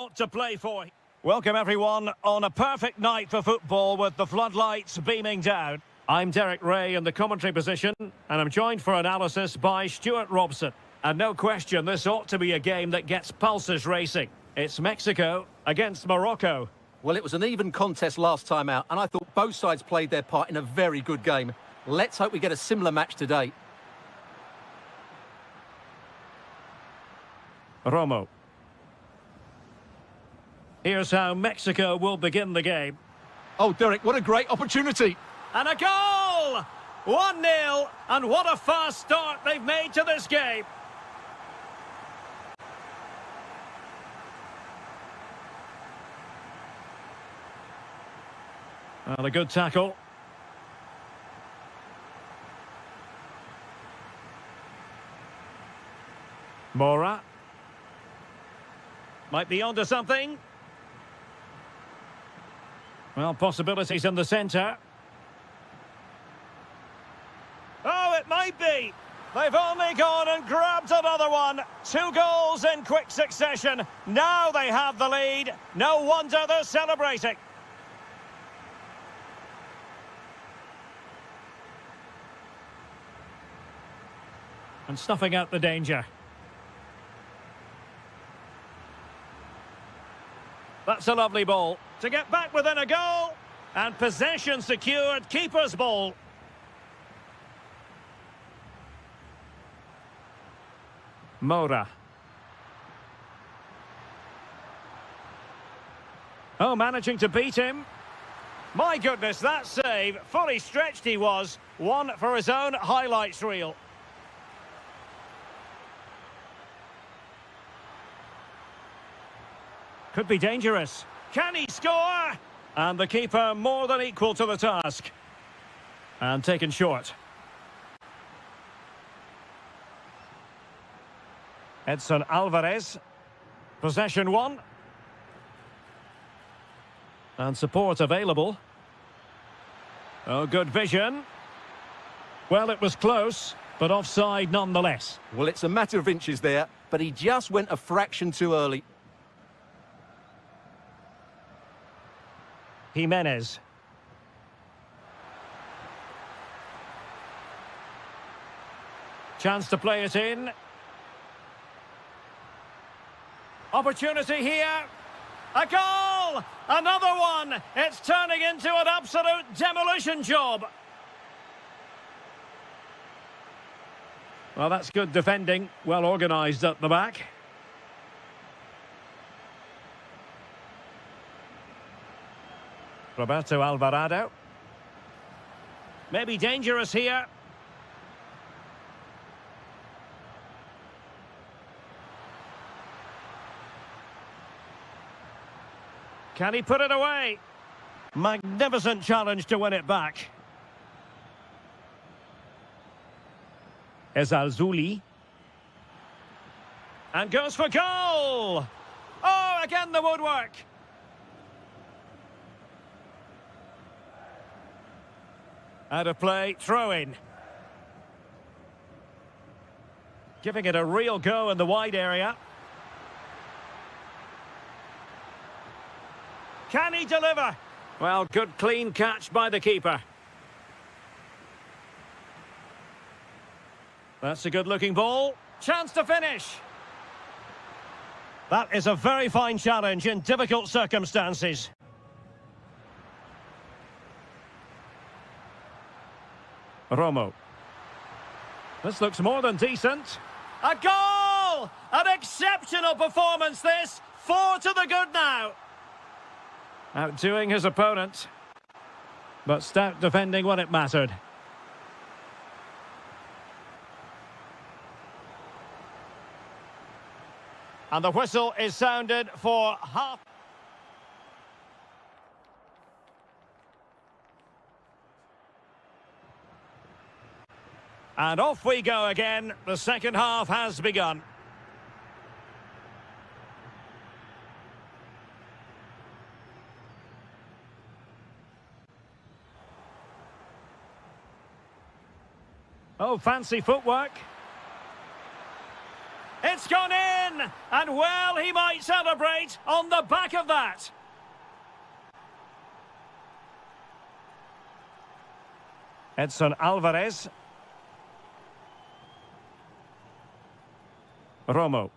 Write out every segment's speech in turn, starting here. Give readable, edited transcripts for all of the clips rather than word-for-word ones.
To play for. Welcome everyone on a perfect night for football with the floodlights beaming down. I'm Derek Ray in the commentary position and I'm joined for analysis by Stuart Robson. And no question, this ought to be a game that gets pulses racing. It's Mexico against Morocco. Well, it was an even contest last time out and I thought both sides played their part in a very good game. Let's hope we get a similar match today. Romo. Here's how Mexico will begin the game. Oh, Derek, what a great opportunity. And a goal! 1-0, and what a fast start they've made to this game. And a good tackle. Mora. Might be onto something. Well, possibilities in the centre. Oh, it might be. They've only gone and grabbed another one. 2 goals in quick succession. Now they have the lead. No wonder they're celebrating. And snuffing out the danger. That's a lovely ball. To get back within a goal. And possession secured. Keeper's ball. Mora. Oh, managing to beat him. My goodness, that save. Fully stretched he was. One for his own highlights reel. Could be dangerous. Can he score? And the keeper more than equal to the task. And taken short. Edson Alvarez. Possession 1. And support available. Oh, good vision. Well, it was close, but offside nonetheless. Well, it's a matter of inches there, but he just went a fraction too early. Jimenez. Chance to play it in. Opportunity here. A goal! Another one! It's turning into an absolute demolition job. Well, that's good defending. Well organised at the back. Roberto Alvarado. Maybe dangerous here. Can he put it away? Magnificent challenge to win it back. Ezalzouli. And goes for goal! Oh, again the woodwork. Out of play, throw in. Giving it a real go in the wide area. Can he deliver? Well, good clean catch by the keeper. That's a good-looking ball. Chance to finish. That is a very fine challenge in difficult circumstances. Romo. This looks more than decent. A goal! An exceptional performance this. 4 to the good now. Outdoing his opponent. But stout defending when it mattered. And the whistle is sounded for half. And off we go again. The second half has begun. Oh, fancy footwork. It's It's gone in! And well, he might celebrate on the back of that. Edson Alvarez. Romo.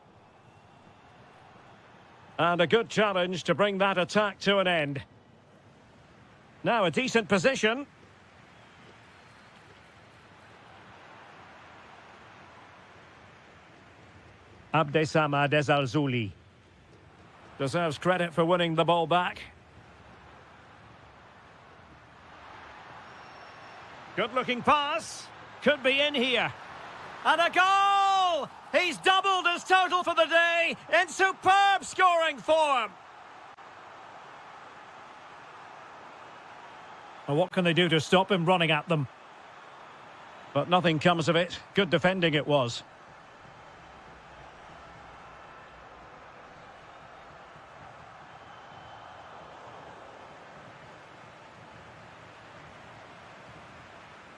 And a good challenge to bring that attack to an end. Now a decent position. Abdessamad Ezalzouli deserves credit for winning the ball back. Good-looking pass. Could be in here. And a goal! He's doubled his total for the day in superb scoring form. Well, what can they do to stop him running at them? But nothing comes of it. Good defending it was.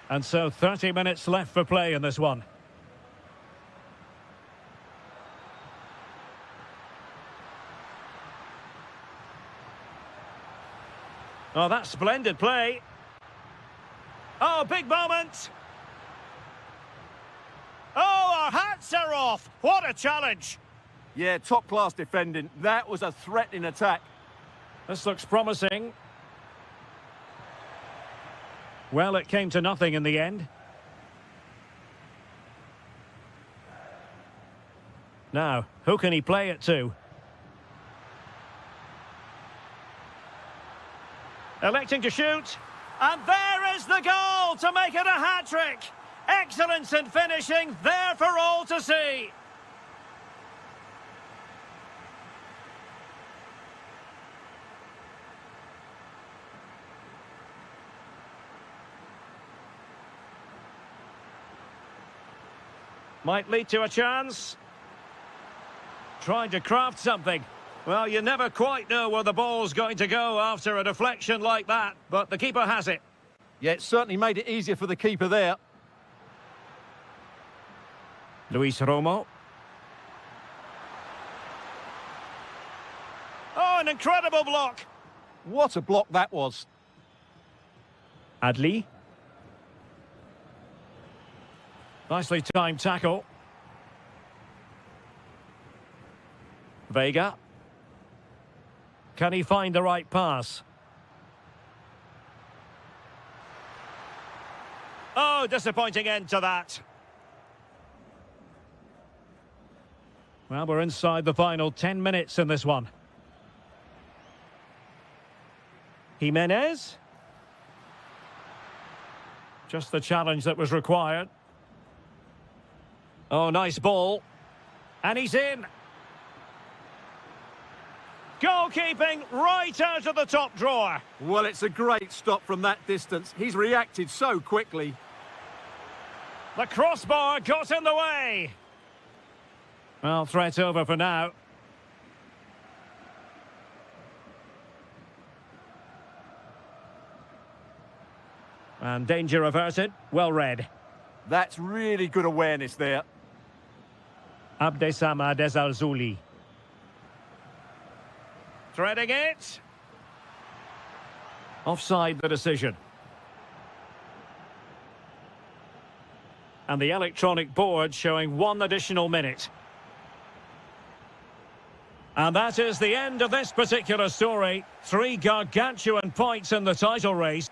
And so 30 minutes left for play in this one. Oh, that's splendid play. Oh, big moment. Oh, our hats are off. What a challenge. Yeah, top-class defending. That was a threatening attack. This looks promising. Well, it came to nothing in the end. Now, who can he play it to? Electing to shoot. And there is the goal to make it a hat-trick. Excellence in finishing, there for all to see. Might lead to a chance. Trying to craft something. Well, you never quite know where the ball's going to go after a deflection like that, but the keeper has it. Yeah, it certainly made it easier for the keeper there. Luis Romo. Oh, an incredible block. What a block that was. Adli. Nicely timed tackle. Vega. Can he find the right pass? Oh, disappointing end to that. Well, we're inside the final 10 minutes in this one. Jimenez. Just the challenge that was required. Oh, nice ball. And he's in. Goalkeeping right out of the top drawer. Well, it's a great stop from that distance. He's reacted so quickly. The crossbar got in the way. Well, threat over for now. And danger averted. Well read. That's really good awareness there. Abdessamad Ezalzouli. Threading it. Offside the decision. And the electronic board showing 1 additional minute. And that is the end of this particular story. 3 gargantuan points in the title race.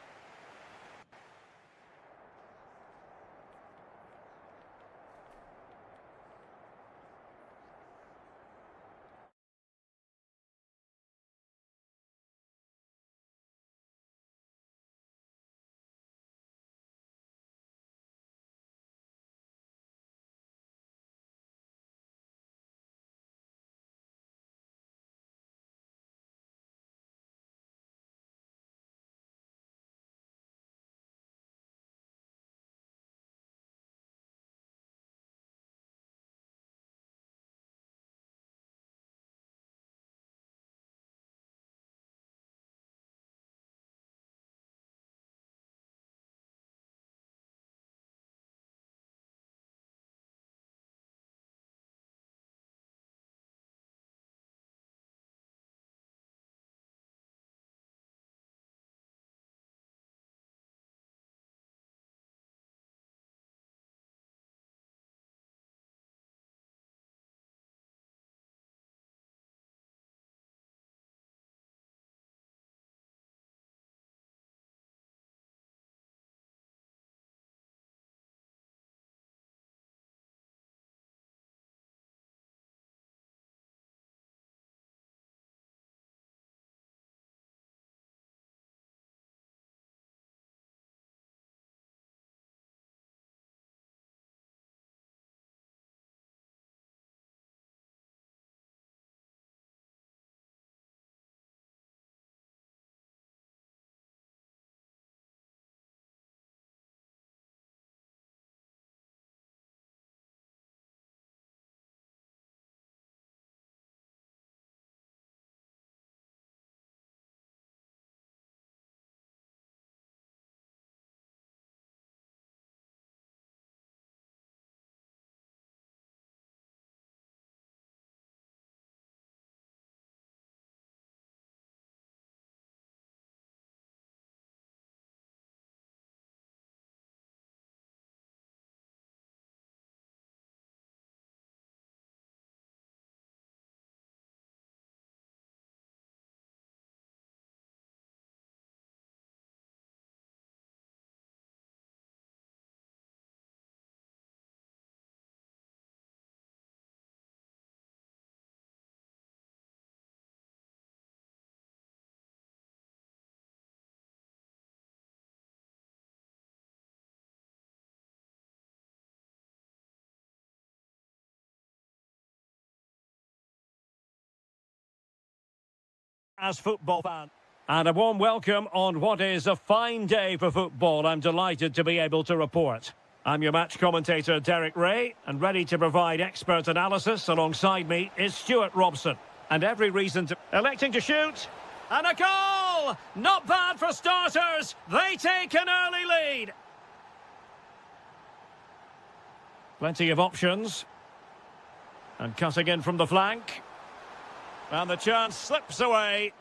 as football fans. And a warm welcome on what is a fine day for football. I'm delighted to be able to report. I'm your match commentator, Derek Ray, and ready to provide expert analysis. Alongside me is Stuart Robson. And every reason to... Electing to shoot. And a goal! Not bad for starters. They take an early lead. Plenty of options. And cutting in from the flank. And the chance slips away.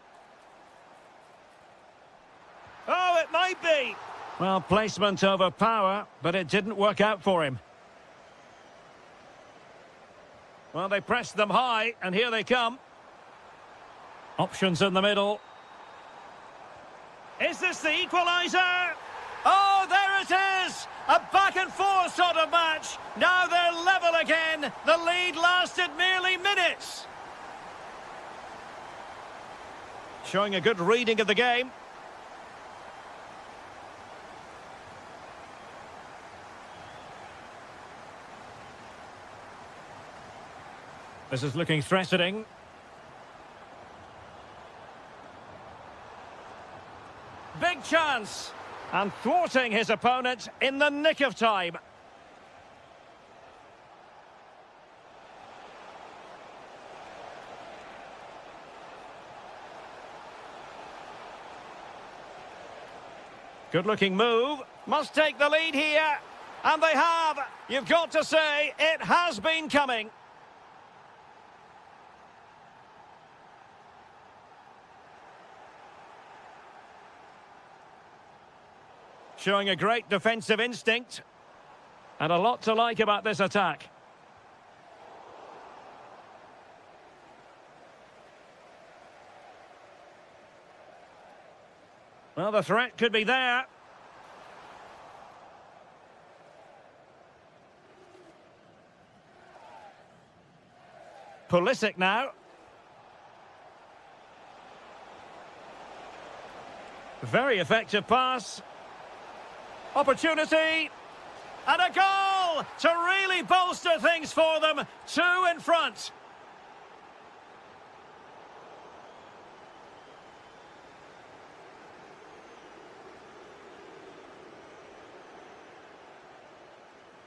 Oh, it might be. Well, placement over power, but it didn't work out for him. Well, they pressed them high, and here they come. Options in the middle. Is this the equaliser? Oh, there it is! A back-and-forth sort of match. Now they're level again. The lead lasted merely minutes. Showing a good reading of the game. This is looking threatening. Big chance. And thwarting his opponent in the nick of time. Good-looking move. Must take the lead here. And they have. You've got to say, it has been coming. Showing a great defensive instinct. And a lot to like about this attack. Well, the threat could be there. Pulisic now. Very effective pass. Opportunity. And a goal to really bolster things for them. 2 in front.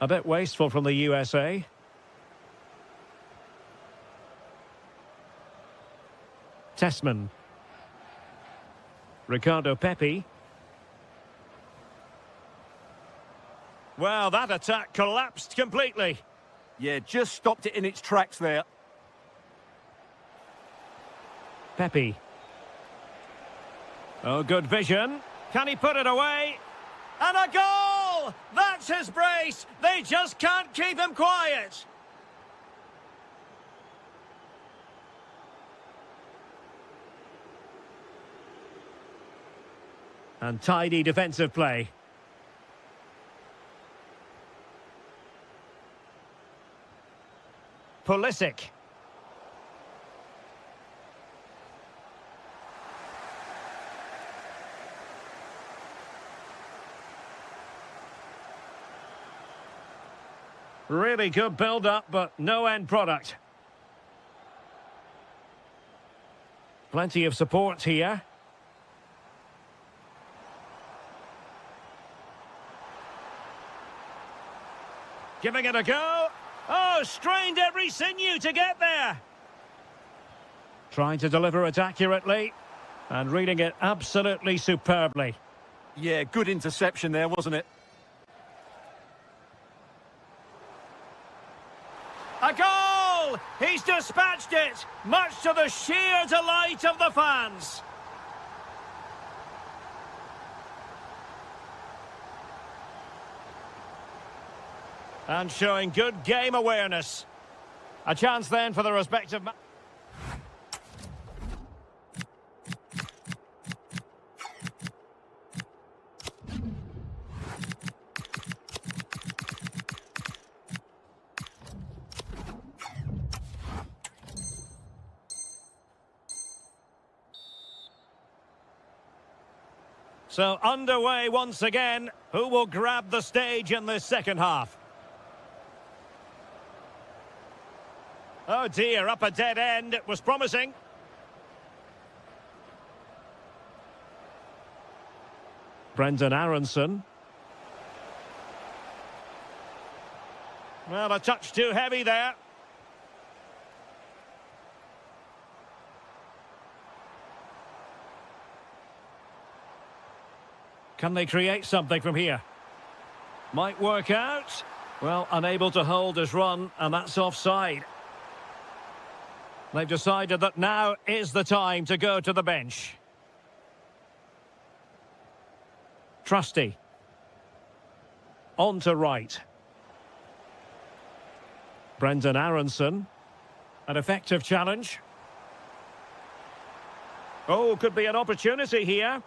A bit wasteful from the USA. Tessman. Ricardo Pepi. Well, that attack collapsed completely. Yeah, just stopped it in its tracks there. Pepi. Oh, good vision. Can he put it away? And a goal! That's his brace. They just can't keep him quiet. And tidy defensive play. Pulisic. Really good build-up, but no end product. Plenty of support here. Giving it a go. Oh, strained every sinew to get there. Trying to deliver it accurately and reading it absolutely superbly. Yeah, good interception there, wasn't it? A goal! He's dispatched it, much to the sheer delight of the fans. And showing good game awareness. A chance then for the respective... So underway once again. Who will grab the stage in this second half? Oh dear, up a dead end. It was promising. Brendan Aronson. Well, a touch too heavy there. Can they create something from here? Might work out. Well, unable to hold his run, and that's offside. They've decided that now is the time to go to the bench. Trusty. On to right. Brendan Aronson. An effective challenge. Oh, could be an opportunity here.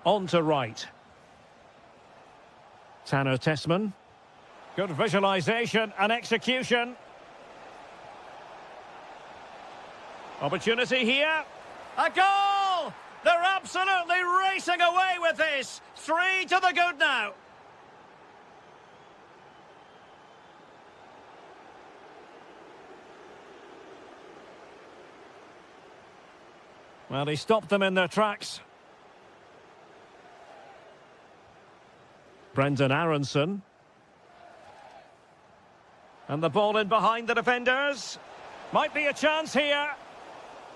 On to right. Tanner Tessman. Good visualisation and execution. Opportunity here. A goal! They're absolutely racing away with this. 3 to the good now. Well, he stopped them in their tracks. Brendan Aronson. And the ball in behind the defenders. Might be a chance here.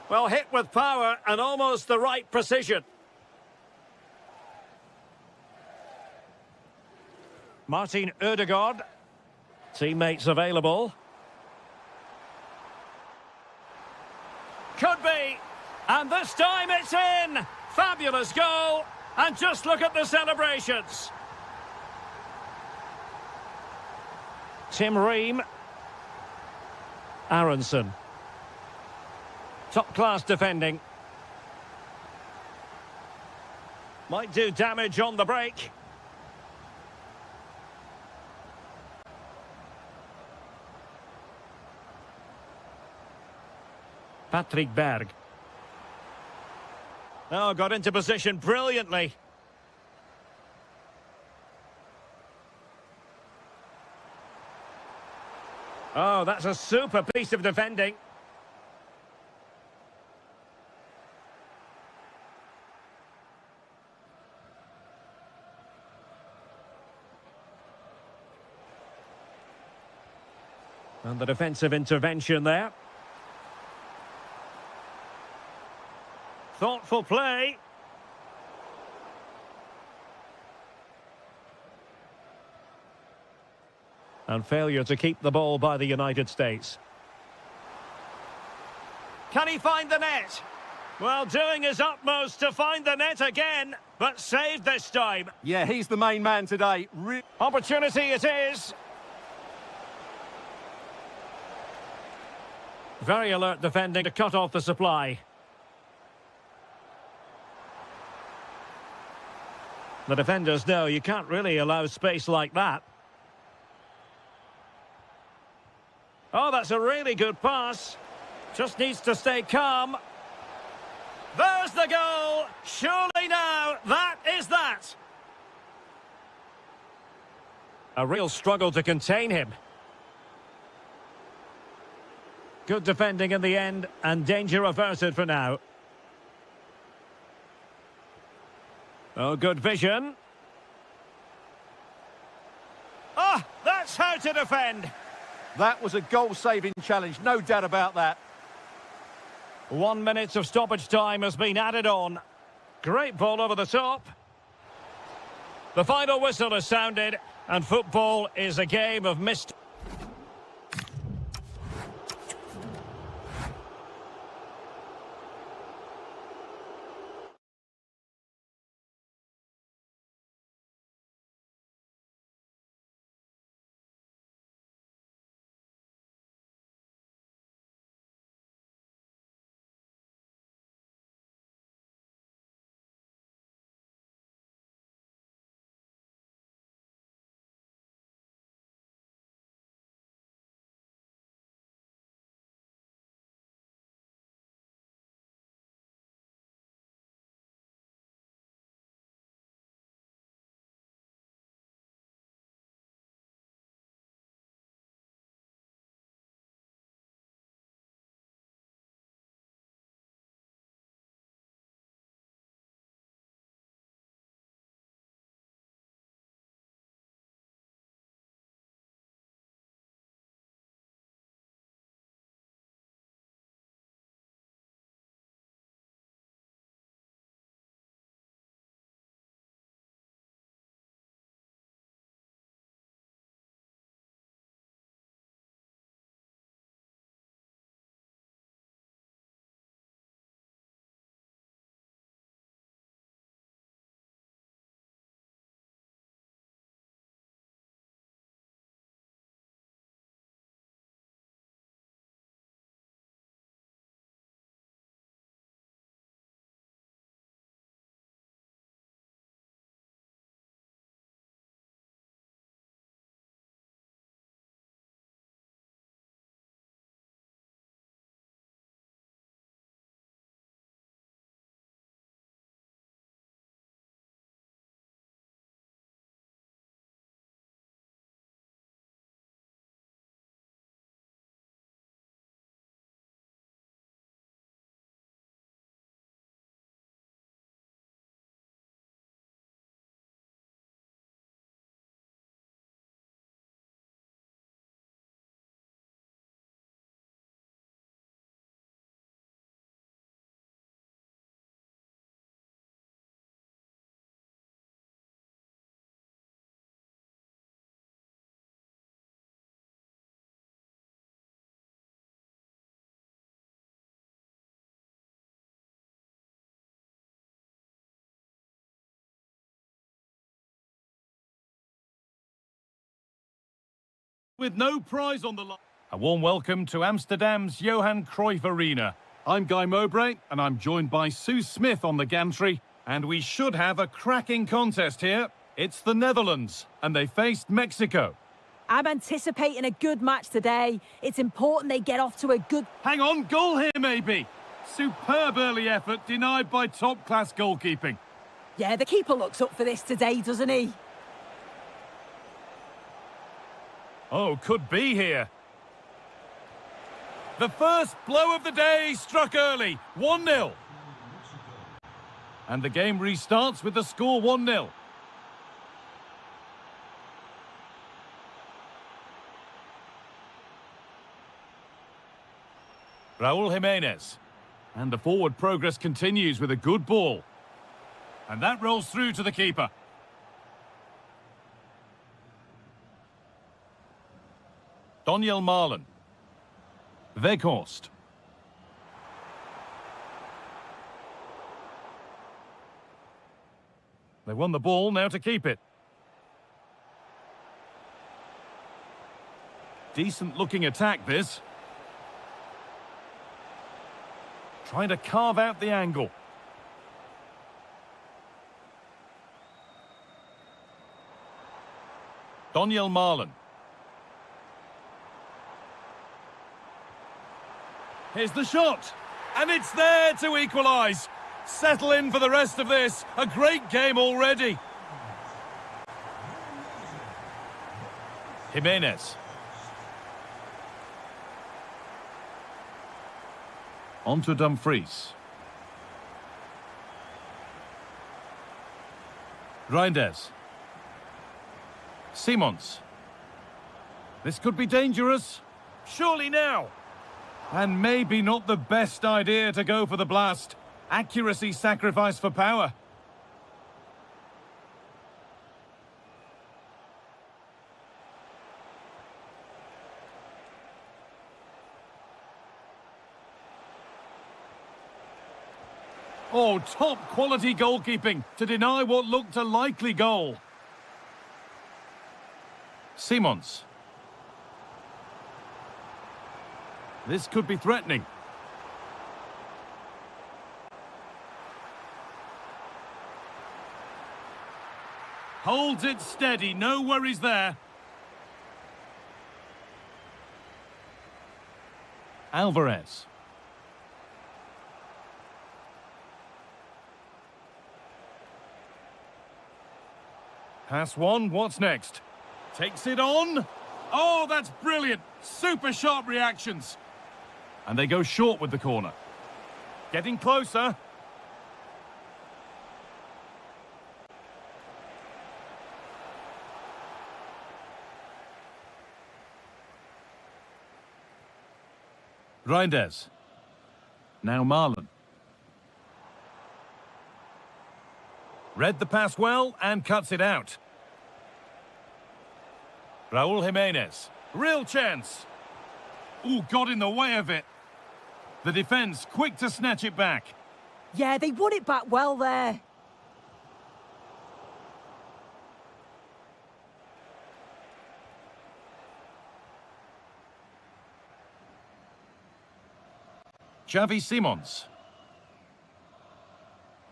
Well, hit with power and almost the right precision. Martin Ødegaard. Teammates available. Could be. And this time it's in. Fabulous goal. And just look at the celebrations. Tim Ream. Aronson. Top-class defending. Might do damage on the break. Patrick Berg. Oh, got into position brilliantly. Oh, that's a super piece of defending. And the defensive intervention there. Thoughtful play. And failure to keep the ball by the United States. Can he find the net? Well, doing his utmost to find the net again, but saved this time. Yeah, he's the main man today. Opportunity it is. Very alert defending to cut off the supply. The defenders know you can't really allow space like that. Oh, that's a really good pass. Just needs to stay calm. There's the goal. Surely now, that is that. A real struggle to contain him. Good defending in the end, and danger averted for now. Oh, good vision. Ah, that's how to defend. That was a goal-saving challenge, no doubt about that. 1 minute of stoppage time has been added on. Great ball over the top. The final whistle has sounded, and football is a game of missed... with no prize on the line. A warm welcome to Amsterdam's Johan Cruyff Arena. I'm Guy Mowbray, and I'm joined by Sue Smith on the gantry, and we should have a cracking contest here. It's the Netherlands, and they faced Mexico. I'm anticipating a good match today. It's important they get off to a good... Hang on, goal here maybe. Superb early effort denied by top-class goalkeeping. Yeah, the keeper looks up for this today, doesn't he? Oh, could be here. The first blow of the day struck early, 1-0. And the game restarts with the score 1-0. Raúl Jiménez. And the forward progress continues with a good ball. And that rolls through to the keeper. Daniel Marlin. Weghorst. They won the ball, now to keep it. Decent looking attack this. Trying to carve out the angle. Daniel Marlin. Here's the shot. And it's there to equalise. Settle in for the rest of this. A great game already. Jimenez. On to Dumfries. Reinders. Simons. This could be dangerous. Surely now. And maybe not the best idea to go for the blast. Accuracy sacrificed for power. Oh, top quality goalkeeping to deny what looked a likely goal. Simons. This could be threatening. Holds it steady, no worries there. Alvarez. Pass one, what's next? Takes it on. Oh, that's brilliant. Super sharp reactions. And they go short with the corner. Getting closer. Reinders. Now Marlin. Read the pass well and cuts it out. Raúl Jiménez. Real chance. Ooh, got in the way of it. The defence quick to snatch it back. Yeah, they won it back well there. Xavi Simons.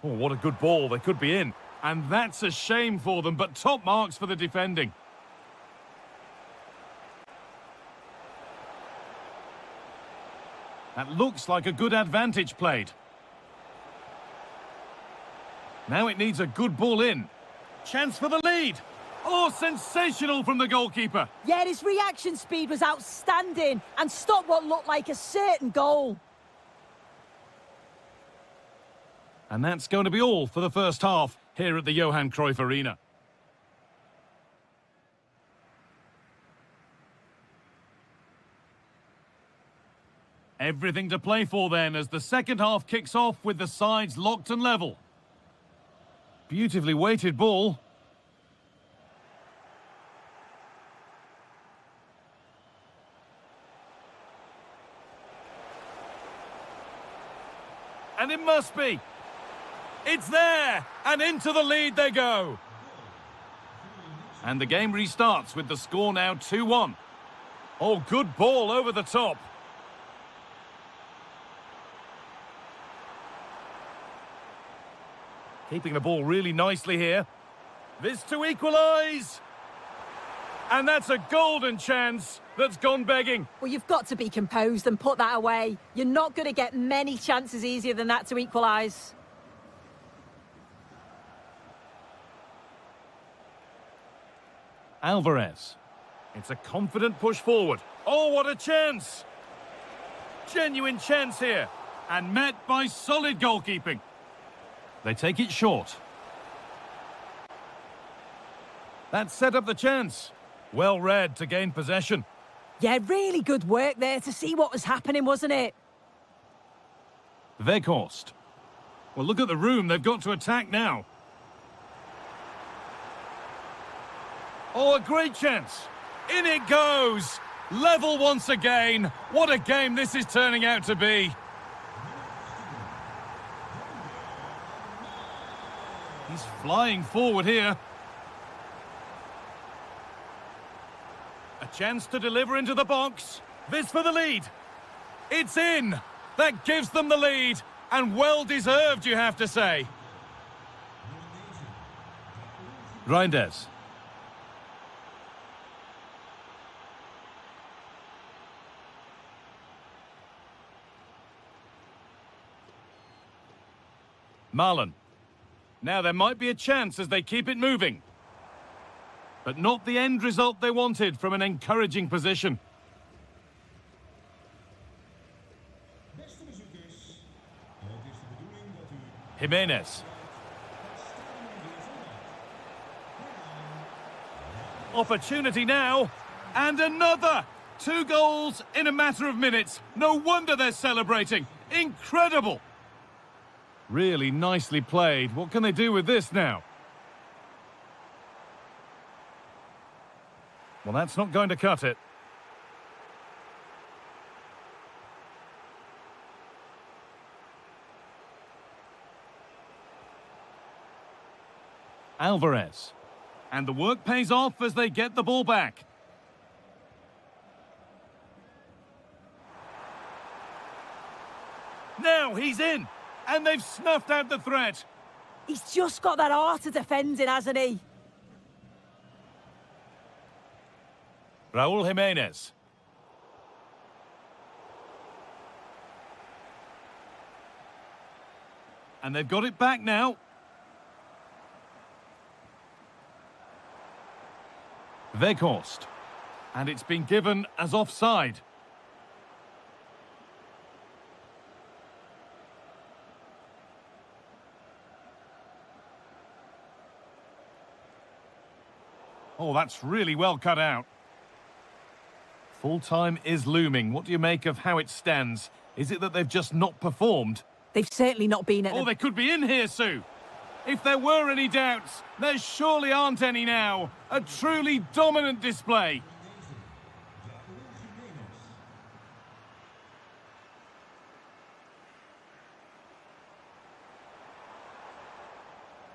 Oh, what a good ball. They could be in. And that's a shame for them, but top marks for the defending. That looks like a good advantage played. Now it needs a good ball in. Chance for the lead. Oh, sensational from the goalkeeper. Yeah, his reaction speed was outstanding and stopped what looked like a certain goal. And that's going to be all for the first half here at the Johan Cruyff Arena. Everything to play for then as the second half kicks off with the sides locked and level. Beautifully weighted ball. And it must be. It's there! And into the lead they go. And the game restarts with the score now 2-1. Oh, good ball over the top. Keeping the ball really nicely here. This to equalise. And that's a golden chance that's gone begging. Well, you've got to be composed and put that away. You're not going to get many chances easier than that to equalise. Alvarez. It's a confident push forward. Oh, what a chance! Genuine chance here. And met by solid goalkeeping. They take it short. That set up the chance. Well read to gain possession. Yeah, really good work there to see what was happening, wasn't it? Weghorst. Well, look at the room they've got to attack now. Oh, a great chance. In it goes. Level once again. What a game this is turning out to be. He's flying forward here. A chance to deliver into the box. This for the lead. It's in. That gives them the lead. And well deserved, you have to say. Reinders. Marlon. Now there might be a chance as they keep it moving. But not the end result they wanted from an encouraging position. Jimenez. Opportunity now. And another! 2 goals in a matter of minutes. No wonder they're celebrating. Incredible! Really nicely played. What can they do with this now? Well, that's not going to cut it. Alvarez. And the work pays off as they get the ball back. Now he's in. And they've snuffed out the threat. He's just got that art of defending, hasn't he? Raúl Jiménez. And they've got it back now. Weghorst. And it's been given as offside. Oh, that's really well cut out. Full time is looming. What do you make of how it stands? Is it that they've just not performed? They've certainly not been at Oh, they could be in here, Sue. If there were any doubts, there surely aren't any now. A truly dominant display.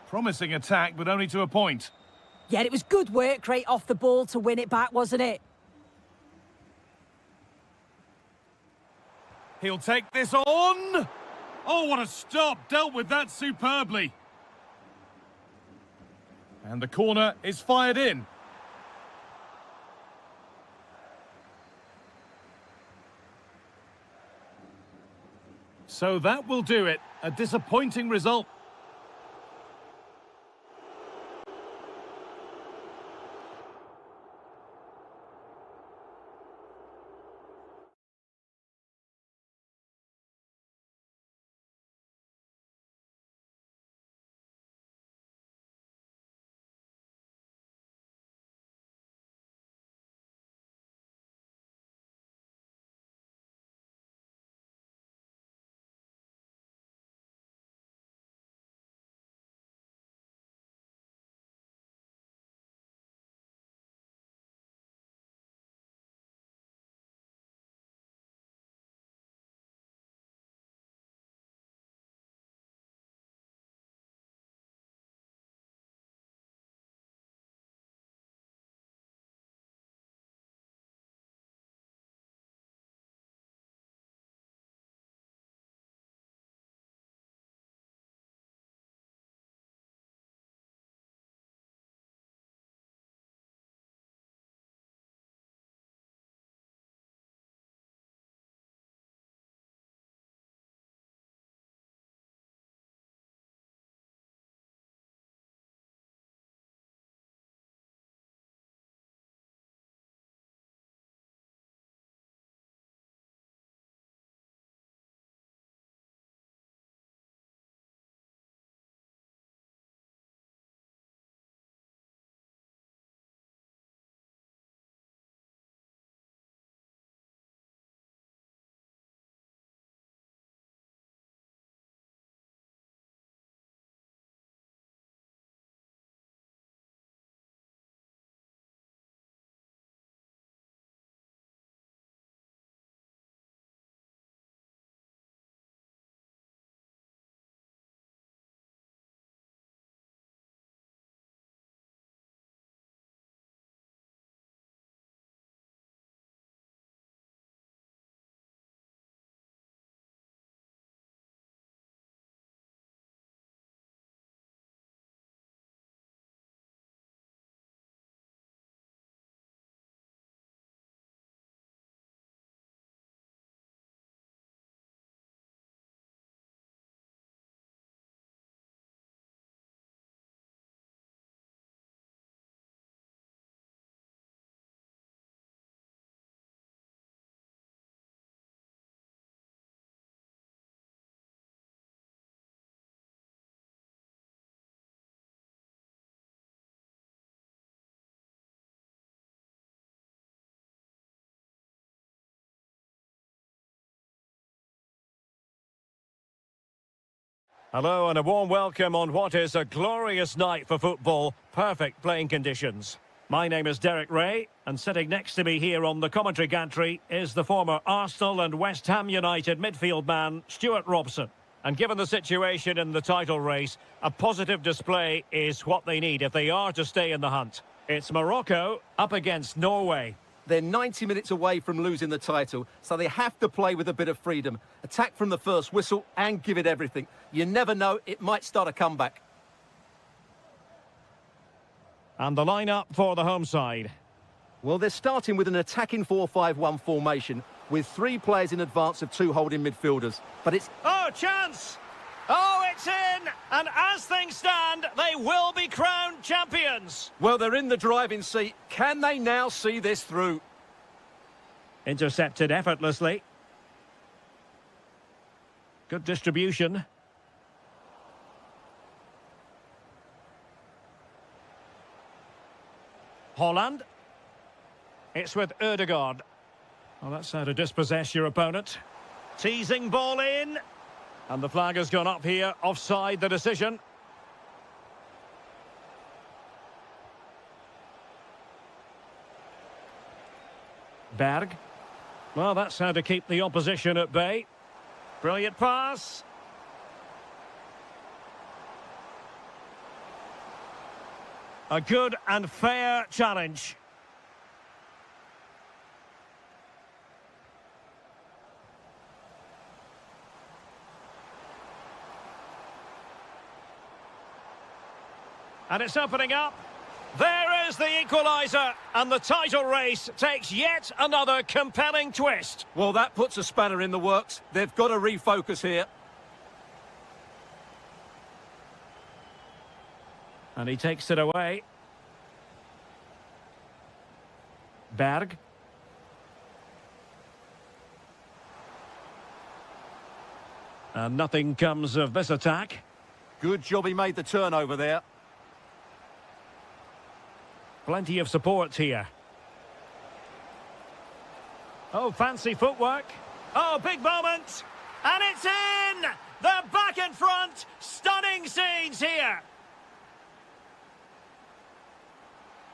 Promising attack, but only to a point. Yeah, it was good work right off the ball to win it back, wasn't it? He'll take this on. Oh, what a stop. Dealt with that superbly. And the corner is fired in. So that will do it. A disappointing result. Hello and a warm welcome on what is a glorious night for football. Perfect playing conditions. My name is Derek Ray, and sitting next to me here on the commentary gantry is the former Arsenal and West Ham United midfield man, Stuart Robson. And given the situation in the title race, a positive display is what they need if they are to stay in the hunt. It's Morocco up against Norway. They're 90 minutes away from losing the title, so they have to play with a bit of freedom. Attack from the first whistle and give it everything. You never know, it might start a comeback. And the lineup for the home side. Well, they're starting with an attacking 4-5-1 formation with 3 players in advance of 2 holding midfielders. But it's... Oh, chance! Oh, it's in! And as things stand, they will be crowned champions. Well, they're in the driving seat. Can they now see this through? Intercepted effortlessly. Good distribution. Holland. It's with Ødegaard. Well, that's how to dispossess your opponent. Teasing ball in. And the flag has gone up here. Offside the decision. Berg. Well, that's how to keep the opposition at bay. Brilliant pass. A good and fair challenge. And it's opening up. There is the equaliser, and the title race takes yet another compelling twist. Well, that puts a spanner in the works. They've got to refocus here. And he takes it away. Berg. And nothing comes of this attack. Good job he made the turnover there. Plenty of support here. Oh, fancy footwork. Oh, big moment. And it's in! They're back in front. Stunning scenes here.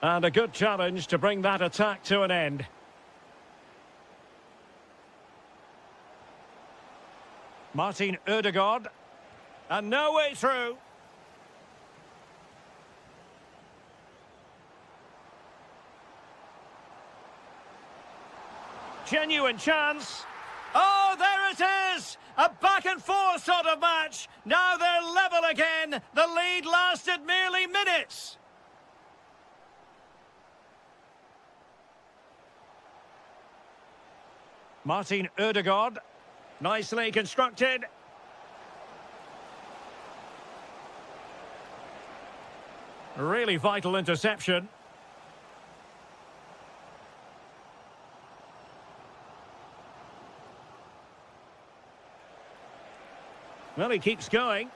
And a good challenge to bring that attack to an end. Martin Ødegaard. And no way through. Genuine chance. Oh, there it is! A back-and-forth sort of match. Now they're level again. The lead lasted merely minutes. Martin Ødegaard. Nicely constructed. Really vital interception. Well, he keeps going.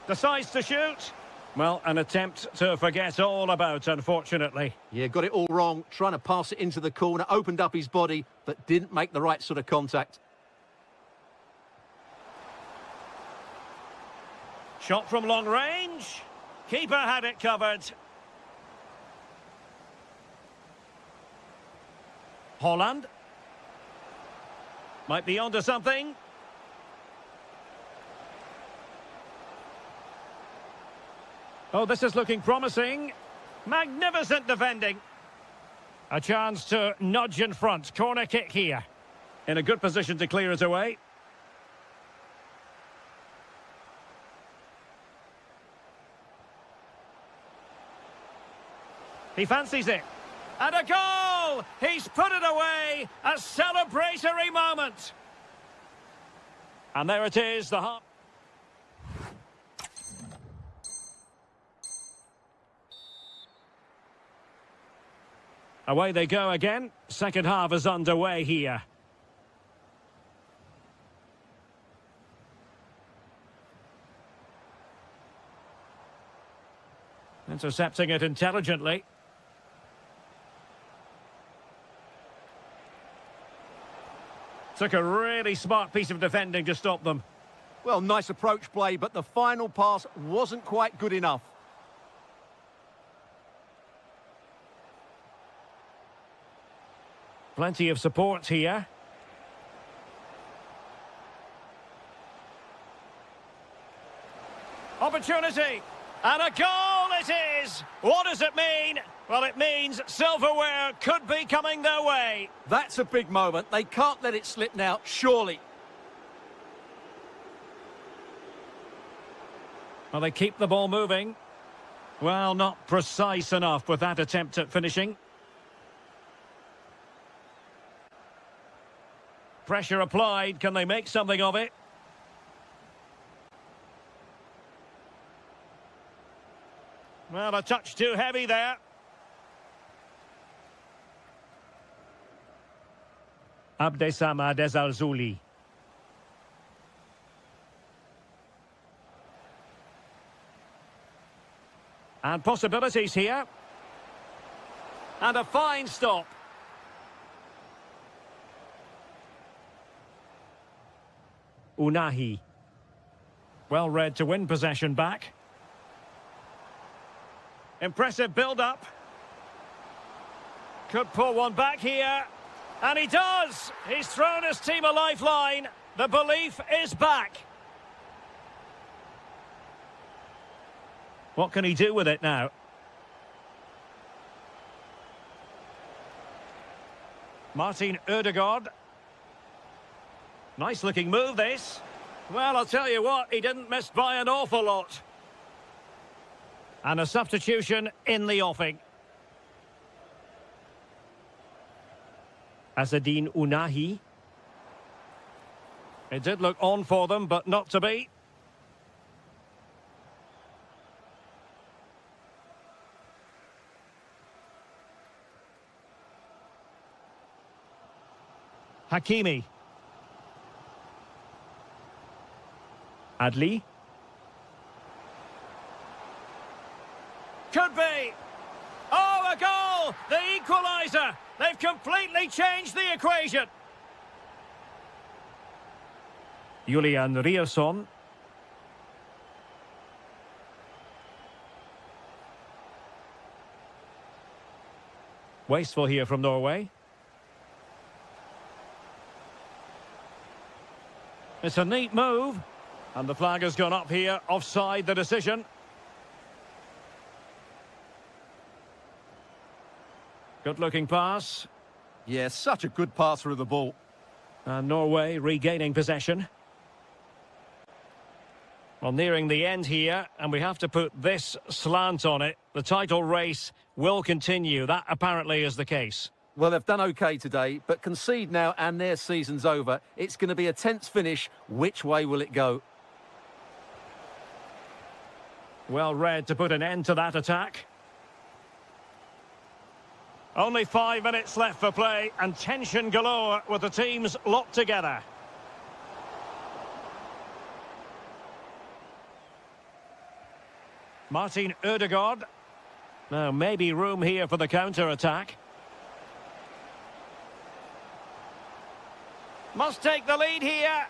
Decides to shoot. Well, an attempt to forget all about, unfortunately. Yeah, got it all wrong. Trying to pass it into the corner, opened up his body, but didn't make the right sort of contact. Shot from long range. Keeper had it covered. Holland. Might be onto something. Oh, this is looking promising. Magnificent defending. A chance to nudge in front. Corner kick here. In a good position to clear it away. He fancies it. And a goal! He's put it away. A celebratory moment. And there it is, the half. Away they go again. Second half is underway here. Intercepting it intelligently. Took a really smart piece of defending to stop them. Well, nice approach play, but the final pass wasn't quite good enough. Plenty of support here. Opportunity. And a goal it is! What does it mean? Well, it means silverware could be coming their way. That's a big moment. They can't let it slip now, surely. Well, they keep the ball moving. Well, not precise enough with that attempt at finishing. Pressure applied. Can they make something of it? Well, a touch too heavy there. Abdessamad Ezalzouli. And possibilities here. And a fine stop. Unahi. Well read to win possession back. Impressive build-up. Could pull one back here. And he does! He's thrown his team a lifeline. The belief is back. What can he do with it now? Martin Ødegaard. Nice-looking move, this. Well, I'll tell you what, he didn't miss by an awful lot. And a substitution in the offing. Azzedine Unahi. It did look on for them, but not to be. Hakimi. Adli. Could be. Oh, a goal! The equaliser! They've completely changed the equation. Julian Ryerson. Wasteful here from Norway. It's a neat move. And the flag has gone up here, offside the decision. Good-looking pass. Yeah, such a good passer of the ball. And Norway regaining possession. Well, nearing the end here, and we have to put this slant on it. The title race will continue. That apparently is the case. Well, they've done okay today, but concede now and their season's over. It's going to be a tense finish. Which way will it go? Well read to put an end to that attack. Only 5 minutes left for play, and tension galore with the teams locked together. Martin Ødegaard. Now, maybe room here for the counter-attack. Must take the lead here.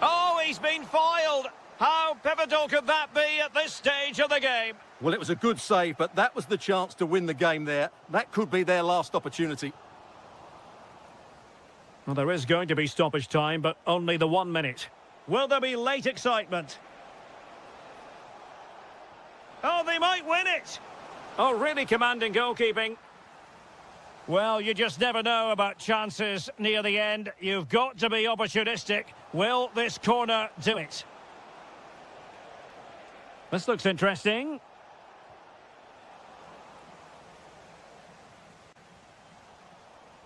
Oh, he's been foiled. How pivotal could that be at this stage of the game? Well, it was a good save, but that was the chance to win the game there. That could be their last opportunity. Well, there is going to be stoppage time, but only the 1 minute. Will there be late excitement? Oh, they might win it! Oh, really commanding goalkeeping. Well, you just never know about chances near the end. You've got to be opportunistic. Will this corner do it? This looks interesting.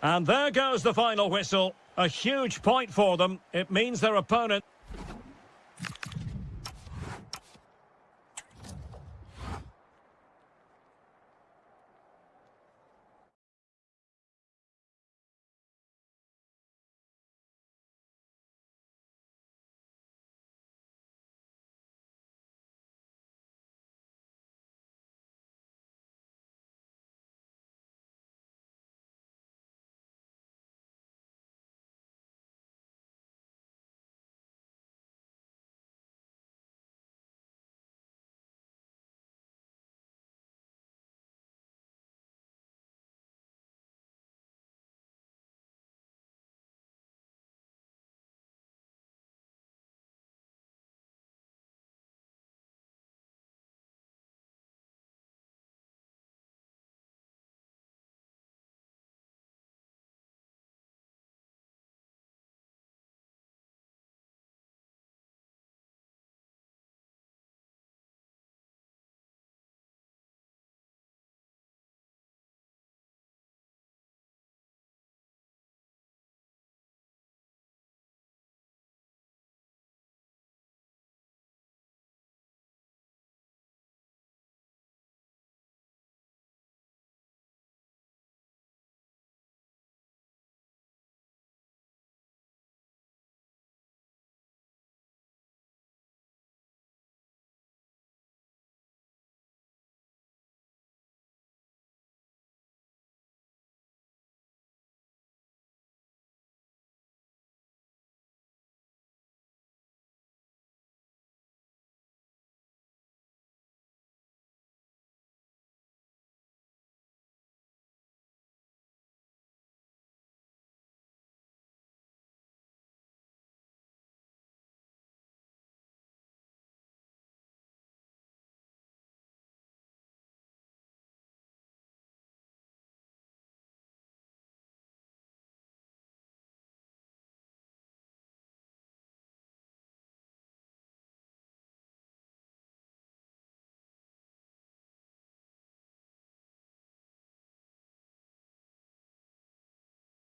And there goes the final whistle. A huge point for them. It means their opponent...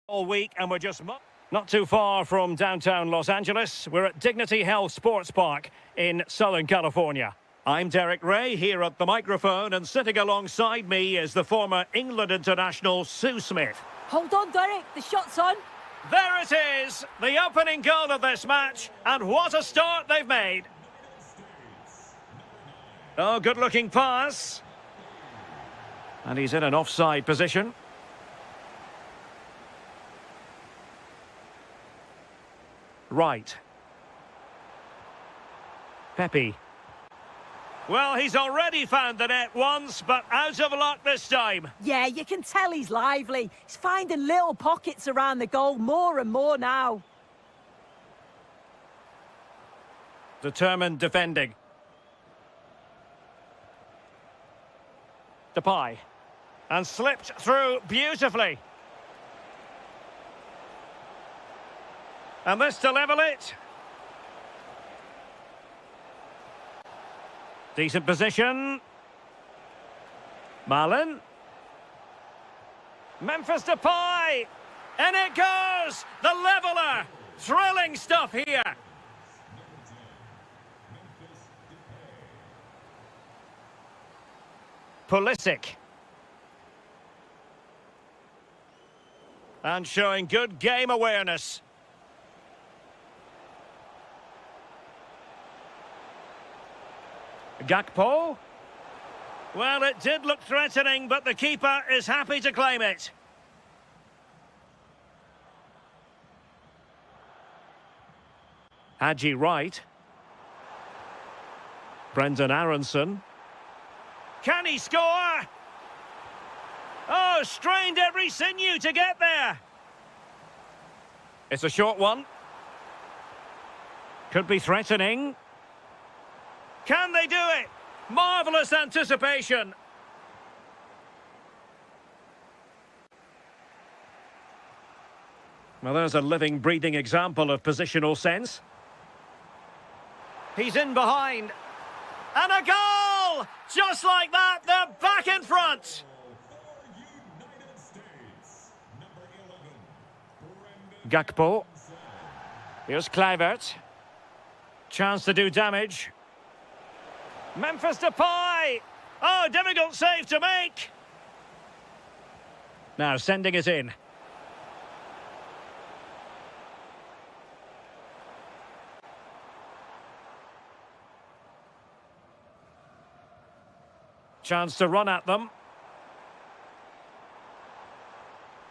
all week, and we're just not too far from downtown Los Angeles. We're at Dignity Health Sports Park in Southern California. I'm Derek Ray here at the microphone, and sitting alongside me is the former England international Sue Smith. Hold on, Derek. The shot's on. There it is, the opening goal of this match, and what a start they've made. Oh, good-looking pass. And he's in an offside position. Right. Pepe. Well, he's already found the net once, but out of luck this time. Yeah, you can tell he's lively. He's finding little pockets around the goal more and more now. Determined defending. Depay. And slipped through beautifully. And this to level it. Decent position. Marlon. Memphis Depay. And it goes! The leveller! Thrilling stuff here. Pulisic. And showing good game awareness. Gakpo. Well, it did look threatening, but the keeper is happy to claim it. Hadji Wright. Brendan Aronson. Can he score? Oh, strained every sinew to get there. It's a short one. Could be threatening. Can they do it? Marvellous anticipation. Well, there's a living, breathing example of positional sense. He's in behind. And a goal! Just like that, they're back in front. Gakpo. Here's Kluivert. Chance to do damage. Memphis Depay! Oh, difficult save to make! Now sending it in. Chance to run at them.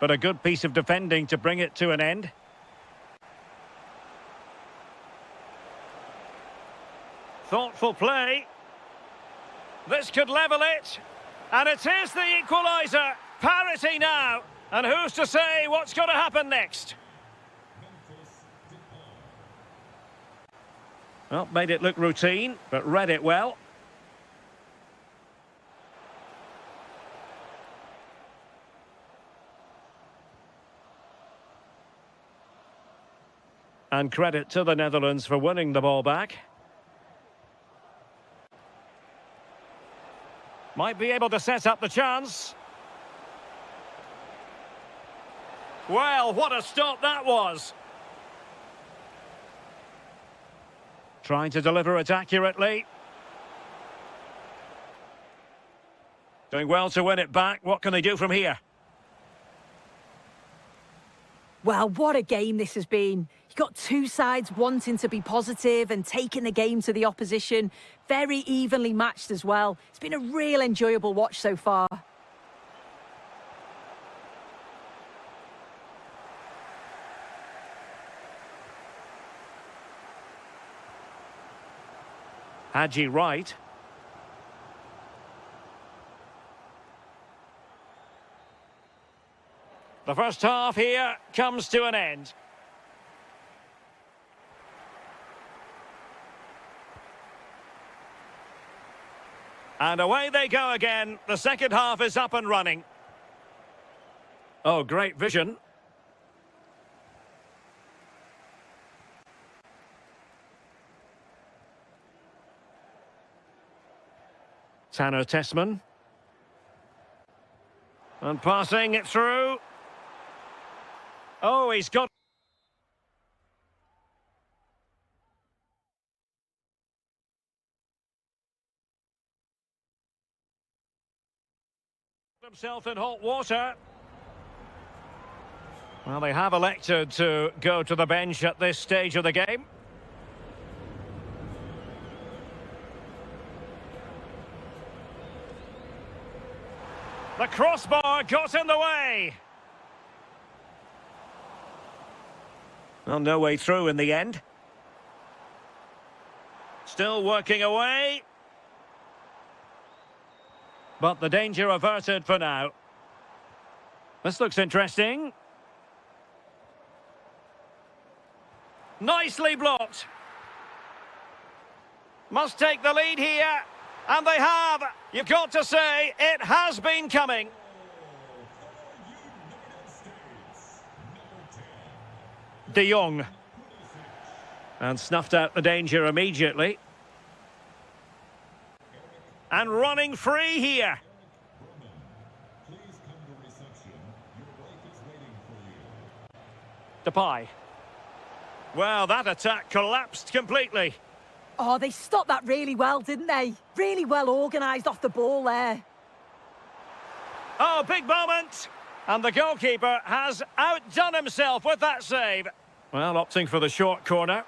But a good piece of defending to bring it to an end. Thoughtful play. This could level it. And it is the equaliser. Parity now. And who's to say what's going to happen next? Well, made it look routine, but read it well. And credit to the Netherlands for winning the ball back. Might be able to set up the chance. Well, what a stop that was. Trying to deliver it accurately. Doing well to win it back. What can they do from here? Well, what a game this has been. You've got two sides wanting to be positive and taking the game to the opposition. Very evenly matched as well. It's been a real enjoyable watch so far. Hadji Wright. The first half here comes to an end. And away they go again. The second half is up and running. Oh, great vision. Tanner Tessman. And passing it through. Oh, he's got himself in hot water. Well, they have elected to go to the bench at this stage of the game. The crossbar got in the way. Well, no way through in the end. Still working away. But the danger averted for now. This looks interesting. Nicely blocked. Must take the lead here. And they have. You've got to say, it has been coming. De Jong. And snuffed out the danger immediately. And running free here. Depay. Well, that attack collapsed completely. Oh, they stopped that really well, didn't they? Really well organised off the ball there. Oh, big moment. And the goalkeeper has outdone himself with that save. Well, opting for the short corner.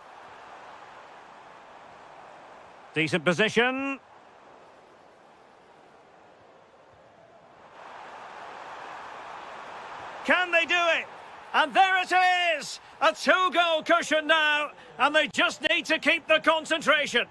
Decent position. Can they do it? And there it is! A two-goal cushion now, and they just need to keep the concentration.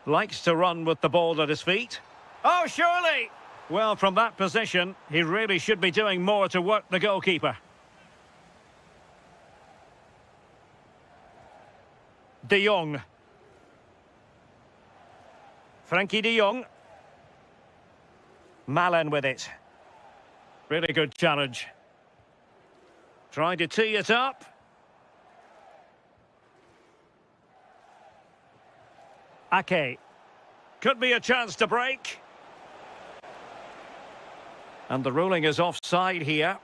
Likes to run with the ball at his feet. Oh, surely! Well, from that position, he really should be doing more to work the goalkeeper. De Jong. Frankie de Jong. Malen with it. Really good challenge. Trying to tee it up. Ake. Could be a chance to break. And the ruling is offside here.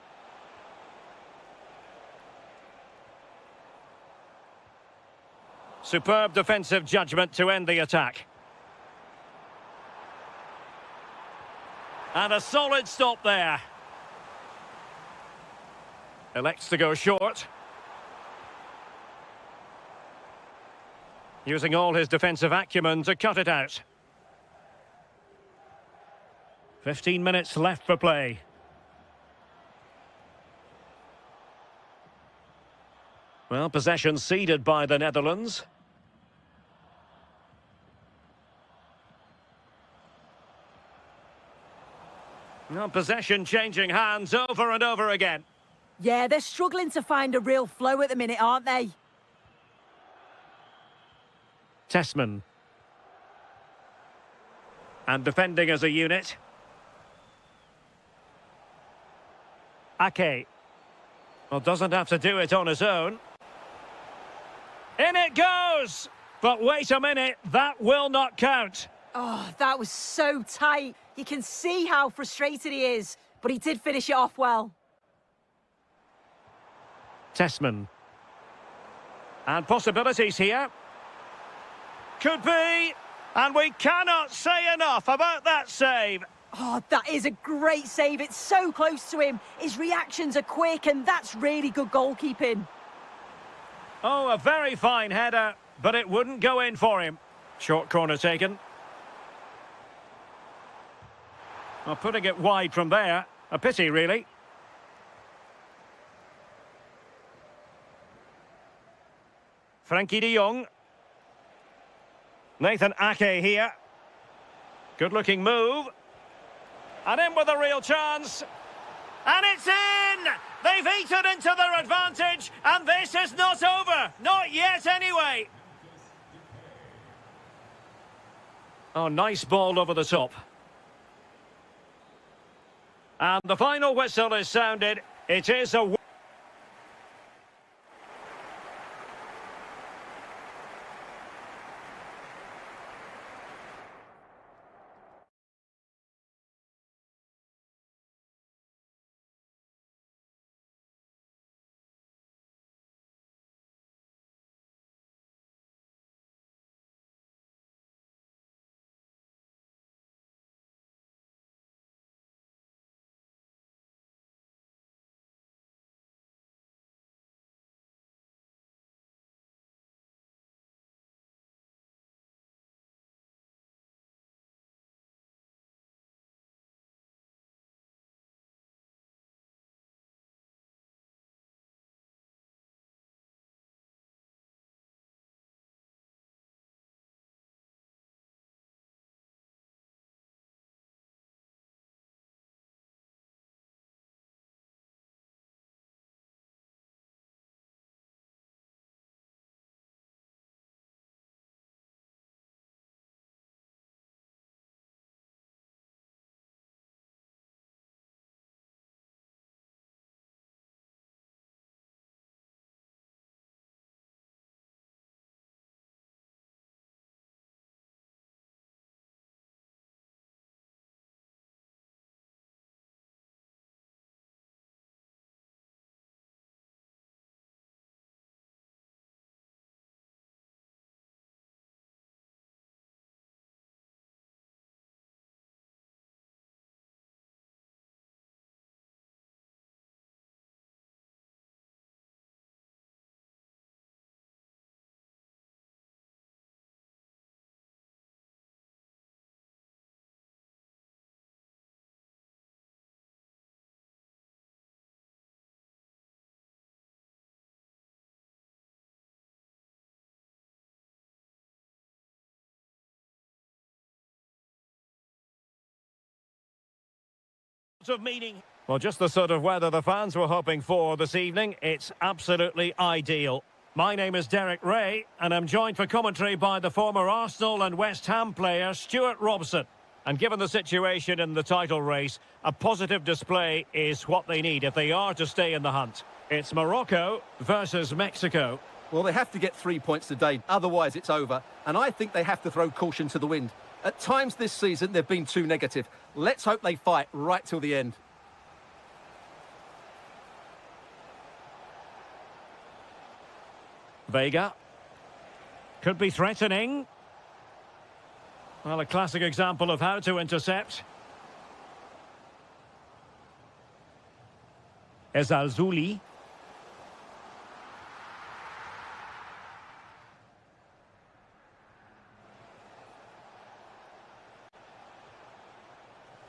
Superb defensive judgment to end the attack. And a solid stop there. Elects to go short. Using all his defensive acumen to cut it out. 15 minutes left for play. Well, possession ceded by the Netherlands. Well, possession changing hands over and over again. Yeah, they're struggling to find a real flow at the minute, aren't they? Tessman. And defending as a unit. Ake. Well, doesn't have to do it on his own. In it goes! But wait a minute, that will not count. Oh, that was so tight. You can see how frustrated he is, but he did finish it off well. Tessman. And possibilities here. Could be. And we cannot say enough about that save. Oh, that is a great save. It's so close to him. His reactions are quick, and that's really good goalkeeping. Oh, a very fine header, but it wouldn't go in for him. Short corner taken. Well, putting it wide from there. A pity, really. Frankie de Jong. Nathan Ake here. Good-looking move. And in with a real chance. And it's in! They've eaten into their advantage, and this is not over. Not yet, anyway. Oh, nice ball over the top. And the final whistle is sounded. It is a Of meaning. Well, just the sort of weather the fans were hoping for this evening. It's absolutely ideal. My name is Derek Ray, and I'm joined for commentary by the former Arsenal and West Ham player Stuart Robson. And given the situation in the title race, a positive display is what they need if they are to stay in the hunt. It's Morocco versus Mexico. Well, they have to get 3 points today, otherwise it's over. And I think they have to throw caution to the wind. At times this season, they've been too negative. Let's hope they fight right till the end. Vega. Could be threatening. Well, a classic example of how to intercept. Ezalzouli.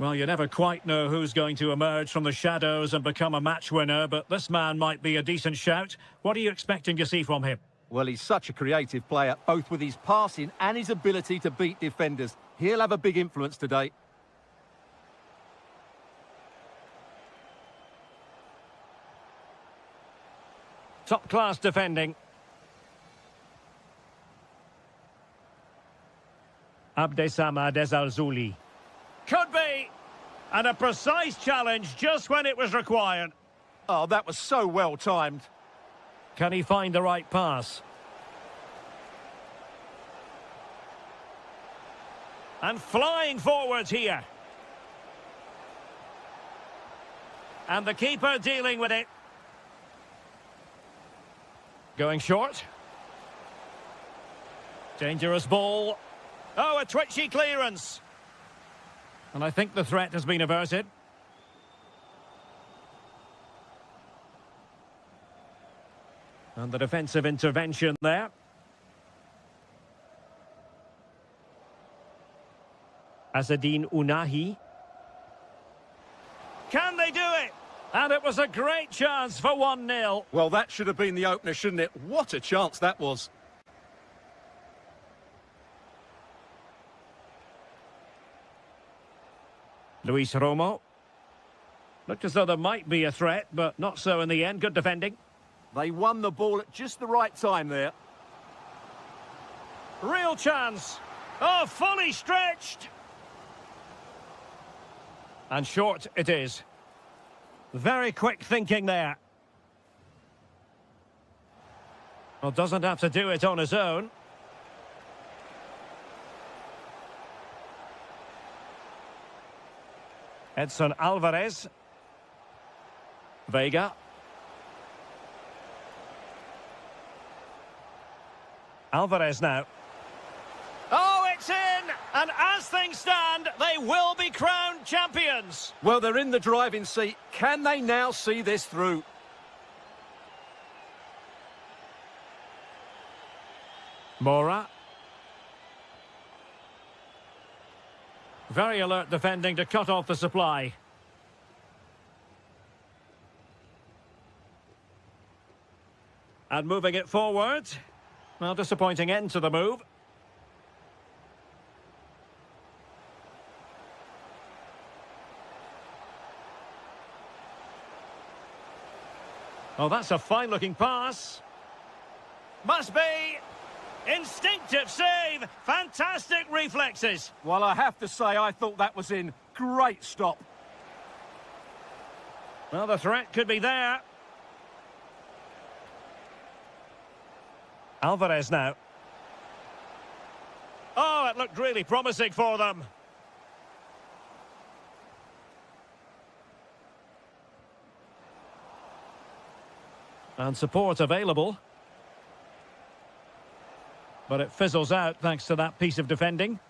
Well, you never quite know who's going to emerge from the shadows and become a match winner, but this man might be a decent shout. What are you expecting to see from him? Well, he's such a creative player, both with his passing and his ability to beat defenders. He'll have a big influence today. Top-class defending. Abdesamad Ezalzouli. Could be! And a precise challenge just when it was required. Oh, that was so well timed. Can he find the right pass? And flying forwards here. And the keeper dealing with it. Going short. Dangerous ball. Oh, a twitchy clearance. And I think the threat has been averted. And the defensive intervention there. Azzedine Ounahi. Can they do it? And it was a great chance for 1-0. Well, that should have been the opener, shouldn't it? What a chance that was. Luis Romo. Looked as though there might be a threat, but not so in the end. Good defending. They won the ball at just the right time there. Real chance. Oh, fully stretched. And short it is. Very quick thinking there. Well, doesn't have to do it on his own. Edson Alvarez. Vega. Alvarez now. Oh, it's in! And as things stand, they will be crowned champions. Well, they're in the driving seat. Can they now see this through? Mora. Very alert defending to cut off the supply. And moving it forward. Well, disappointing end to the move. Oh, that's a fine-looking pass. Must be. Instinctive save. Fantastic reflexes. Well, I have to say, I thought that was in. Great stop. Well, the threat could be there. Alvarez now. Oh, it looked really promising for them. And support available. But it fizzles out thanks to that piece of defending.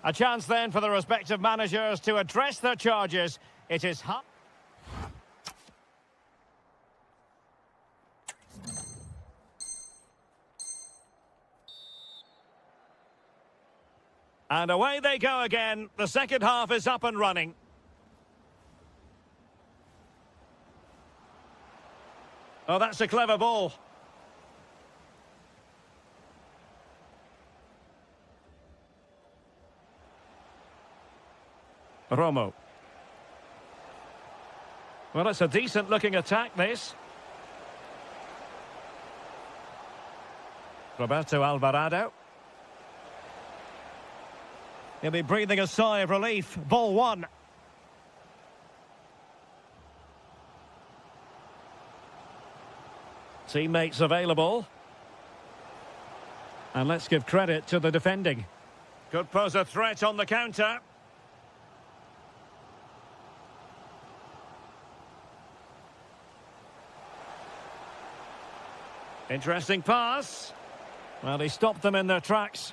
A chance then for the respective managers to address their charges. It is hot. And away they go again. The second half is up and running. Oh, that's a clever ball. Romo. Well, it's a decent-looking attack, this. Roberto Alvarado. He'll be breathing a sigh of relief. Ball one. Teammates available. And let's give credit to the defending. Could pose a threat on the counter. Interesting pass. Well, he stopped them in their tracks.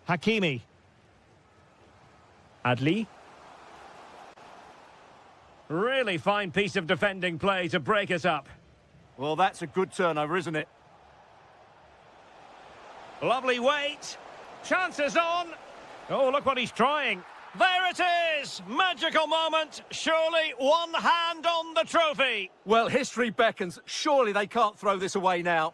Hakimi. Adli. Really fine piece of defending play to break it up. Well, that's a good turnover, isn't it? Lovely weight. Chances on. Oh, look what he's trying. There it is! Magical moment. Surely one hand on the trophy. Well, history beckons. Surely they can't throw this away now.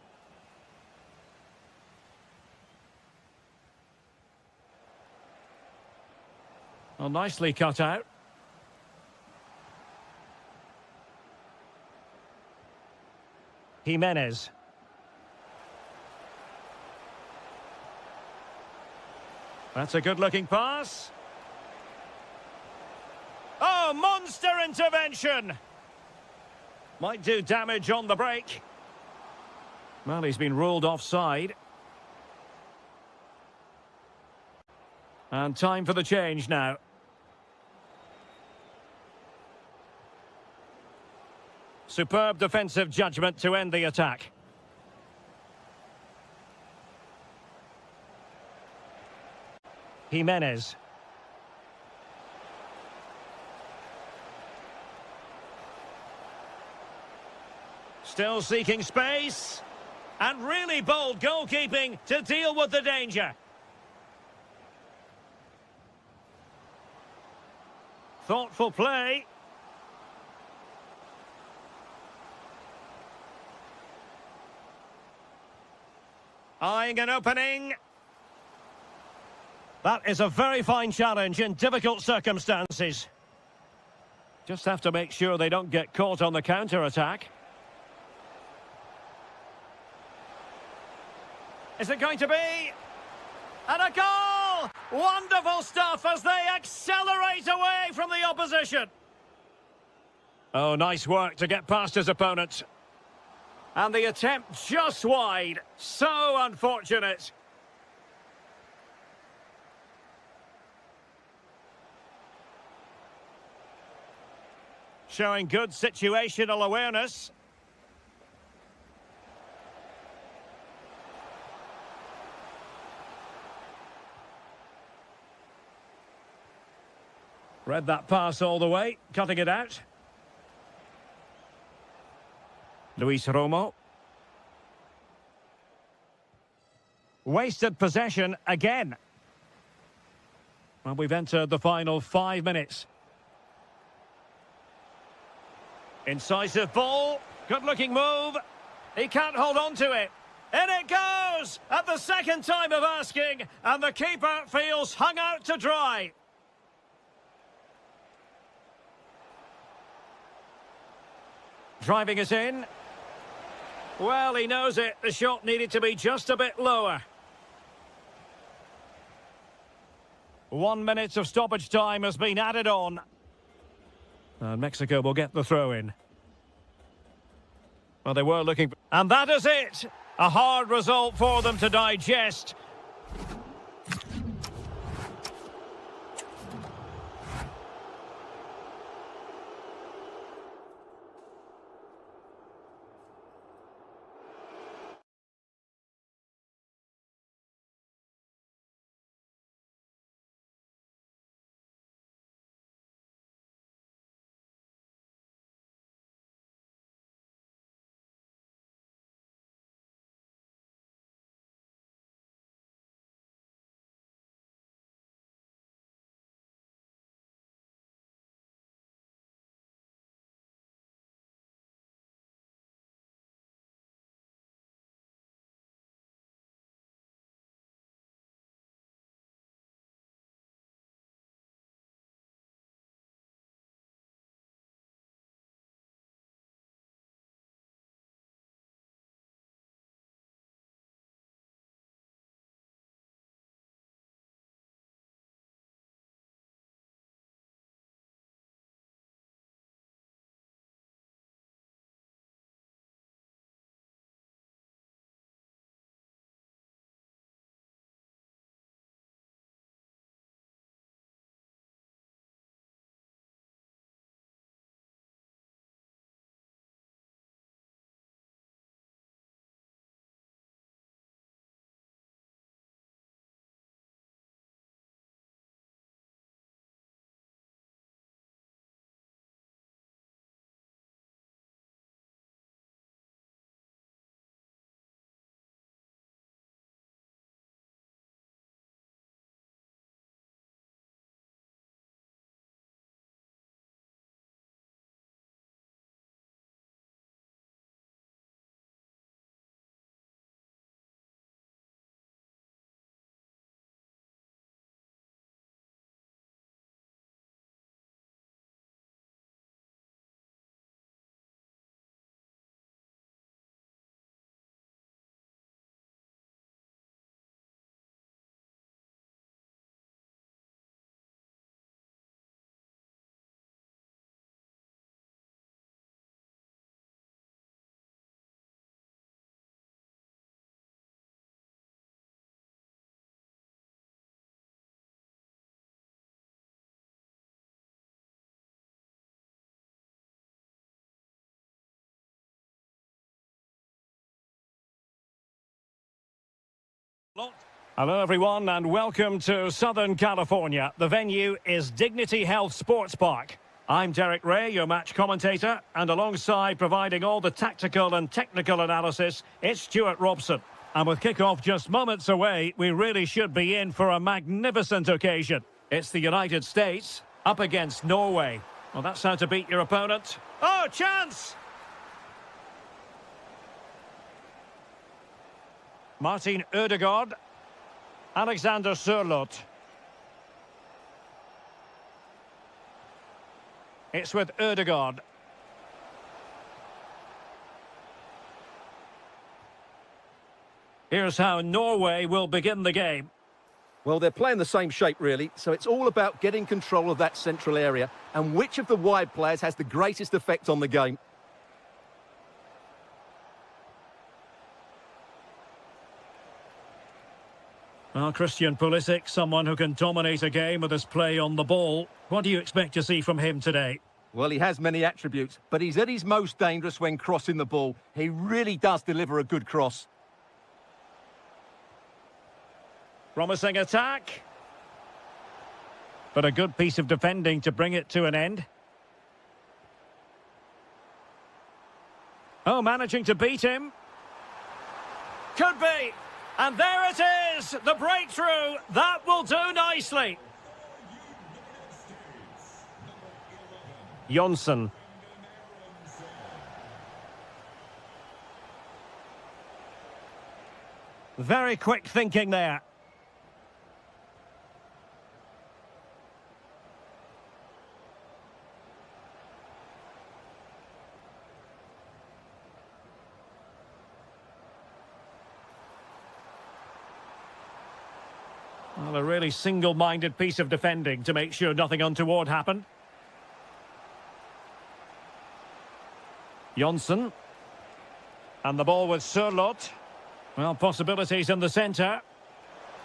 Well, nicely cut out. Jimenez. That's a good-looking pass. Oh, monster intervention! Might do damage on the break. Well, he's been ruled offside. And time for the change now. Superb defensive judgment to end the attack. Jimenez. Still seeking space. And really bold goalkeeping to deal with the danger. Thoughtful play. Eyeing an opening. That is a very fine challenge in difficult circumstances. Just have to make sure they don't get caught on the counter-attack. Is it going to be? And a goal! Wonderful stuff as they accelerate away from the opposition. Oh, nice work to get past his opponent. And the attempt just wide. So unfortunate. Showing good situational awareness. Read that pass all the way, cutting it out. Luis Romo. Wasted possession again. Well, we've entered the final 5 minutes. Incisive ball. Good-looking move. He can't hold on to it. In it goes! At the second time of asking, and the keeper feels hung out to dry. Driving it in. Well, he knows it. The shot needed to be just a bit lower. 1 minute of stoppage time has been added on. And Mexico will get the throw in. Well, they were looking... And that is it! A hard result for them to digest. Hello everyone and welcome to Southern California. The venue is Dignity Health Sports Park. I'm Derek Ray, your match commentator, and alongside providing all the tactical and technical analysis, it's Stuart Robson. And with kick-off just moments away, we really should be in for a magnificent occasion. It's the United States up against Norway. Well, that's how to beat your opponent. Oh, chance! Martin Ødegaard. Alexander Sørloth. It's with Ødegaard. Here's how Norway will begin the game. Well, they're playing the same shape, really, so it's all about getting control of that central area and which of the wide players has the greatest effect on the game. Well, Christian Pulisic, someone who can dominate a game with his play on the ball. What do you expect to see from him today? Well, he has many attributes, but he's at his most dangerous when crossing the ball. He really does deliver a good cross. Promising attack. But a good piece of defending to bring it to an end. Oh, managing to beat him. Could be. And there it is, the breakthrough. That will do nicely. Jonsson. Very quick thinking there. Well, a really single-minded piece of defending to make sure nothing untoward happened. Jonsson. And the ball with Sørloth. Well, possibilities in the centre.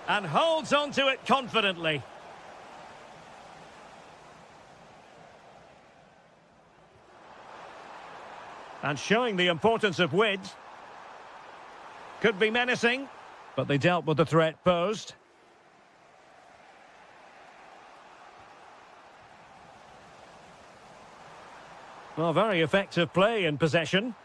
And holds on to it confidently. And showing the importance of width. Could be menacing, but they dealt with the threat posed. Well, very effective play in possession.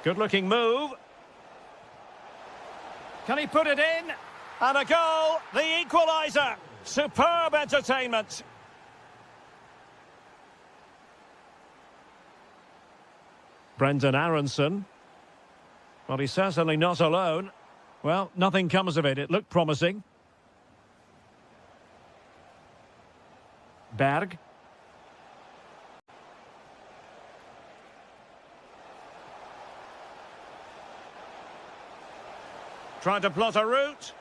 Good-looking move. Can he put it in? And a goal, the equaliser. Superb entertainment. Brendan Aronson. Well, he's certainly not alone. Well, nothing comes of it. It looked promising. Berg. Trying to plot a route.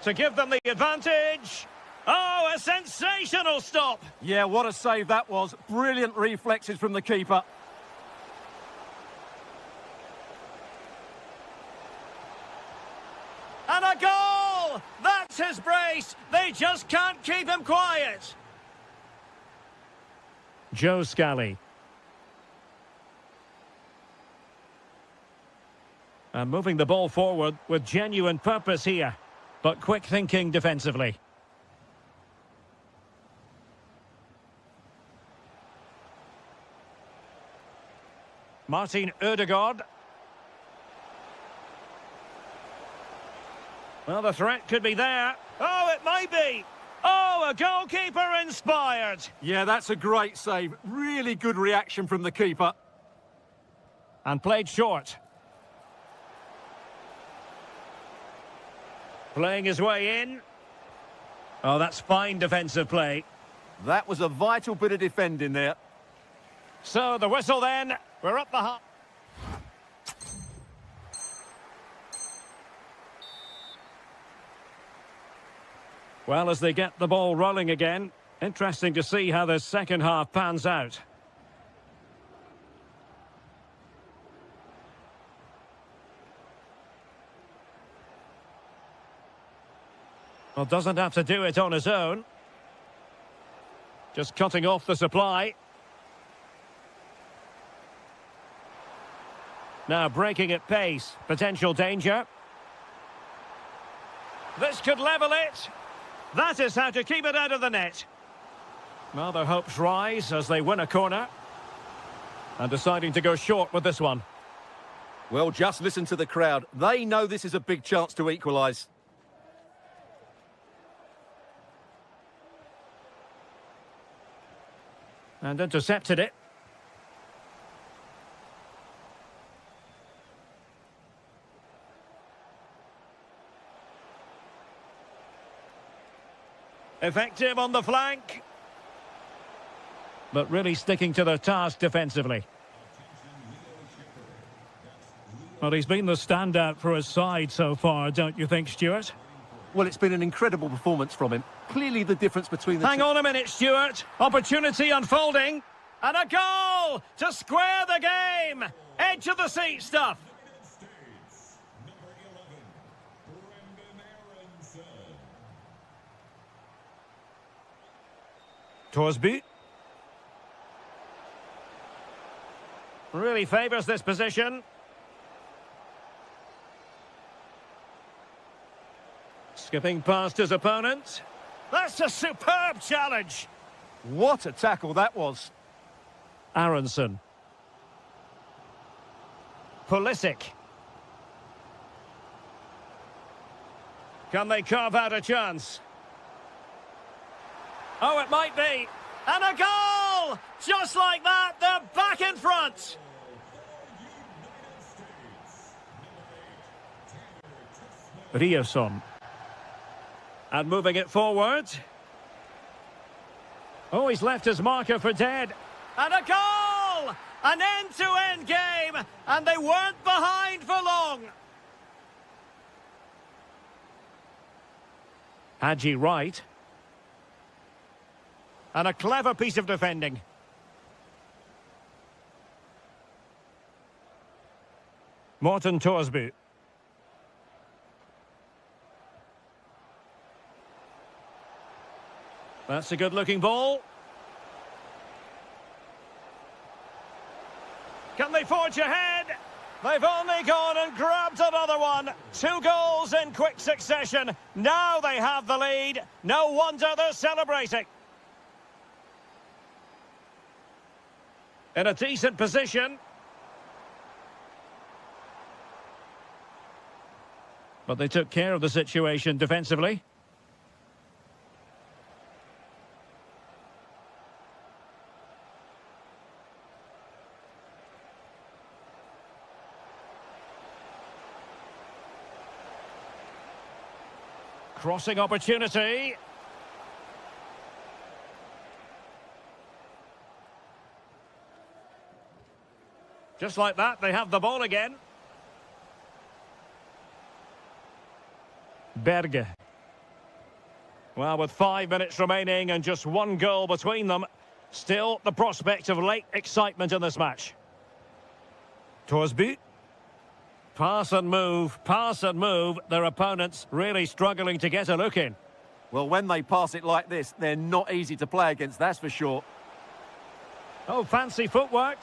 To give them the advantage. Oh, a sensational stop! Yeah, what a save that was. Brilliant reflexes from the keeper. And a goal! That's his brace! They just can't keep him quiet! Joe Scally. And moving the ball forward with genuine purpose here, but quick thinking defensively. Martin Ødegaard. Well, the threat could be there. Oh, it might be. Oh, a goalkeeper inspired. Yeah, that's a great save. Really good reaction from the keeper. And played short. Playing his way in. Oh, that's fine defensive play. That was a vital bit of defending there. So the whistle then. We're up the half. Well, as they get the ball rolling again, interesting to see how the second half pans out. Well, doesn't have to do it on his own. Just cutting off the supply. Now breaking at pace. Potential danger. This could level it. That is how to keep it out of the net. Well, their hopes rise as they win a corner. And deciding to go short with this one. Well, just listen to the crowd. They know this is a big chance to equalise. And intercepted it. Effective on the flank. But really sticking to their task defensively. Well, he's been the standout for his side so far, don't you think, Stuart? Well, it's been an incredible performance from him. Clearly the difference between the Hang on a minute, Stuart. Opportunity unfolding. And a goal to square the game. Edge of the seat stuff. Torsby. Really favours this position. Skipping past his opponent. That's a superb challenge. What a tackle that was. Aronson. Pulisic. Can they carve out a chance? Oh, it might be. And a goal! Just like that, they're back in front. Rioson. And moving it forward. Oh, he's left his marker for dead. And a goal! An end-to-end game, and they weren't behind for long. Hadji Wright. And a clever piece of defending. Morten Torsby. That's a good-looking ball. Can they forge ahead? They've only gone and grabbed another one. 2 goals in quick succession. Now they have the lead. No wonder they're celebrating. In a decent position. But they took care of the situation defensively. Crossing opportunity. Just like that, they have the ball again. Berge. Well, with 5 minutes remaining and just 1 goal between them, still the prospect of late excitement in this match. Torsby. Pass and move, their opponents really struggling to get a look in. Well, when they pass it like this, they're not easy to play against, that's for sure. Oh, fancy footwork.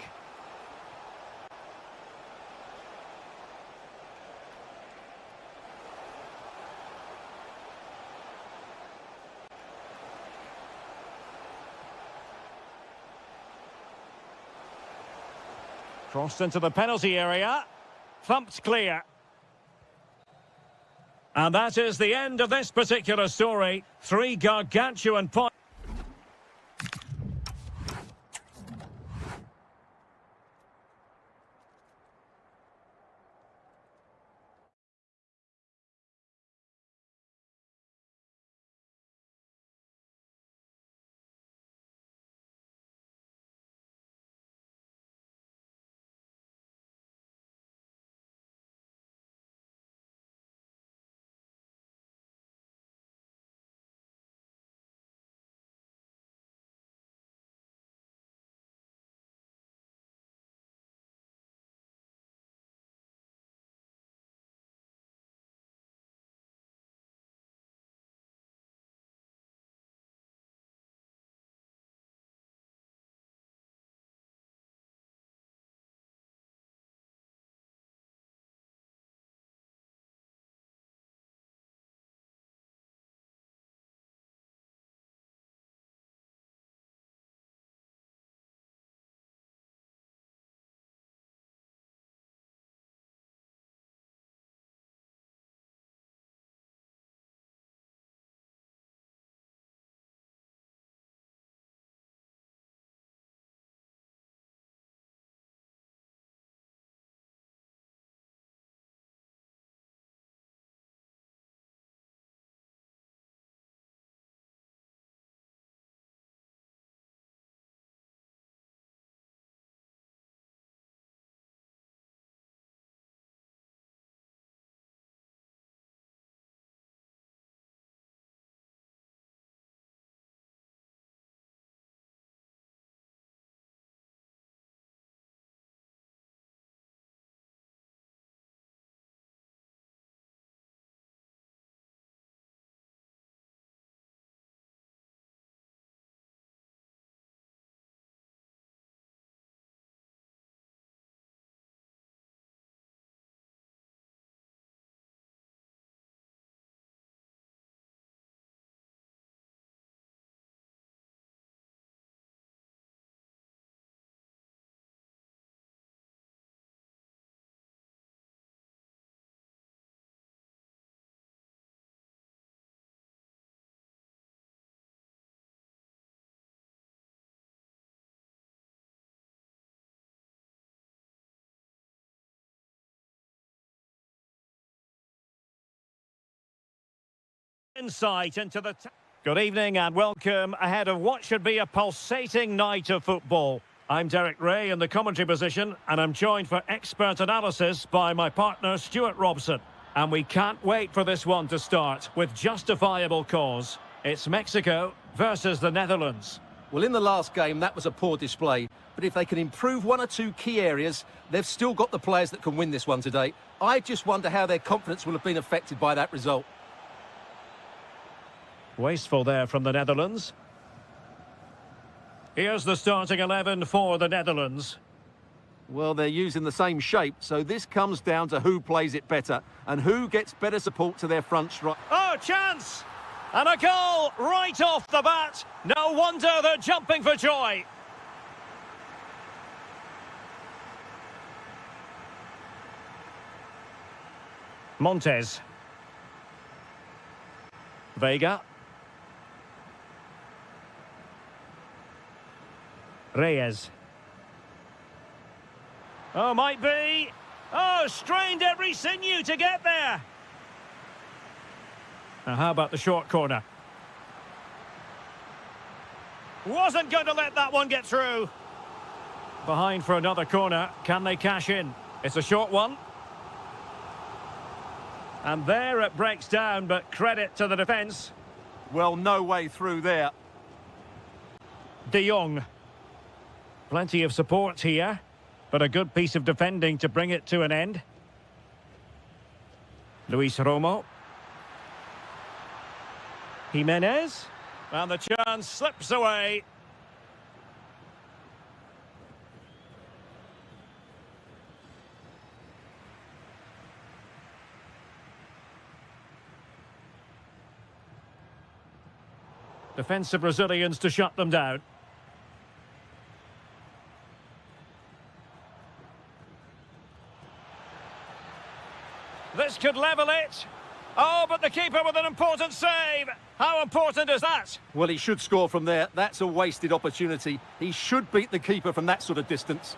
Crossed into the penalty area. Thumped clear. And that is the end of this particular story. 3 gargantuan points. Insight into the... Good evening and welcome ahead of what should be a pulsating night of football. I'm Derek Ray in the commentary position, and I'm joined for expert analysis by my partner Stuart Robson. And we can't wait for this one to start with justifiable cause. It's Mexico versus the Netherlands. Well, in the last game, that was a poor display. But if they can improve one or two key areas, they've still got the players that can win this one today. I just wonder how their confidence will have been affected by that result. Wasteful there from the Netherlands. Here's the starting 11 for the Netherlands. Well, they're using the same shape, so this comes down to who plays it better and who gets better support to their front strike. Oh, chance! And a goal right off the bat. No wonder they're jumping for joy. Montes. Vega. Reyes. Oh, might be. Oh, strained every sinew to get there. Now, how about the short corner? Wasn't going to let that one get through. Behind for another corner. Can they cash in? It's a short one. And there it breaks down, but credit to the defence. Well, no way through there. De Jong. Plenty of support here, but a good piece of defending to bring it to an end. Luis Romo. Jimenez. And the chance slips away. Defensive Brazilians to shut them down. This could level it. Oh, but the keeper with an important save. How important is that? Well, he should score from there. That's a wasted opportunity. He should beat the keeper from that sort of distance.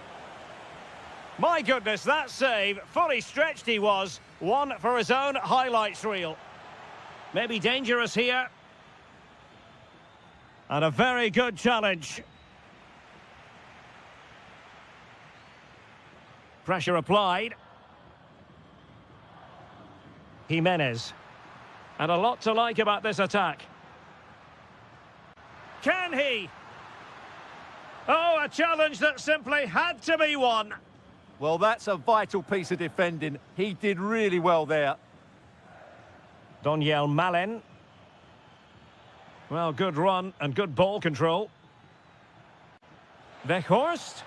My goodness, that save. Fully stretched he was. One for his own highlights reel. Maybe dangerous here. And a very good challenge. Pressure applied. Jimenez. And a lot to like about this attack. Can he? Oh, a challenge that simply had to be won. Well, that's a vital piece of defending. He did really well there. Donyell Malen. Well, good run and good ball control. Weghorst.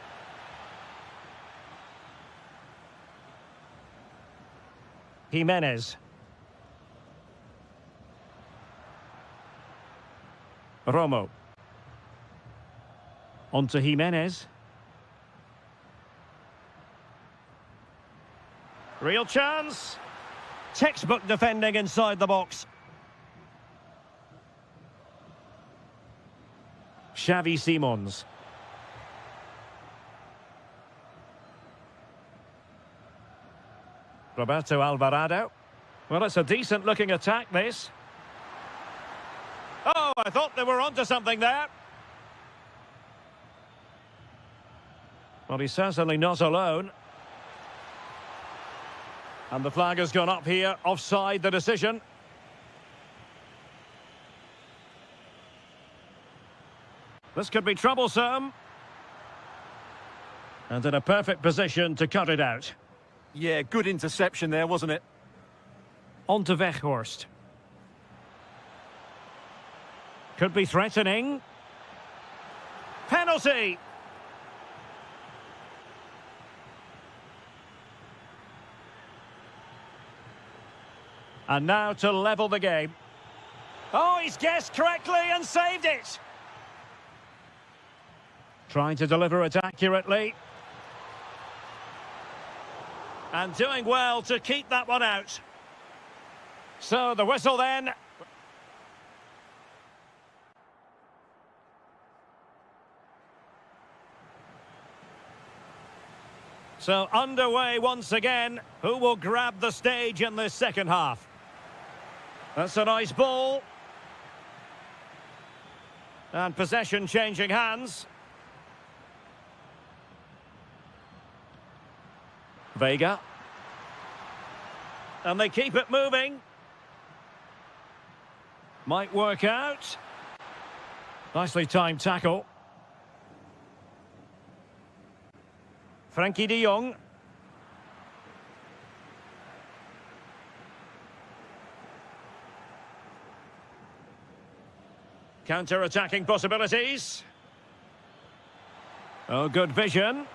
Jimenez. Romo. On to Jimenez. Real chance. Textbook defending inside the box. Xavi Simons. Roberto Alvarado. Well, it's a decent-looking attack, this. Oh, I thought they were onto something there. Well, he's certainly not alone. And the flag has gone up here, offside the decision. This could be troublesome. And in a perfect position to cut it out. Yeah, good interception there, wasn't it? On to Weghorst. Could be threatening. Penalty! And now to level the game. Oh, he's guessed correctly and saved it! Trying to deliver it accurately. And doing well to keep that one out. So the whistle then. So underway once again. Who will grab the stage in this second half? That's a nice ball. And possession changing hands. Vega. And they keep it moving. Might work out. Nicely timed tackle. Frankie de Jong. Counter-attacking possibilities. Oh, good vision.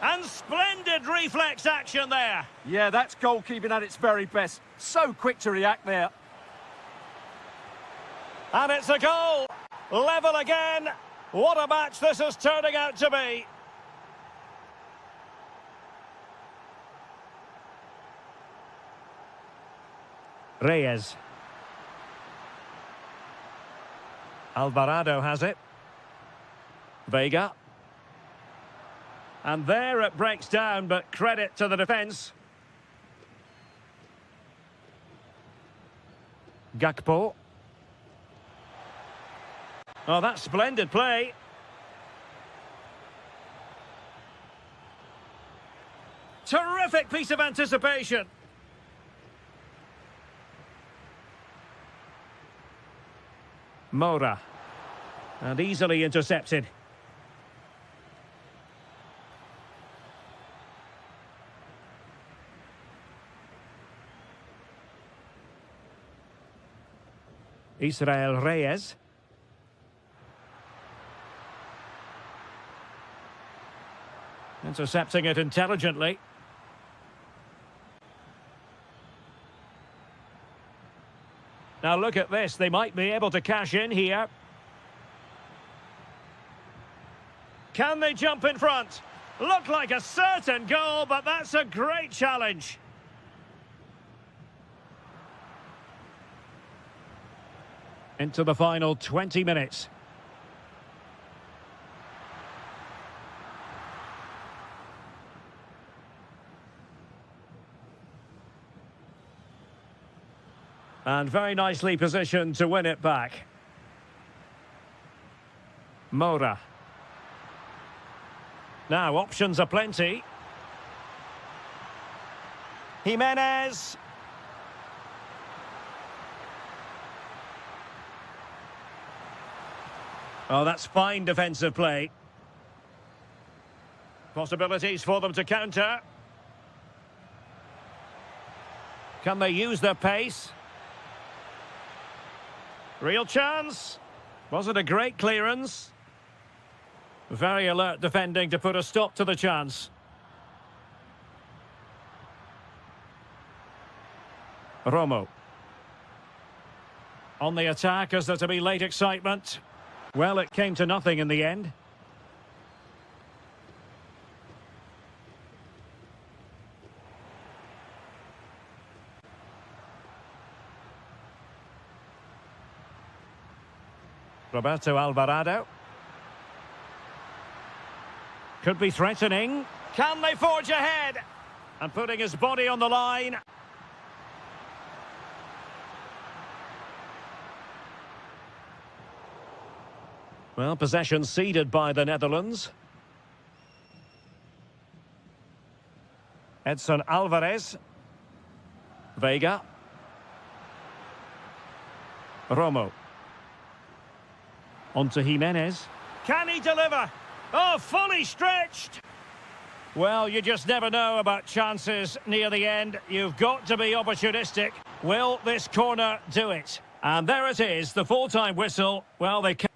And splendid reflex action there. Yeah, that's goalkeeping at its very best. So quick to react there. And it's a goal. Level again. What a match this is turning out to be. Reyes. Alvarado has it. Vega. And there it breaks down, but credit to the defence. Gakpo. Oh, that's splendid play. Terrific piece of anticipation. Moura. And easily intercepted. Israel Reyes. Intercepting it intelligently. Now look at this, they might be able to cash in here. Can they jump in front? Looked like a certain goal, but that's a great challenge. Into the final 20 minutes. And very nicely positioned to win it back. Moura. Now, options are plenty. Jimenez. Oh, that's fine defensive play. Possibilities for them to counter. Can they use their pace? Real chance. Was it a great clearance? Very alert defending to put a stop to the chance. Romo. On the attack, is there to be late excitement? Well, it came to nothing in the end. Roberto Alvarado. Could be threatening. Can they forge ahead? And putting his body on the line. Well, possession ceded by the Netherlands. Edson Alvarez. Vega. Romo. On to Jimenez. Can he deliver? Oh, fully stretched. Well, you just never know about chances near the end. You've got to be opportunistic. Will this corner do it? And there it is, the full-time whistle. Well, they can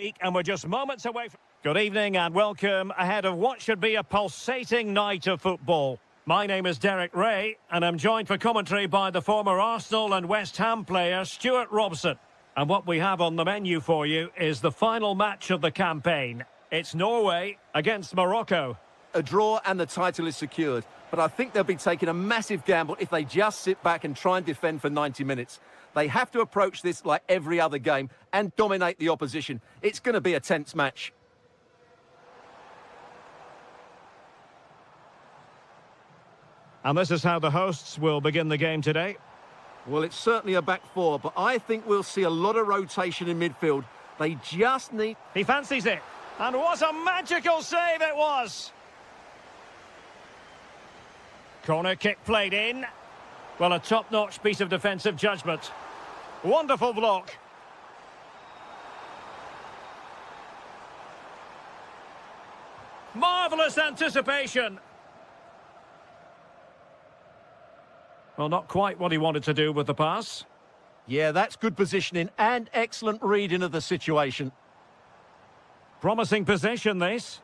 And we're just moments away from... Good evening and welcome ahead of what should be a pulsating night of football. My name is Derek Ray, and I'm joined for commentary by the former Arsenal and West Ham player Stuart Robson. And what we have on the menu for you is the final match of the campaign. It's Norway against Morocco. A draw and the title is secured, but I think they'll be taking a massive gamble if they just sit back and try and defend for 90 minutes. They have to approach this like every other game and dominate the opposition. It's going to be a tense match. And this is how the hosts will begin the game today. Well, it's certainly a back four, but I think we'll see a lot of rotation in midfield. They just need... He fancies it. And what a magical save it was! Corner kick played in. Well, a top-notch piece of defensive judgment. Wonderful block. Marvellous anticipation. Well, not quite what he wanted to do with the pass. Yeah, that's good positioning and excellent reading of the situation. Promising possession, this.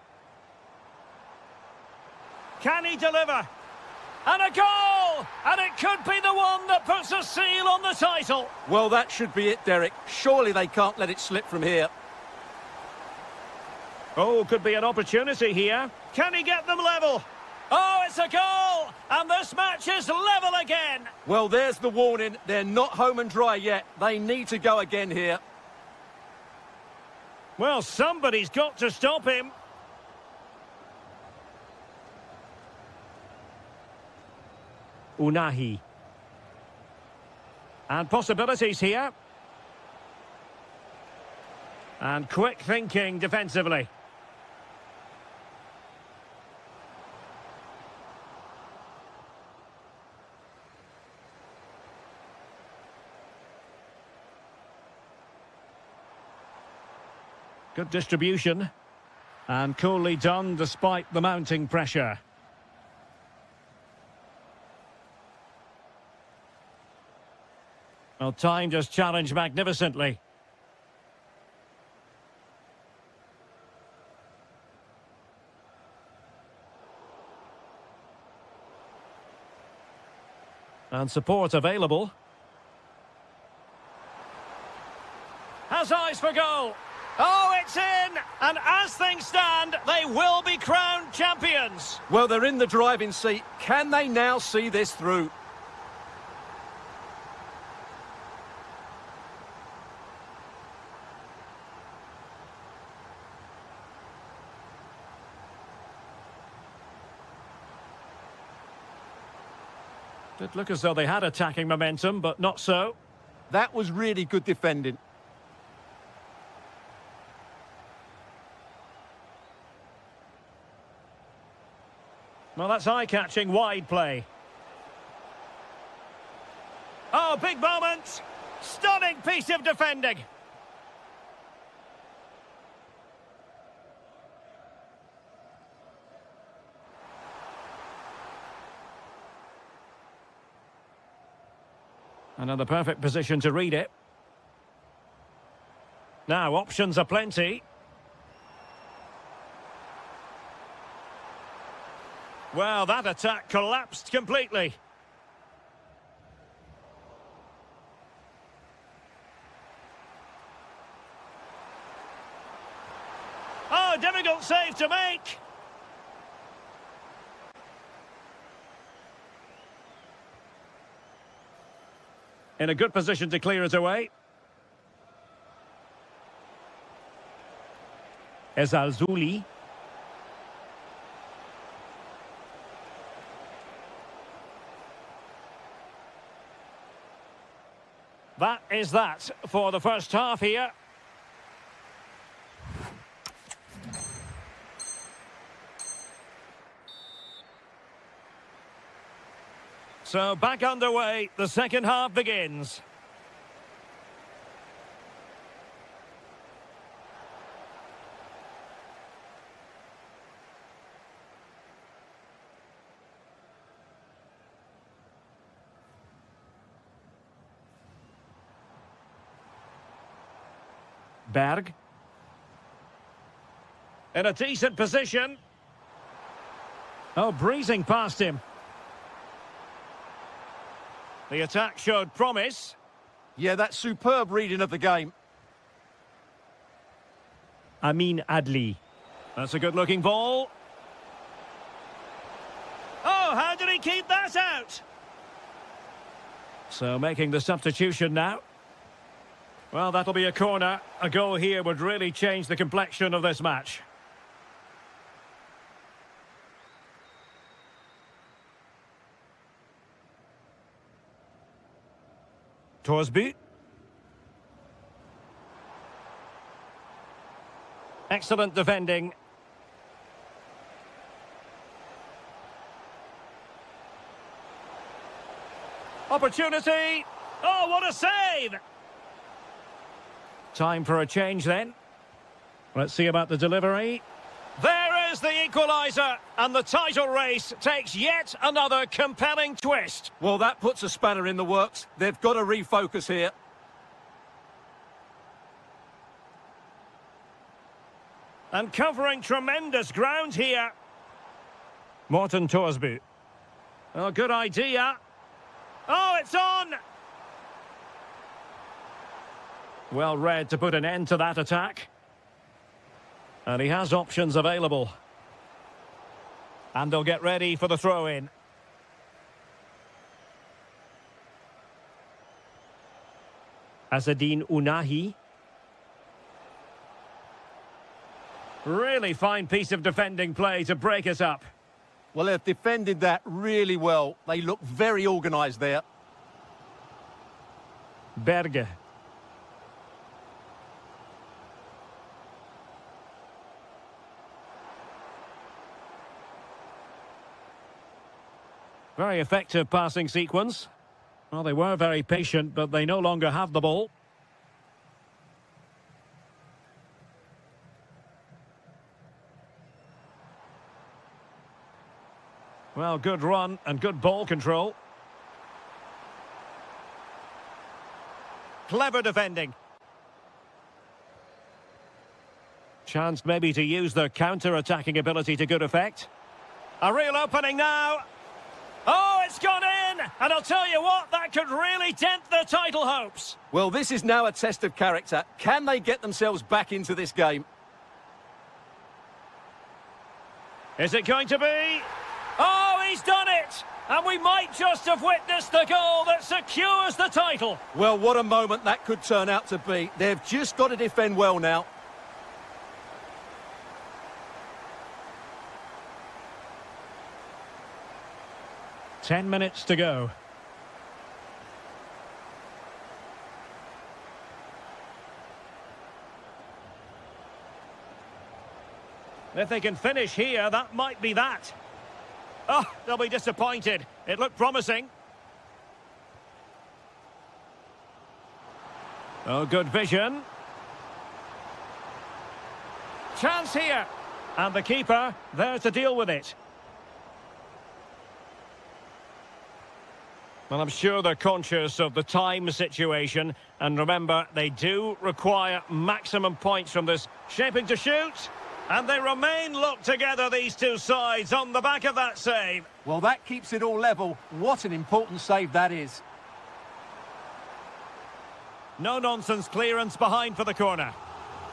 Can he deliver? And a goal! And it could be the one that puts a seal on the title. Well, that should be it, Derek. Surely they can't let it slip from here. Oh, could be an opportunity here. Can he get them level? Oh, it's a goal! And this match is level again. Well, there's the warning. They're not home and dry yet. They need to go again here. Well, somebody's got to stop him. Unahi. And possibilities here. And quick thinking defensively. Good distribution. And coolly done despite the mounting pressure. Well, time just challenged magnificently. And support available. Has eyes for goal. Oh, it's in! And as things stand, they will be crowned champions. Well, they're in the driving seat. Can they now see this through? Did look as though they had attacking momentum, but not so. That was really good defending. Well, that's eye-catching wide play. Oh, big moment! Stunning piece of defending! Another perfect position to read it. Now, options are plenty. Well, that attack collapsed completely. Oh, difficult save to make. In a good position to clear it away. Ezalzouli. That is that for the first half here. So back underway, the second half begins. Berg. In a decent position. Oh, breezing past him. The attack showed promise. Yeah, that's superb reading of the game. Amin Adli. That's a good-looking ball. Oh, how did he keep that out? So making the substitution now. Well, that'll be a corner. A goal here would really change the complexion of this match. Torsby. Excellent defending. Opportunity. Oh, what a save! Time for a change then. Let's see about the delivery. There is the equaliser, and the title race takes yet another compelling twist. Well, that puts a spanner in the works. They've got to refocus here. And covering tremendous ground here. Morten Torsby. Oh, good idea. Oh, it's on! Well read to put an end to that attack. And he has options available. And they'll get ready for the throw-in. Azzedine Ounahi. Really fine piece of defending play to break us up. Well, they've defended that really well. They look very organised there. Berge. Very effective passing sequence. Well, they were very patient, but they no longer have the ball. Well, good run and good ball control. Clever defending. Chance maybe to use their counter-attacking ability to good effect. A real opening now. Oh, it's gone in! And I'll tell you what, that could really dent their title hopes. Well, this is now a test of character. Can they get themselves back into this game? Is it going to be? Oh, he's done it! And we might just have witnessed the goal that secures the title. Well, what a moment that could turn out to be. They've just got to defend well now. Ten minutes to go. If they can finish here, that might be that. Oh, they'll be disappointed. It looked promising. Oh, good vision. Chance here. And the keeper there to deal with it. Well, I'm sure they're conscious of the time situation. And remember, they do require maximum points from this. Shaping to shoot. And they remain locked together, these two sides, on the back of that save. Well, that keeps it all level. What an important save that is. No-nonsense clearance behind for the corner.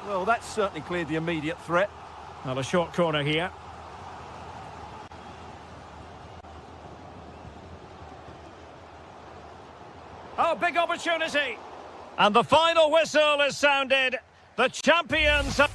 Well, that's certainly cleared the immediate threat. Well, a short corner here. Oh, big opportunity. And the final whistle is sounded. The champions have...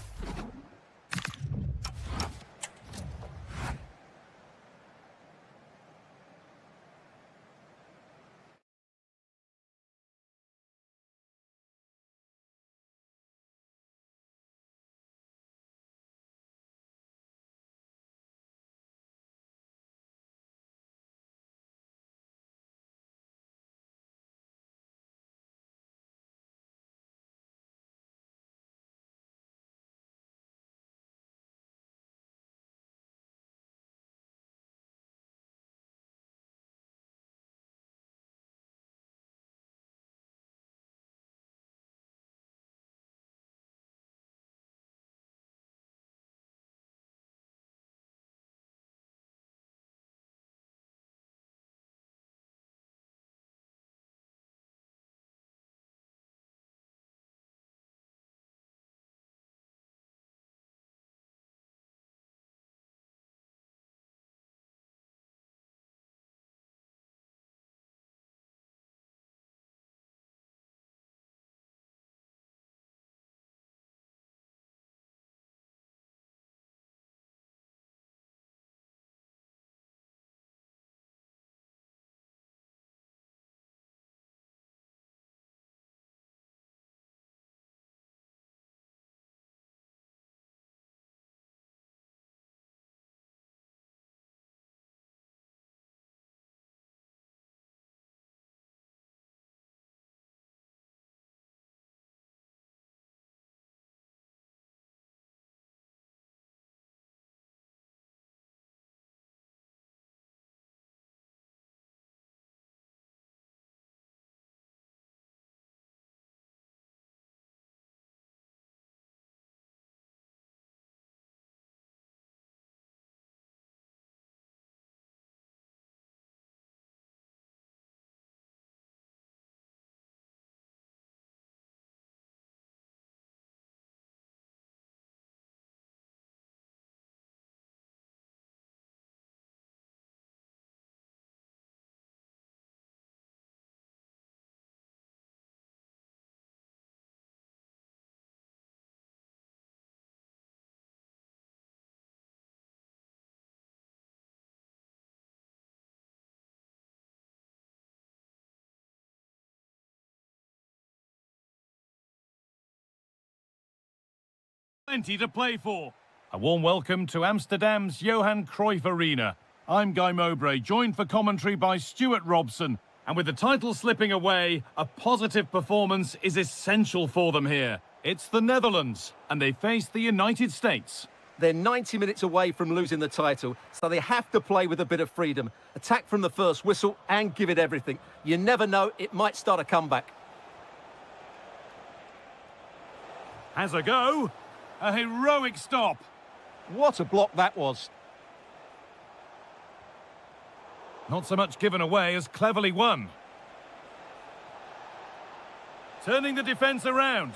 plenty to play for. A warm welcome to Amsterdam's Johan Cruyff Arena. I'm Guy Mowbray, joined for commentary by Stuart Robson. And with the title slipping away, a positive performance is essential for them here. It's the Netherlands, and they face the United States. They're 90 minutes away from losing the title, so they have to play with a bit of freedom. Attack from the first whistle and give it everything. You never know, it might start a comeback. Has a go. A heroic stop. What a block that was. Not so much given away as cleverly won. Turning the defence around.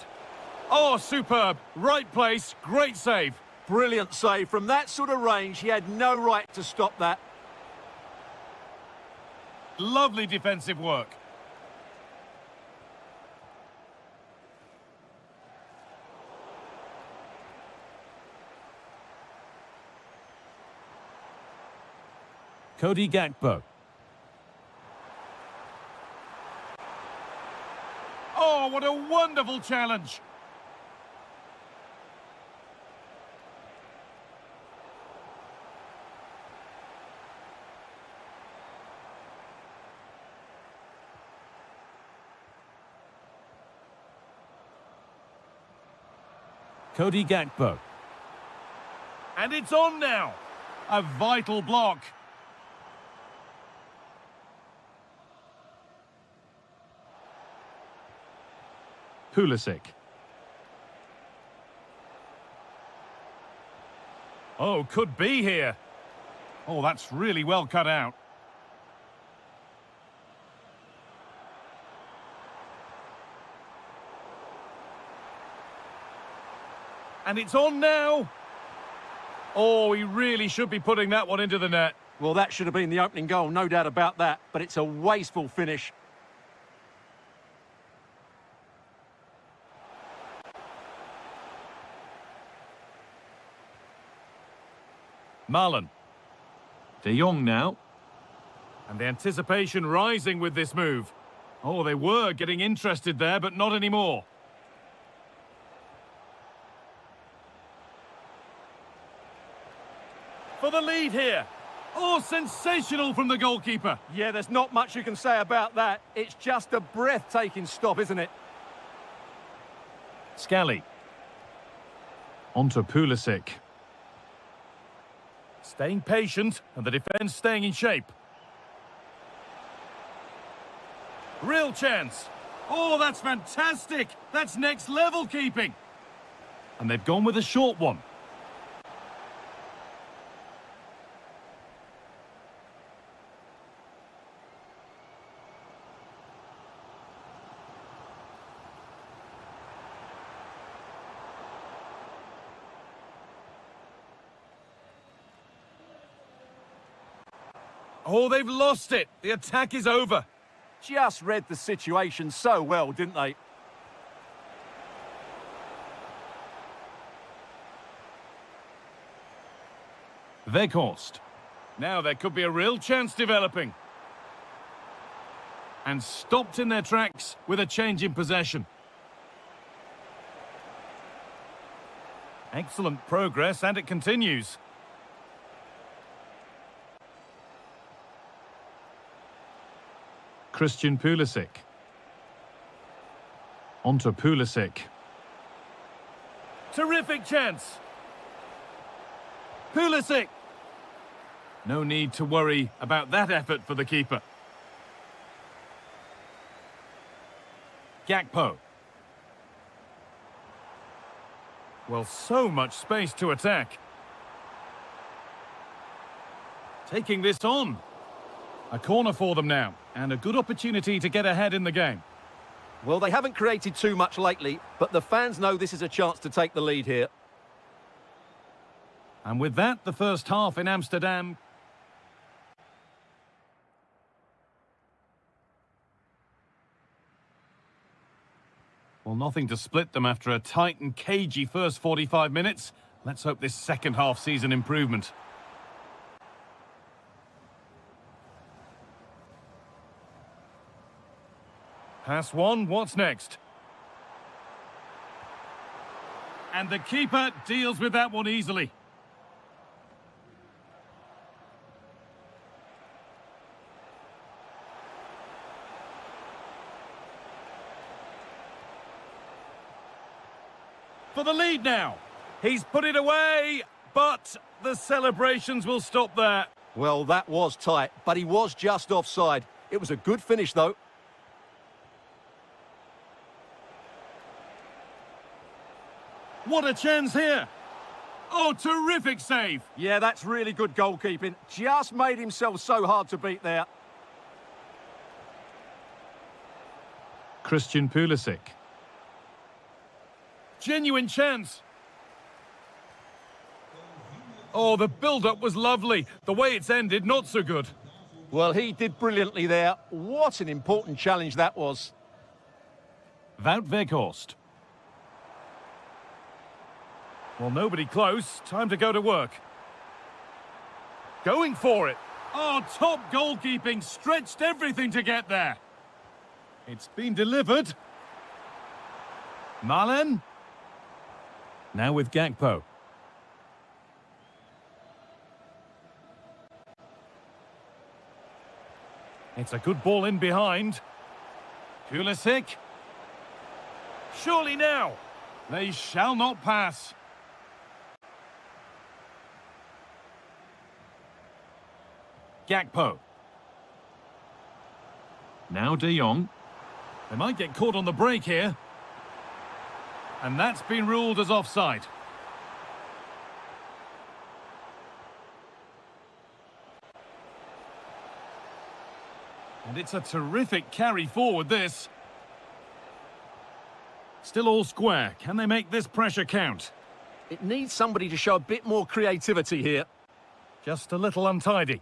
Oh, superb. Right place, great save. Brilliant save. From that sort of range, he had no right to stop that. Lovely defensive work. Cody Gakpo. Oh, what a wonderful challenge. Cody Gakpo. And it's on now. A vital block. Pulisic. Oh, could be here. Oh, that's really well cut out. And it's on now. Oh, he really should be putting that one into the net. Well, that should have been the opening goal, no doubt about that. But it's a wasteful finish. Marlon. De Jong now. And the anticipation rising with this move. Oh, they were getting interested there, but not anymore. For the lead here. Oh, sensational from the goalkeeper. Yeah, there's not much you can say about that. It's just a breathtaking stop, isn't it? Scally. Onto Pulisic. Staying patient, and the defence staying in shape. Real chance. Oh, that's fantastic. That's next level keeping. And they've gone with a short one. Oh, they've lost it. The attack is over. Just read the situation so well, didn't they? Weghorst. Now there could be a real chance developing. And stopped in their tracks with a change in possession. Excellent progress, and it continues. Christian Pulisic. Onto Pulisic. Terrific chance. Pulisic. No need to worry about that effort for the keeper. Gakpo. Well, so much space to attack. Taking this on. A corner for them now, and a good opportunity to get ahead in the game. Well, they haven't created too much lately, but the fans know this is a chance to take the lead here. And with that, the first half in Amsterdam. Well, nothing to split them after a tight and cagey first 45 minutes. Let's hope this second half sees an improvement. Pass one, what's next? And the keeper deals with that one easily. For the lead now. He's put it away, but the celebrations will stop there. Well, that was tight, but he was just offside. It was a good finish, though. What a chance here. Oh, terrific save. Yeah, that's really good goalkeeping. Just made himself so hard to beat there. Christian Pulisic. Genuine chance. Oh, the build-up was lovely. The way it's ended, not so good. Well, he did brilliantly there. What an important challenge that was. Wout Weghorst. Well, nobody close. Time to go to work. Going for it. Oh, top goalkeeping. Stretched everything to get there. It's been delivered. Malen. Now with Gakpo. It's a good ball in behind. Pulisic. Surely now. They shall not pass. Gakpo. Now De Jong. They might get caught on the break here. And that's been ruled as offside. And it's a terrific carry forward, this. Still all square. Can they make this pressure count? It needs somebody to show a bit more creativity here. Just a little untidy.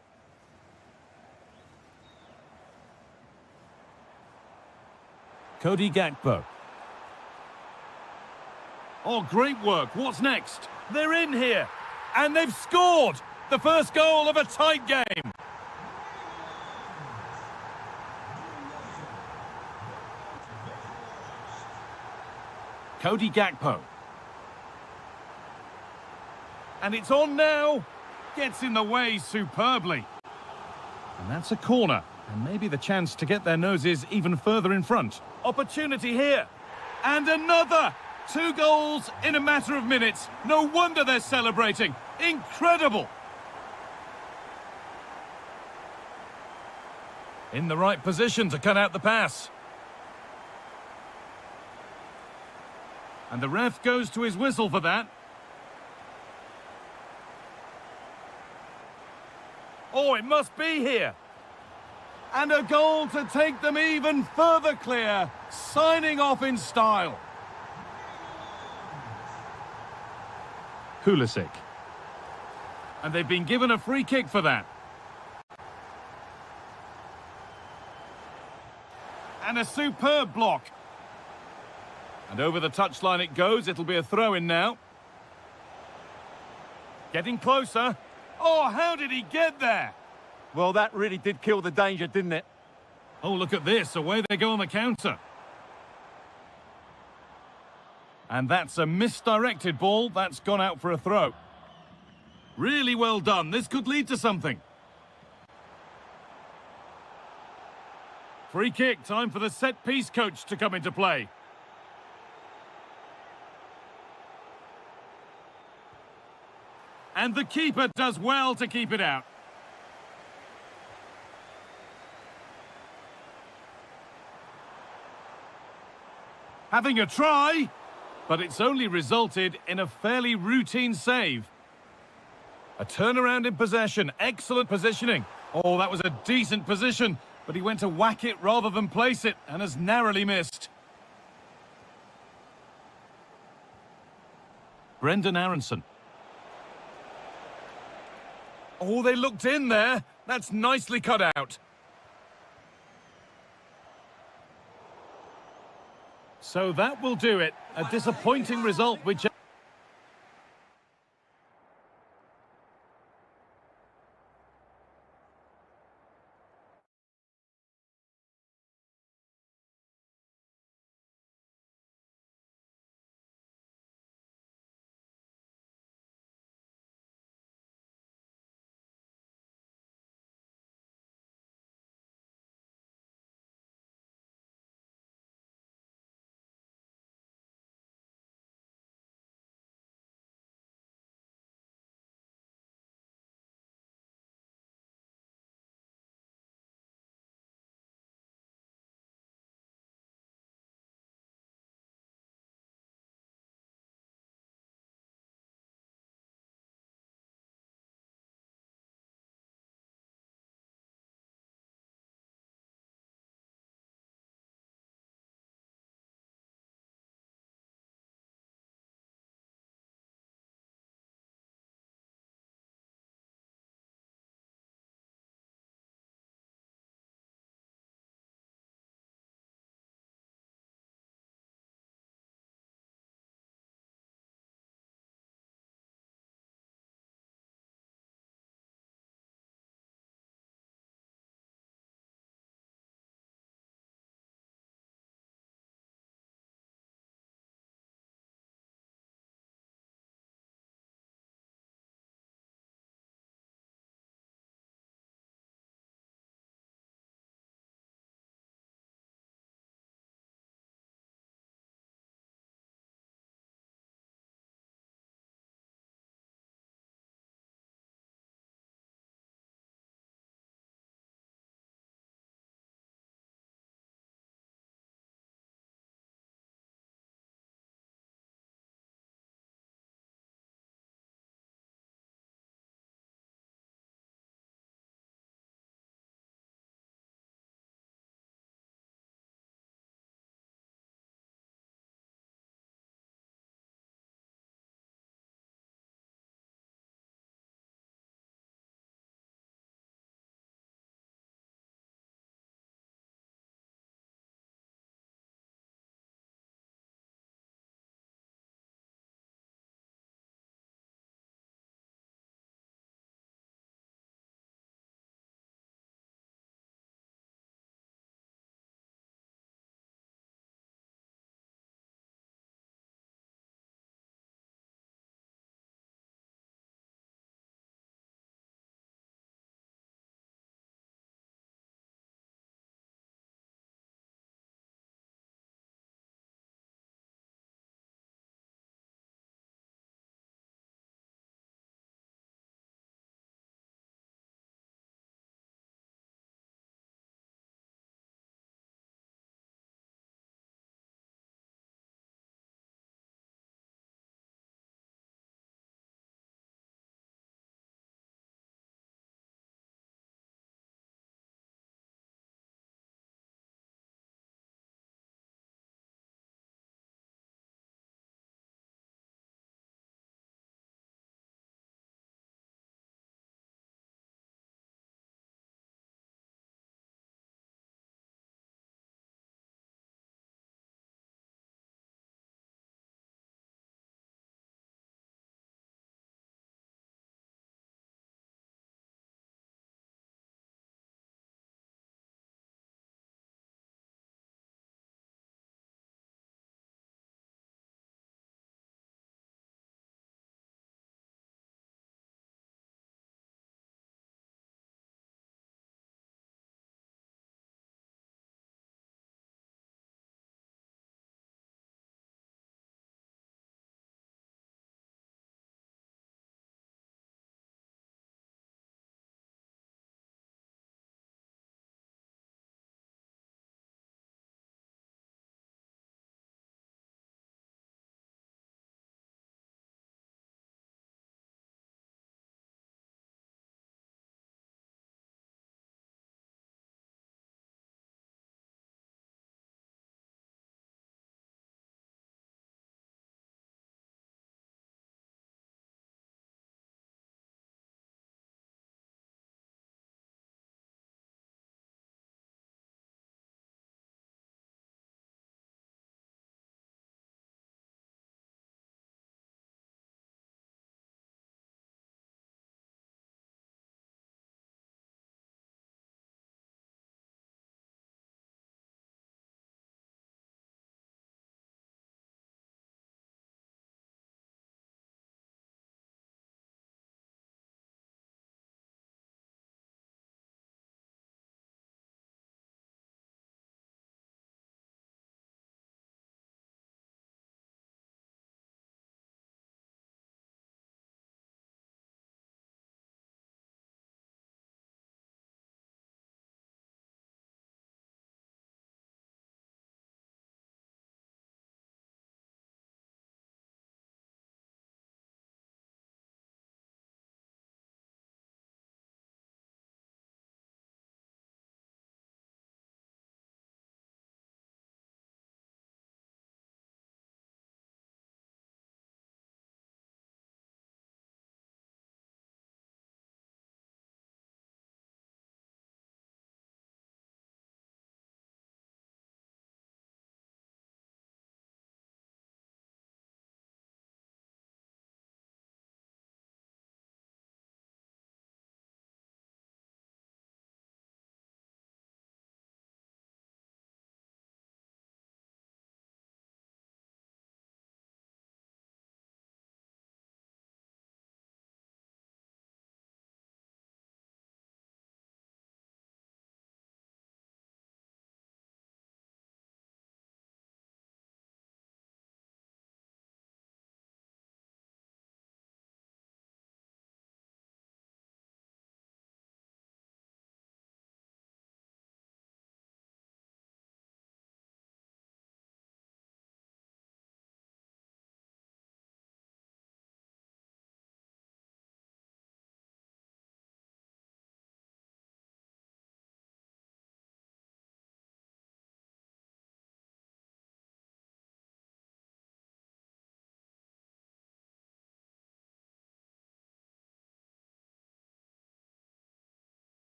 Cody Gakpo. Oh, great work. What's next? They're in here. And they've scored! The first goal of a tight game. Cody Gakpo. And it's on now. Gets in the way superbly. And that's a corner. And maybe the chance to get their noses even further in front. Opportunity here. And another! 2 goals in a matter of minutes. No wonder they're celebrating. Incredible! In the right position to cut out the pass. And the ref goes to his whistle for that. Oh, it must be here. And a goal to take them even further clear. Signing off in style. Pulisic. And they've been given a free kick for that. And a superb block. And over the touchline it goes. It'll be a throw-in now. Getting closer. Oh, how did he get there? Well, that really did kill the danger, didn't it? Oh, look at this. Away they go on the counter. And that's a misdirected ball. That's gone out for a throw. Really well done. This could lead to something. Free kick. Time for the set-piece coach to come into play. And the keeper does well to keep it out. Having a try, but it's only resulted in a fairly routine save. A turnaround in possession, excellent positioning. Oh, that was a decent position, but he went to whack it rather than place it and has narrowly missed. Brendan Aronson. Oh, they looked in there. That's nicely cut out. So that will do it. A disappointing result, which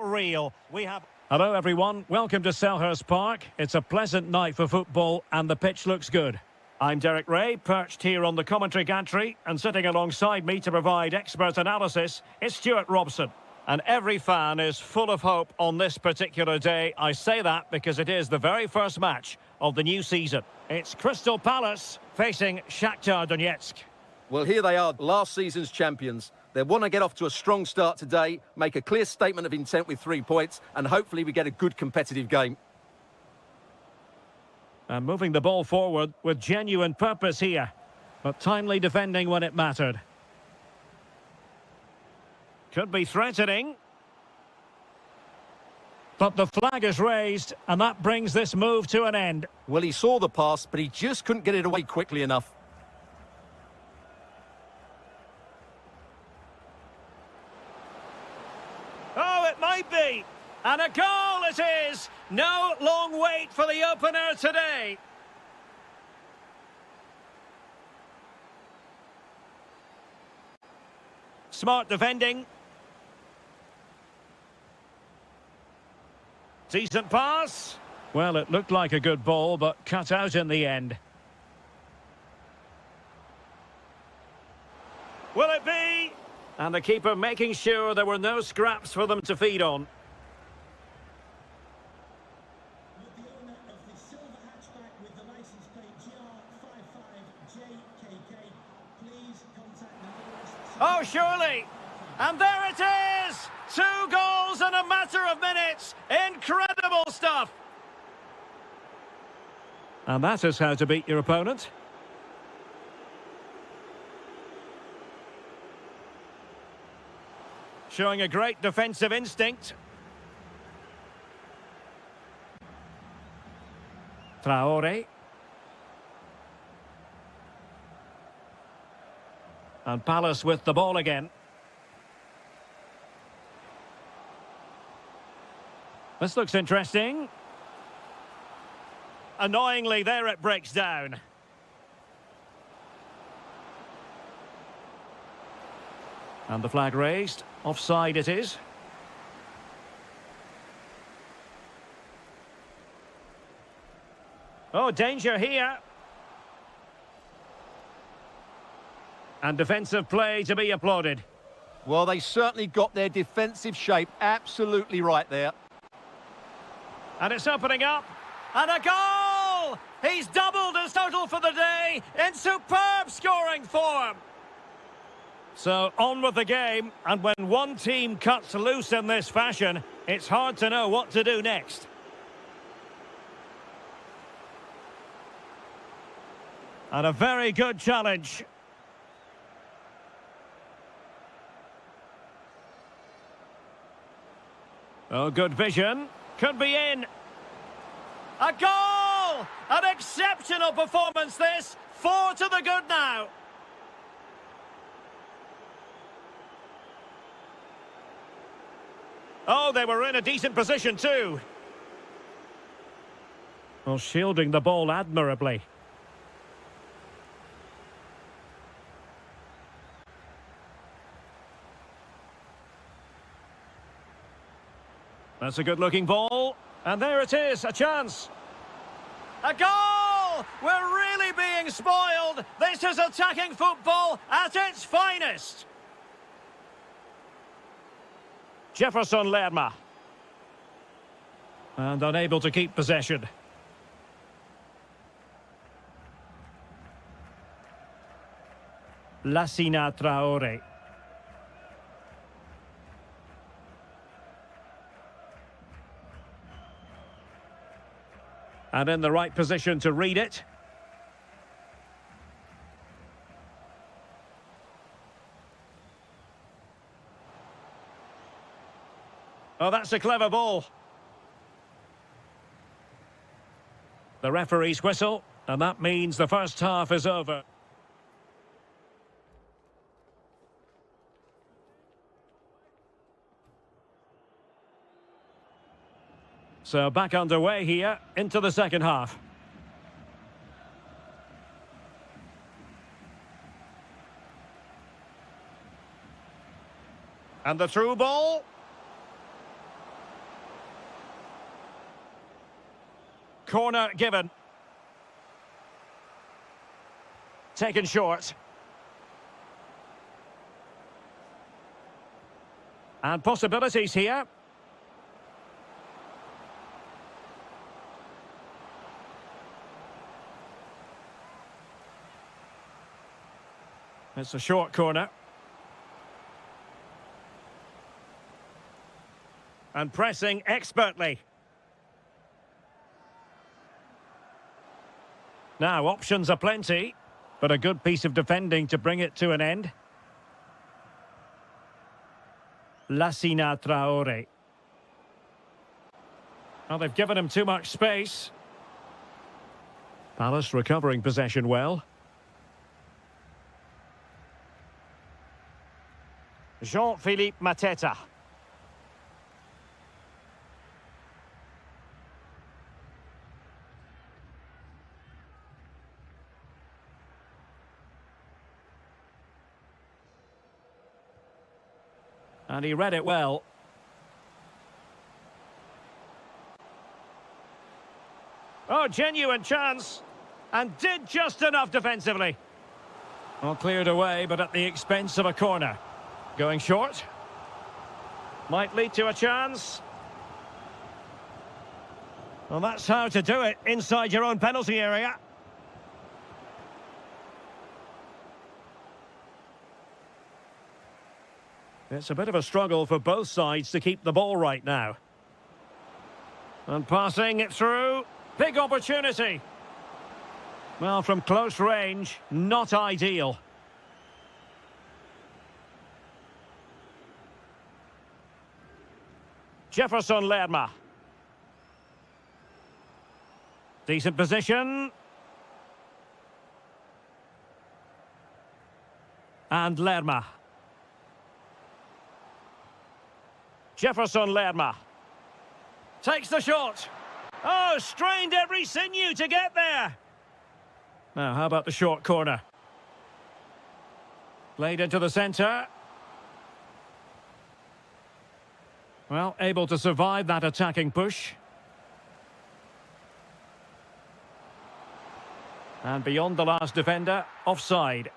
Real. We have... Hello, everyone. Welcome to Selhurst Park. It's a pleasant night for football, and the pitch looks good. I'm Derek Ray, perched here on the commentary gantry, and sitting alongside me to provide expert analysis is Stuart Robson. And every fan is full of hope on this particular day. I say that because it is the very first match of the new season. It's Crystal Palace facing Shakhtar Donetsk. Well, here they are, last season's champions. They want to get off to a strong start today, make a clear statement of intent with 3 points, and hopefully we get a good competitive game. And moving the ball forward with genuine purpose here, but timely defending when it mattered. Could be threatening. But the flag is raised, and that brings this move to an end. Well, he saw the pass, but he just couldn't get it away quickly enough. Oh, it might be. And a goal it is. No long wait for the opener today. Smart defending. Decent pass. Well, it looked like a good ball, but cut out in the end. Will it be? And the keeper making sure there were no scraps for them to feed on. The owner of the silver hatchback with the license plate GR55JKK, please contact the nearest... Oh, surely! And there it is! 2 goals in a matter of minutes! Incredible stuff! And that is how to beat your opponent. Showing a great defensive instinct. Traore. And Palace with the ball again. This looks interesting. Annoyingly, there it breaks down. And the flag raised. Offside it is. Oh, danger here. And defensive play to be applauded. Well, they certainly got their defensive shape absolutely right there. And it's opening up. And a goal! He's doubled his total for the day in superb scoring form. So, on with the game, and when one team cuts loose in this fashion, it's hard to know what to do next. And a very good challenge. Oh, good vision. Could be in. A goal! An exceptional performance this. 4 to the good now. Oh, they were in a decent position too. Well, shielding the ball admirably. That's a good-looking ball. And there it is, a chance. A goal! We're really being spoiled. This is attacking football at its finest. Jefferson Lerma. And unable to keep possession. Lassina Traore. And in the right position to read it. Oh, that's a clever ball. The referee's whistle, and that means the first half is over. So back underway here into the second half. And the through ball. corner given. Taken short. And possibilities here. It's a short corner. And pressing expertly. Now, options are plenty, but a good piece of defending to bring it to an end. Lassina Traore. Well, they've given him too much space. Palace recovering possession well. Jean-Philippe Mateta. And he read it well. Oh, genuine chance. And did just enough defensively. Well, cleared away, but at the expense of a corner. Going short. Might lead to a chance. Well, that's how to do it inside your own penalty area. It's a bit of a struggle for both sides to keep the ball right now. And passing it through. Big opportunity. Well, from close range, not ideal. Jefferson Lerma. Decent position. And Lerma. Jefferson Lerma. Takes the shot. Oh, strained every sinew to get there. Now, how about the short corner? Played into the centre. Well, able to survive that attacking push. And beyond the last defender, offside.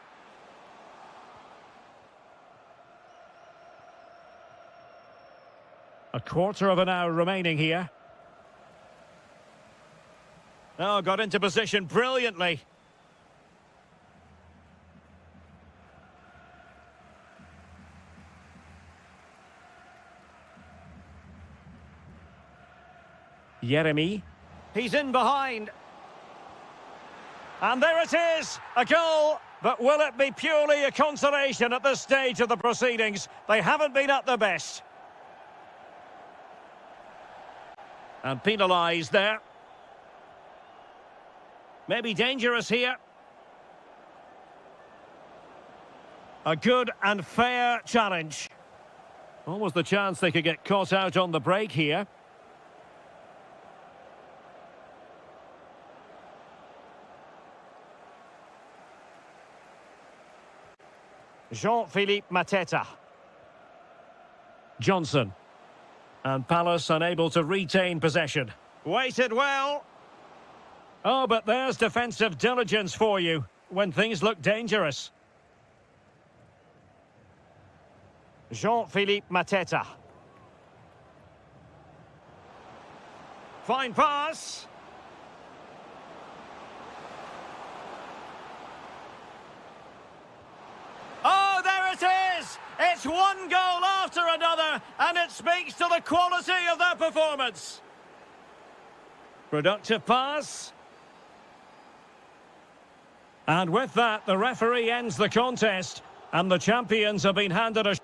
A quarter of an hour remaining here. Oh, got into position brilliantly. Jeremy. He's in behind. And there it is, a goal. But will it be purely a consolation at this stage of the proceedings? They haven't been at their best. And penalised there. Maybe dangerous here. A good and fair challenge. Almost the chance they could get caught out on the break here. Jean-Philippe Mateta. Johnson. And Palace unable to retain possession. Waited well. Oh, but there's defensive diligence for you when things look dangerous. Jean-Philippe Mateta. Fine pass. Oh, there it is! It's one goal after another, and it speaks to the quality of their performance. Productive pass. And with that, the referee ends the contest, and the champions have been handed a...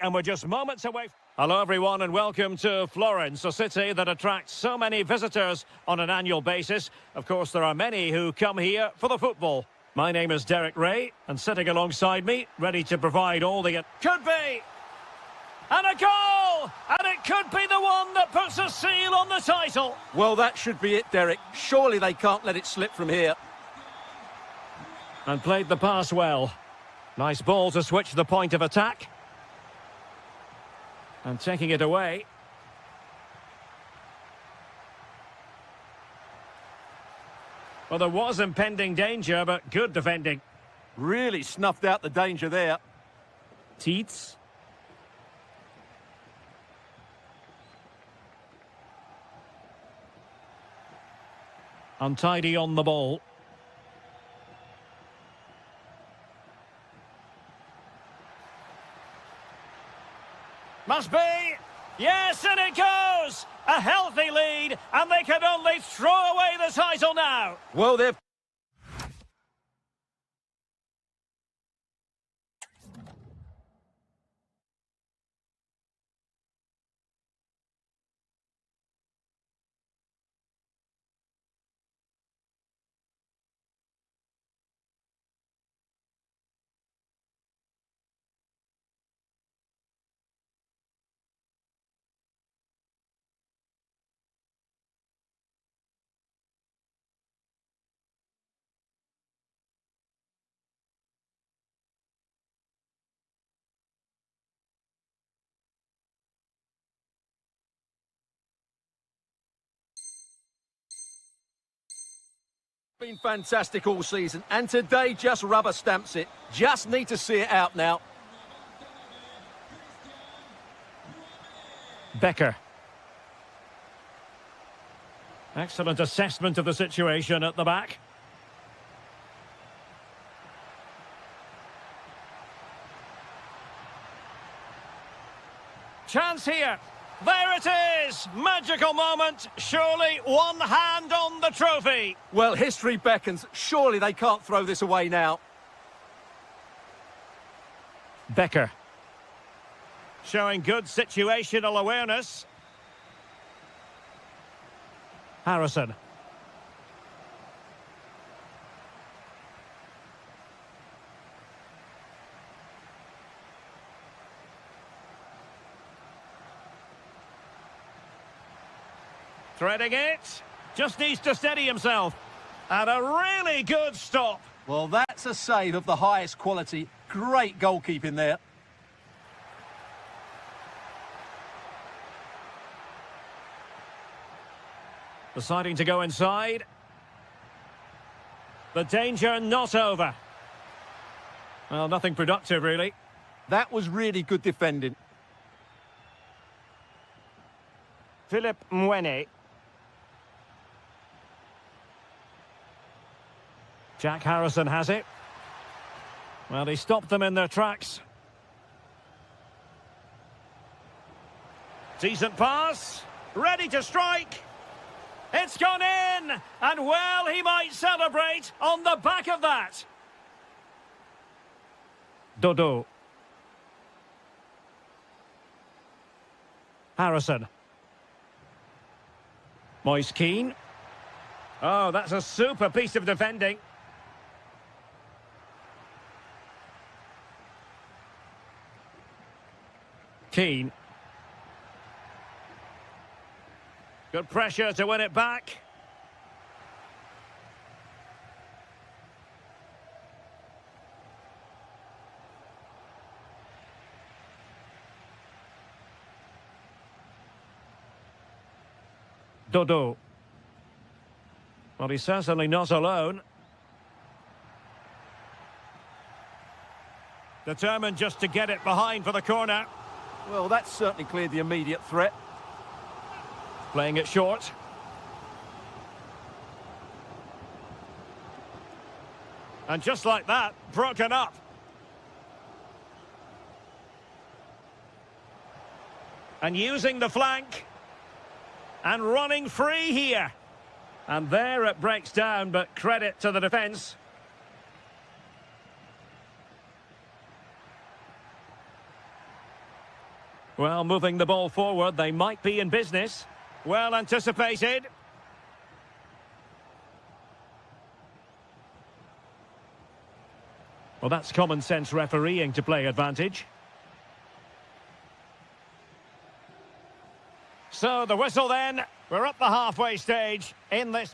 And we're just moments away. Hello everyone and welcome to Florence, a city that attracts so many visitors on an annual basis. Of course, there are many who come here for the football. My name is Derek Ray, and sitting alongside me, ready to provide all the... Could be! And a goal! And it could be the one that puts a seal on the title. Well, that should be it, Derek. Surely they can't let it slip from here. And played the pass well. Nice ball to switch the point of attack. And taking it away. Well, there was impending danger, but good defending. Really snuffed out the danger there. Teets. Untidy on the ball. Must be. Yes, and it goes. A healthy lead, and they can only throw away the title now. Well, they've... been fantastic all season, and today just rubber stamps it. Just need to see it out now. Becker. Excellent assessment of the situation at the back. Chance here. There it is! Magical moment. Surely one hand on the trophy. Well, history beckons. Surely they can't throw this away now. Becker. Showing good situational awareness. Harrison. Threading it. Just needs to steady himself. And a really good stop. Well, that's a save of the highest quality. Great goalkeeping there. Deciding to go inside. The danger not over. Well, nothing productive, really. That was really good defending. Philip Mwene. Jack Harrison has it. Well, he stopped them in their tracks. Decent pass. Ready to strike. It's gone in. And well, he might celebrate on the back of that. Dodo. Harrison. Moise Keane. Oh, that's a super piece of defending. Keane. Good pressure to win it back. Dodo. Well, he's certainly not alone. Determined just to get it behind for the corner. Well, that's certainly cleared the immediate threat. Playing it short. And just like that, broken up. And using the flank. And running free here. And there it breaks down, but credit to the defence. Well, moving the ball forward, they might be in business. Well anticipated. Well, that's common sense refereeing to play advantage. So the whistle then. We're up the halfway stage in this.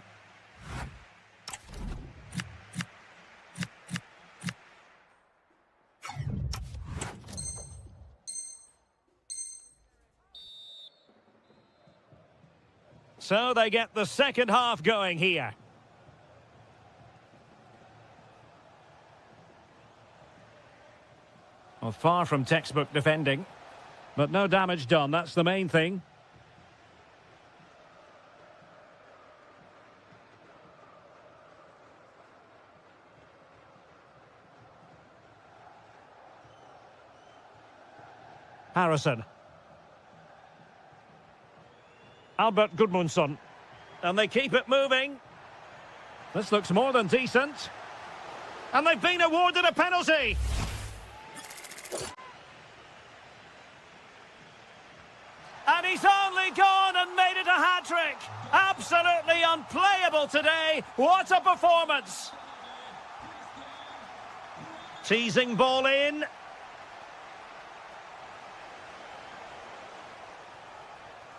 So they get the second half going here. Well, far from textbook defending, but no damage done, that's the main thing. Harrison. Albert Gudmundsson. And they keep it moving. This looks more than decent. And they've been awarded a penalty. And he's only gone and made it a hat-trick. Absolutely unplayable today. What a performance. Teasing ball in.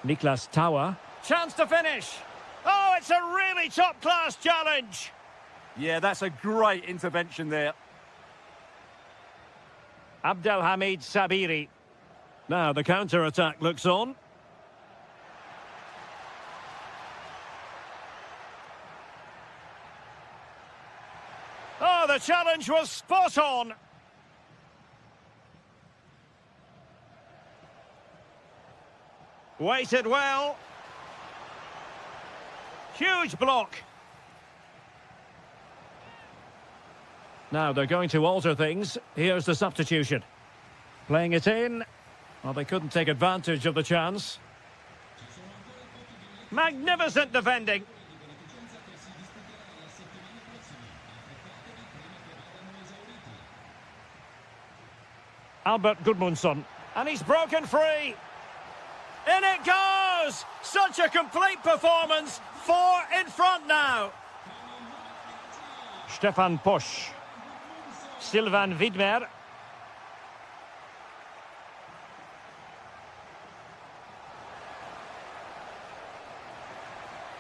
Niklas Tower. Chance to finish. Oh, it's a really top-class challenge. Yeah, that's a great intervention there. Abdelhamid Sabiri. Now the counter-attack looks on. Oh, the challenge was spot on. Waited well. Huge block. Now they're going to alter things. Here's the substitution. Playing it in. Well, they couldn't take advantage of the chance. Magnificent defending. Albert Gudmundsson. And he's broken free. In it goes! Such a complete performance. 4 in front now. Stefan Posch. Sylvan Widmer.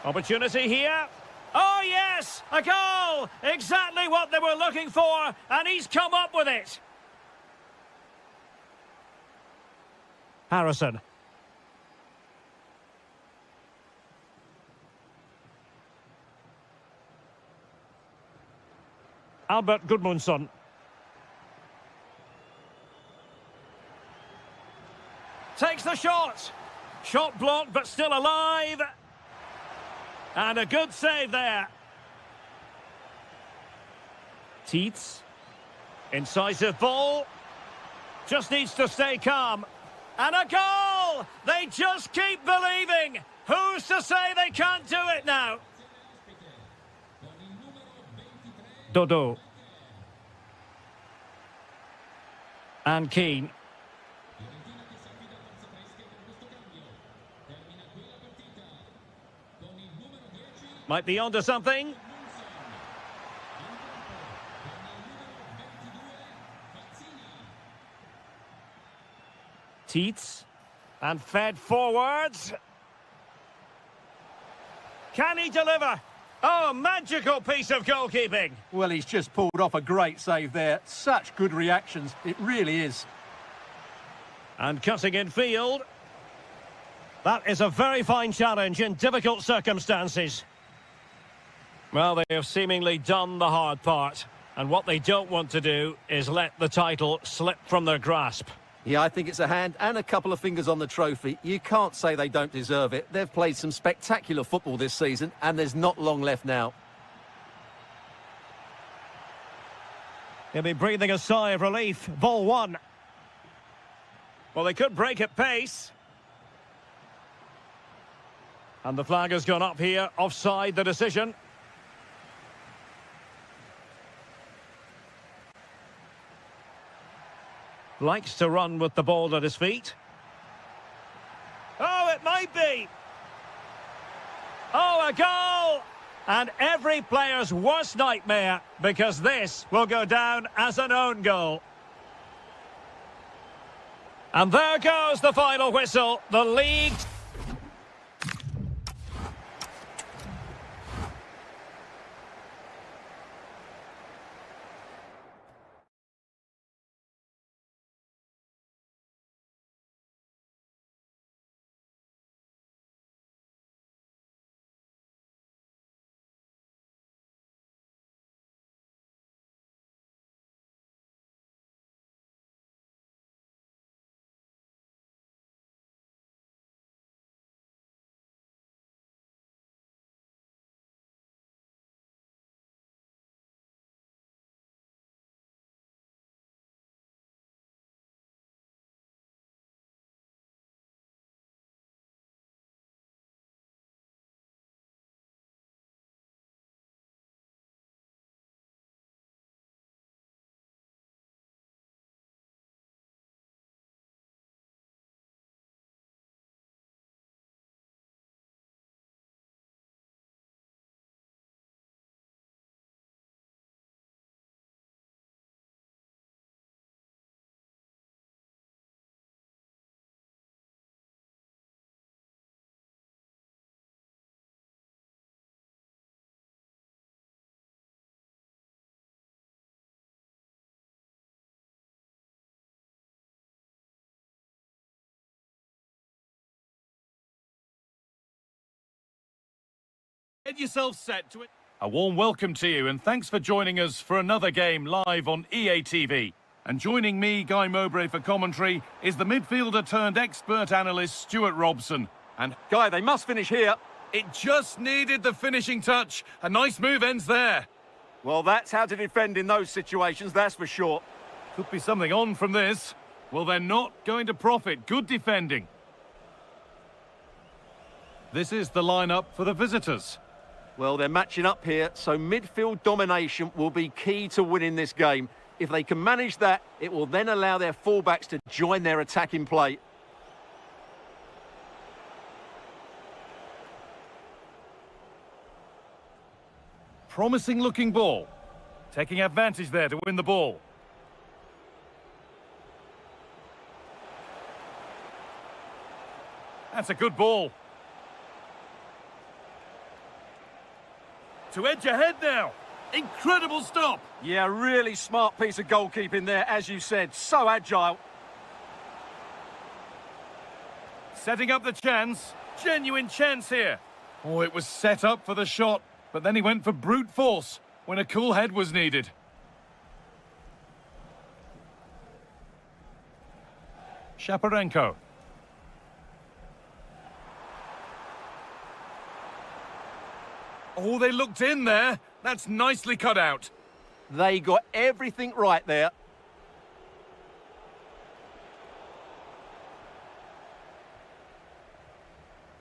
Opportunity here. Oh, yes! A goal! Exactly what they were looking for, and he's come up with it. Harrison. Albert Gudmundsson. Takes the shot. Shot blocked, but still alive. And a good save there. Tietz. Incisive ball. Just needs to stay calm. And a goal! They just keep believing. Who's to say they can't do it now? Dodo. And Keane. Might be onto something. Tietz. And fed forwards. Can he deliver? Oh, magical piece of goalkeeping. Well, he's just pulled off a great save there. Such good reactions. It really is. And cutting in field. That is a very fine challenge in difficult circumstances. Well, they have seemingly done the hard part. And what they don't want to do is let the title slip from their grasp. Yeah, I think it's a hand and a couple of fingers on the trophy. You can't say they don't deserve it. They've played some spectacular football this season, and there's not long left now. He'll be breathing a sigh of relief. Ball one. Well, they could break at pace. And the flag has gone up here. Offside the decision. Likes to run with the ball at his feet. it might be. Oh, a goal! And every player's worst nightmare, because this will go down as an own goal. And there goes the final whistle. The league... Get yourself set to it. A warm welcome to you and thanks for joining us for another game live on EA TV. And joining me, Guy Mowbray, for commentary is the midfielder turned expert analyst Stuart Robson. And Guy, they must finish here. it just needed the finishing touch. A nice move ends there. Well, that's how to defend in those situations, that's for sure. Could be something on from this. Well, they're not going to profit. Good defending. This is the lineup for the visitors. Well, they're matching up here, so midfield domination will be key to winning this game. If they can manage that, it will then allow their fullbacks to join their attacking play. Promising looking ball. Taking advantage there to win the ball. That's a good ball. To edge ahead now. Incredible stop. Yeah, really smart piece of goalkeeping there, as you said. So agile. Setting up the chance. Genuine chance here. Oh, it was set up for the shot, but then he went for brute force when a cool head was needed. Shaparenko. Oh, they looked in there. That's nicely cut out. They got everything right there.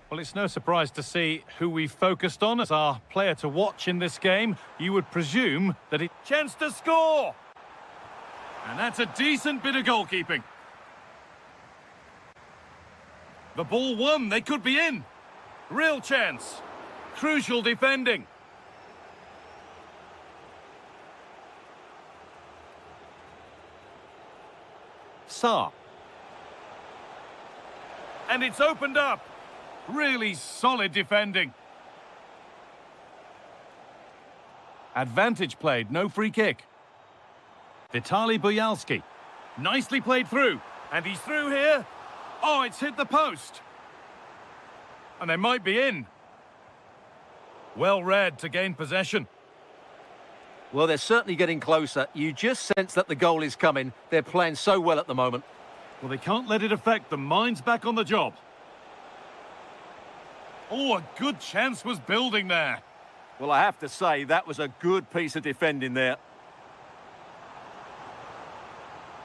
Well, it's no surprise to see who we focused on as our player to watch in this game. You would presume that it... Chance to score! And that's a decent bit of goalkeeping. The ball won. They could be in. Real chance. Crucial defending. Saar. And it's opened up. Really solid defending. Advantage played, no free kick. Vitaly Buyalski. Nicely played through. And he's through here. Oh, it's hit the post. And they might be in. Well read to gain possession. Well, they're certainly getting closer. You just sense that the goal is coming. They're playing so well at the moment. Well, they can't let it affect them. Mainz back on the job. Oh, a good chance was building there. Well, I have to say, that was a good piece of defending there.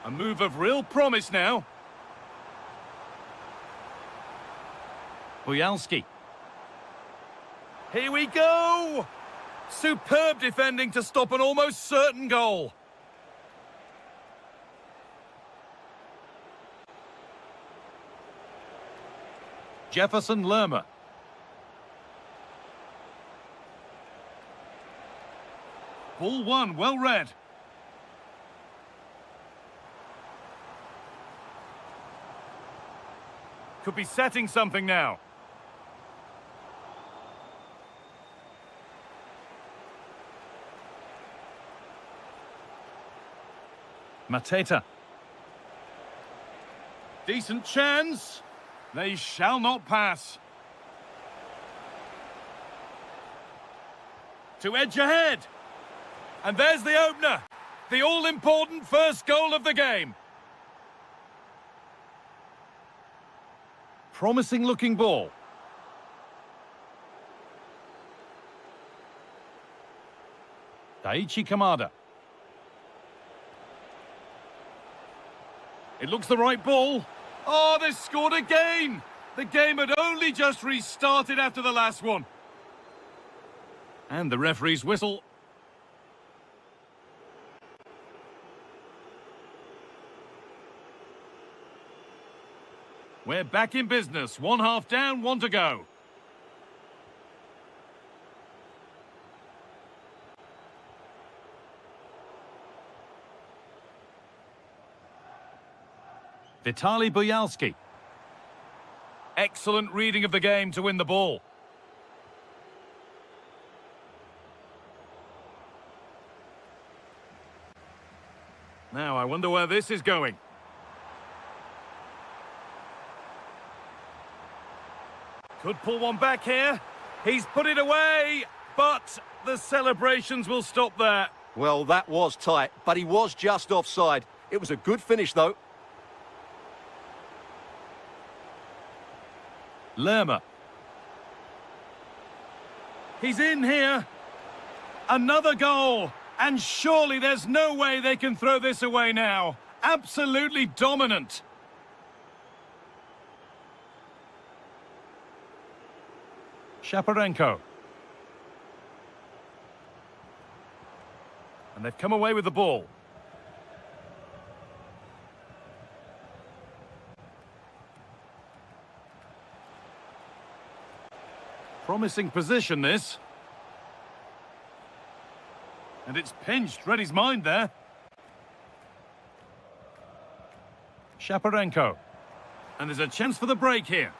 A move of real promise now. Buyalski. Here we go! Superb defending to stop an almost certain goal. Jefferson Lerma. Ball one, well read. Could be setting something now. Mateta. Decent chance. They shall not pass. To edge ahead. And there's the opener. The all-important first goal of the game. Promising looking ball. Daichi Kamada. It looks the right ball. Oh, they scored again! The game had only just restarted after the last one. And the referee's whistle. We're back in business. 1 half down, 1 to go. Vitaly Boyalski. Excellent reading of the game to win the ball. Now, I wonder where this is going. Could pull one back here. He's put it away, but the celebrations will stop there. Well, that was tight, but he was just offside. It was a good finish, though. Lerma. He's in here. Another goal. And surely there's no way they can throw this away now. Absolutely dominant. Shaparenko. And they've come away with the ball. Promising position, this. And it's pinched. Read his mind there. Shaparenko. And there's a chance for the break here.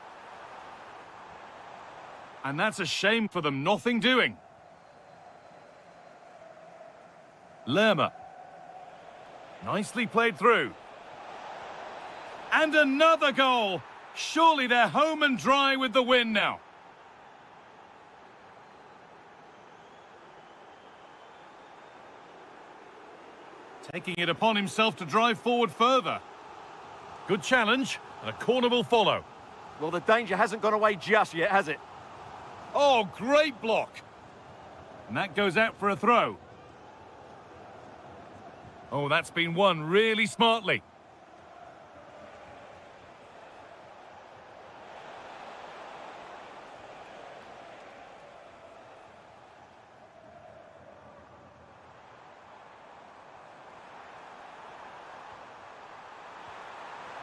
And that's a shame for them. Nothing doing. Lerma. Nicely played through. And another goal. Surely they're home and dry with the win now. Taking it upon himself to drive forward further. Good challenge, and a corner will follow. Well, the danger hasn't gone away just yet, has it? Oh, great block. And that goes out for a throw. Oh, that's been won really smartly.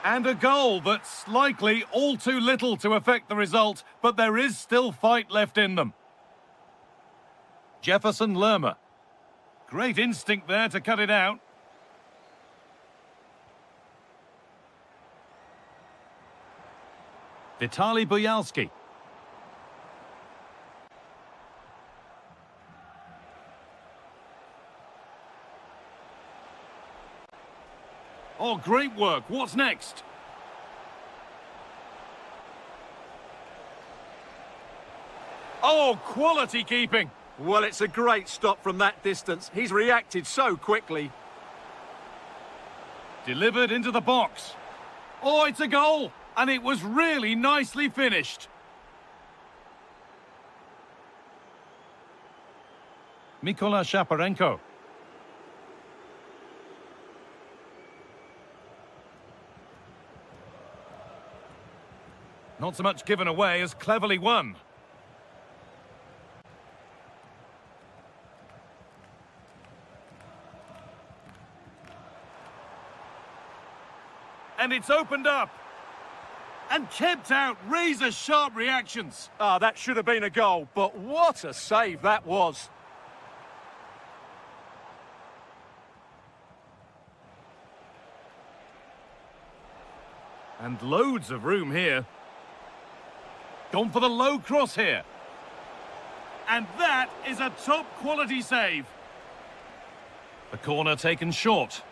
And a goal that's likely all too little to affect the result, but there is still fight left in them. Jefferson Lerma. Great instinct there to cut it out. Vitaly Boyalski. Oh, great work. What's next? Oh, quality keeping. Well, it's a great stop from that distance. He's reacted so quickly. Delivered into the box. Oh, it's a goal. And it was really nicely finished. Mykola Shaparenko. Not so much given away as cleverly won. And it's opened up. and kept out razor-sharp reactions. Ah, that should have been a goal, but what a save that was. And loads of room here. Gone for the low cross here. And that is a top-quality save. The corner taken short.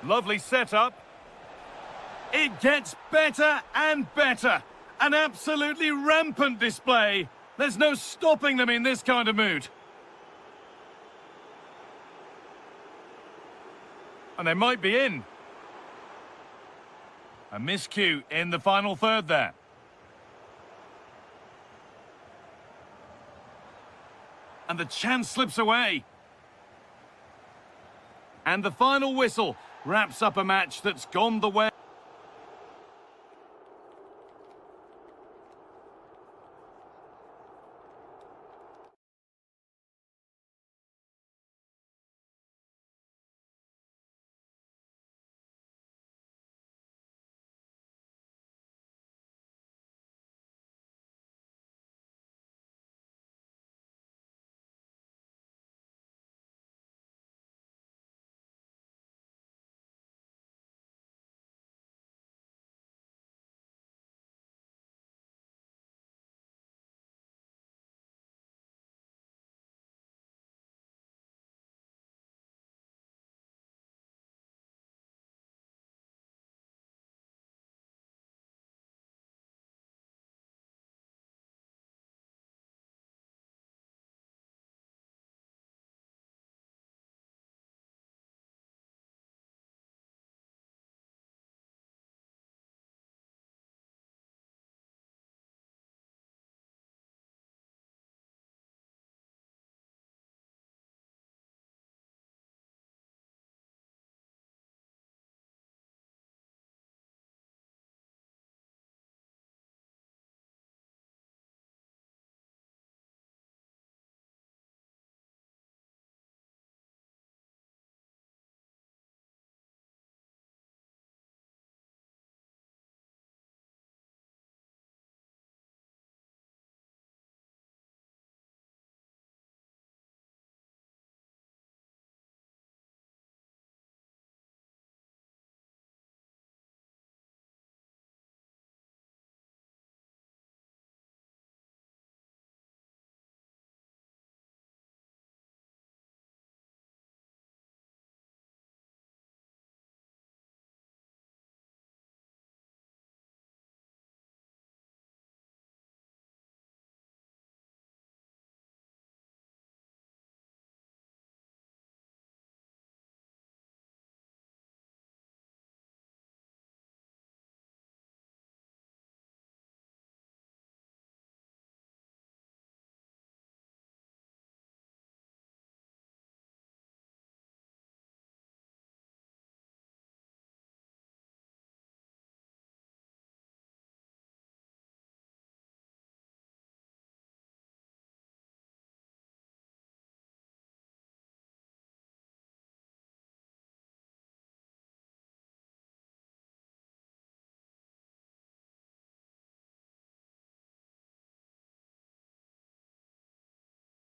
Lovely setup. It gets better and better. An absolutely rampant display. There's no stopping them in this kind of mood. And they might be in. A miscue in the final third there. And the chance slips away. And the final whistle wraps up a match that's gone the way.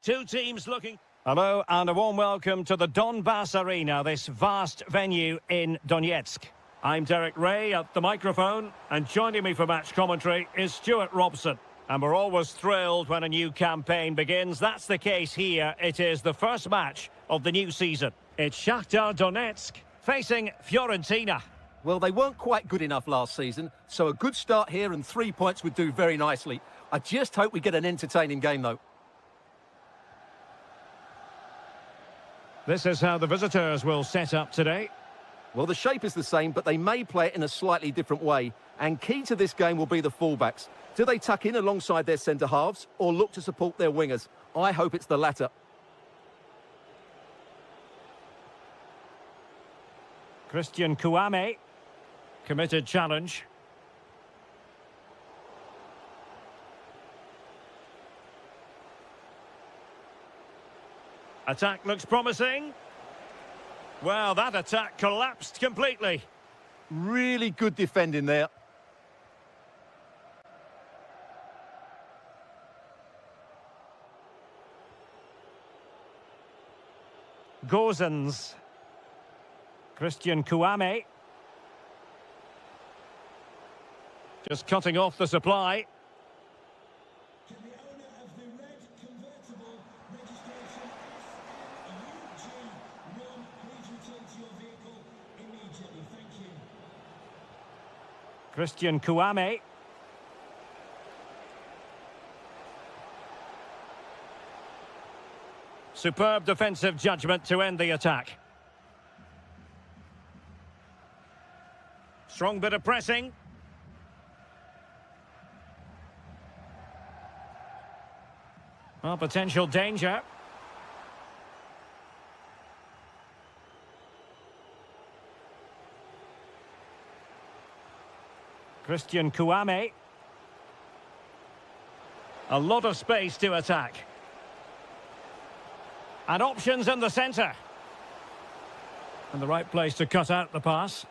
Two teams looking... Hello and a warm welcome to the Donbass Arena, this vast venue in Donetsk. I'm Derek Ray at the microphone, and joining me for match commentary is Stuart Robson. And we're always thrilled when a new campaign begins. That's the case here. It is the first match of the new season. It's Shakhtar Donetsk facing Fiorentina. Well, they weren't quite good enough last season, so a good start here and 3 points would do very nicely. I just hope we get an entertaining game, though. This is how the visitors will set up today. Well, the shape is the same, but they may play it in a slightly different way. And key to this game will be the fullbacks. Do they tuck in alongside their centre-halves or look to support their wingers? I hope it's the latter. Christian Kouame. Committed challenge. Attack looks promising. Well, that attack collapsed completely. Really good defending there. Gozens. Christian Kouame. Just cutting off the supply. Can the owner of the red convertible registration SLUG1 please return to your vehicle immediately? Thank you. Christian Kouame. Superb defensive judgment to end the attack. Strong bit of pressing. Well, potential danger. Christian Kouame. A lot of space to attack. And options in the centre. And the right place to cut out the pass.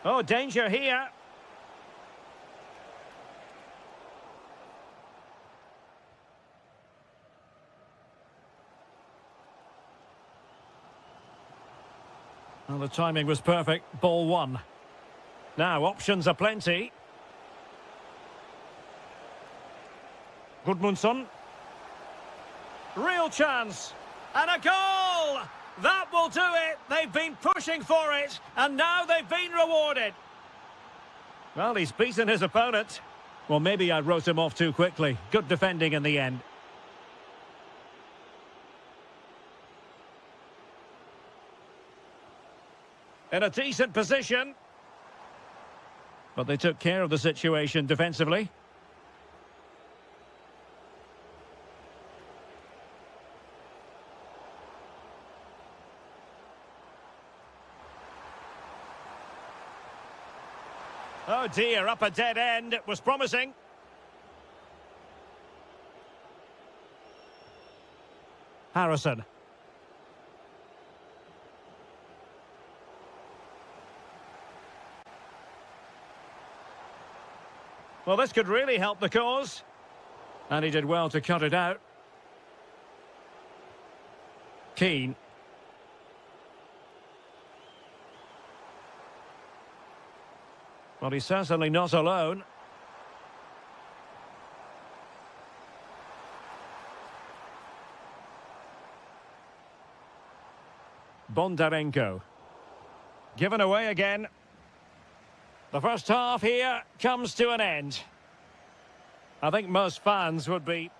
Oh, danger here. Well, the timing was perfect. Ball one. Now, options are plenty. Gudmundsson. Real chance. And a goal! That will do it. They've been pushing for it, and now they've been rewarded. Well, he's beaten his opponent. Well, maybe I wrote him off too quickly. Good defending in the end. In a decent position. But they took care of the situation defensively. Oh dear, up a dead end. It was promising. Harrison. Well, this could really help the cause. And he did well to cut it out. Keane. Well, he's certainly not alone. Bondarenko. Given away again. The first half here comes to an end. I think most fans would be...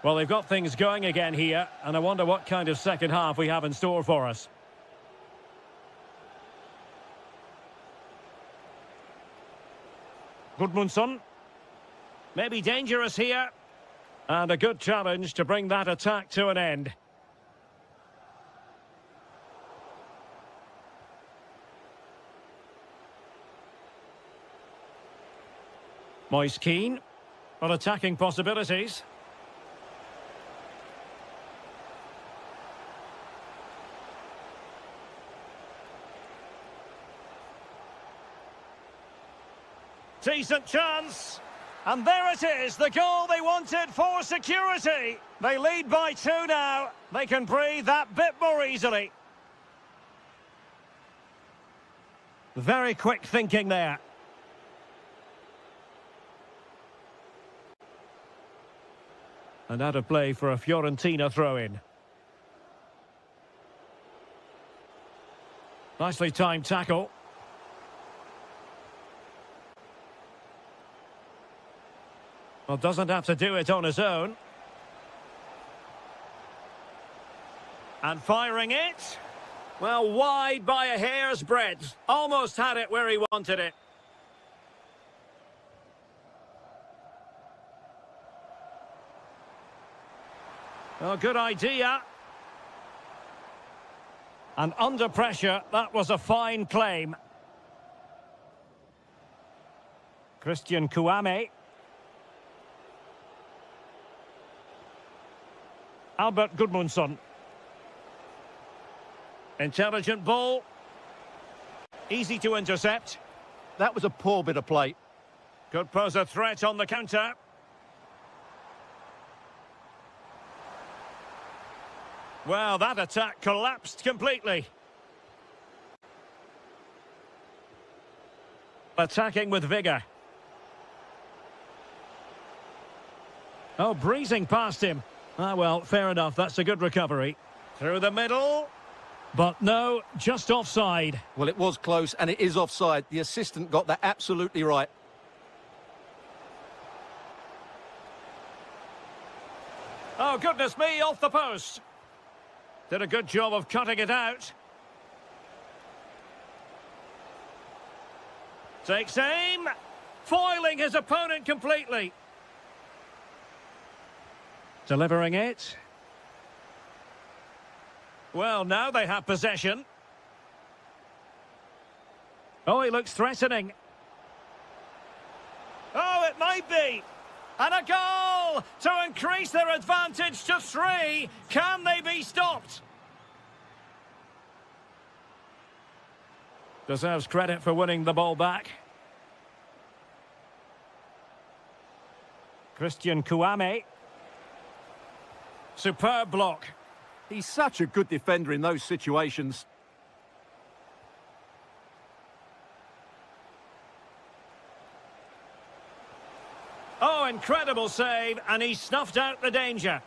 Well, they've got things going again here, and I wonder what kind of second half we have in store for us. Gudmundsson. Maybe dangerous here. And a good challenge to bring that attack to an end. Moise Keane. Well, attacking possibilities. Decent chance. And there it is, the goal they wanted for security. They lead by 2 now. They can breathe that bit more easily. Very quick thinking there. And out of play for a Fiorentina throw-in. Nicely timed tackle. Well, doesn't have to do it on his own. And firing it. Well, wide by a hair's breadth. Almost had it where he wanted it. Well, good idea. And under pressure, that was a fine claim. Christian Kouame. Albert Gudmundsson. Intelligent ball. Easy to intercept. That was a poor bit of play. Could pose a threat on the counter. Well, that attack collapsed completely. Attacking with vigour. Oh, breezing past him. Ah, well, fair enough. That's a good recovery. Through the middle. But no, just offside. Well, it was close, and it is offside. The assistant got that absolutely right. Oh, goodness me, off the post. Did a good job of cutting it out. Takes aim. Foiling his opponent completely. Delivering it. Well, now they have possession. Oh, he looks threatening. Oh, it might be. And a goal to increase their advantage to 3. Can they be stopped? Deserves credit for winning the ball back. Christian Kouame. Superb block. He's such a good defender in those situations. Oh, incredible save, and he snuffed out the danger.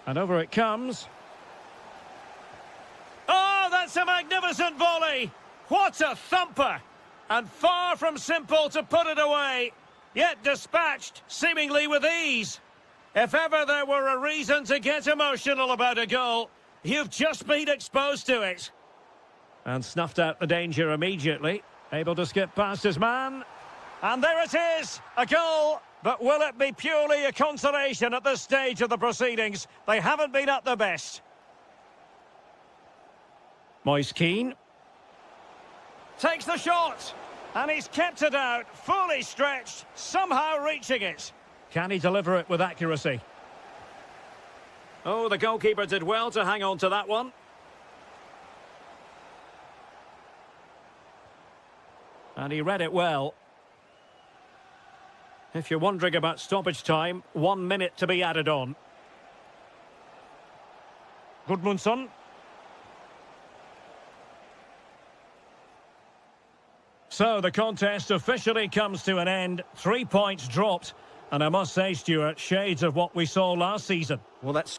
And over it comes. Oh, that's a magnificent volley! What a thumper! And far from simple to put it away, yet dispatched seemingly with ease. If ever there were a reason to get emotional about a goal, you've just been exposed to it. And snuffed out the danger immediately. Able to skip past his man. And there it is, a goal. But will it be purely a consolation at this stage of the proceedings? They haven't been at their best. Moise Keane. Takes the shot. And he's kept it out, fully stretched, somehow reaching it. Can he deliver it with accuracy? Oh, the goalkeeper did well to hang on to that one. And he read it well. If you're wondering about stoppage time, 1 minute to be added on. Gudmundsson. So the contest officially comes to an end. 3 points dropped. And I must say, Stuart, shades of what we saw last season. Well, that's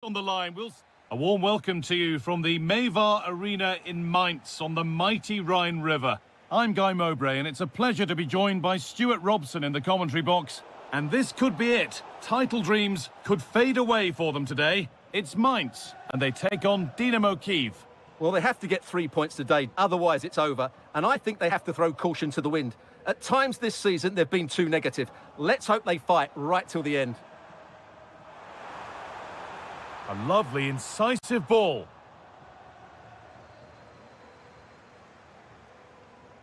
On the line, a warm welcome to you from the Mayvar Arena in Mainz on the mighty Rhine River. I'm Guy Mowbray, and it's a pleasure to be joined by Stuart Robson in the commentary box. And this could be it. Title dreams could fade away for them today. It's Mainz, and they take on Dynamo Kiev. Well, they have to get 3 points today, otherwise it's over. And I think they have to throw caution to the wind. At times this season, they've been too negative. Let's hope they fight right till the end. A lovely, incisive ball.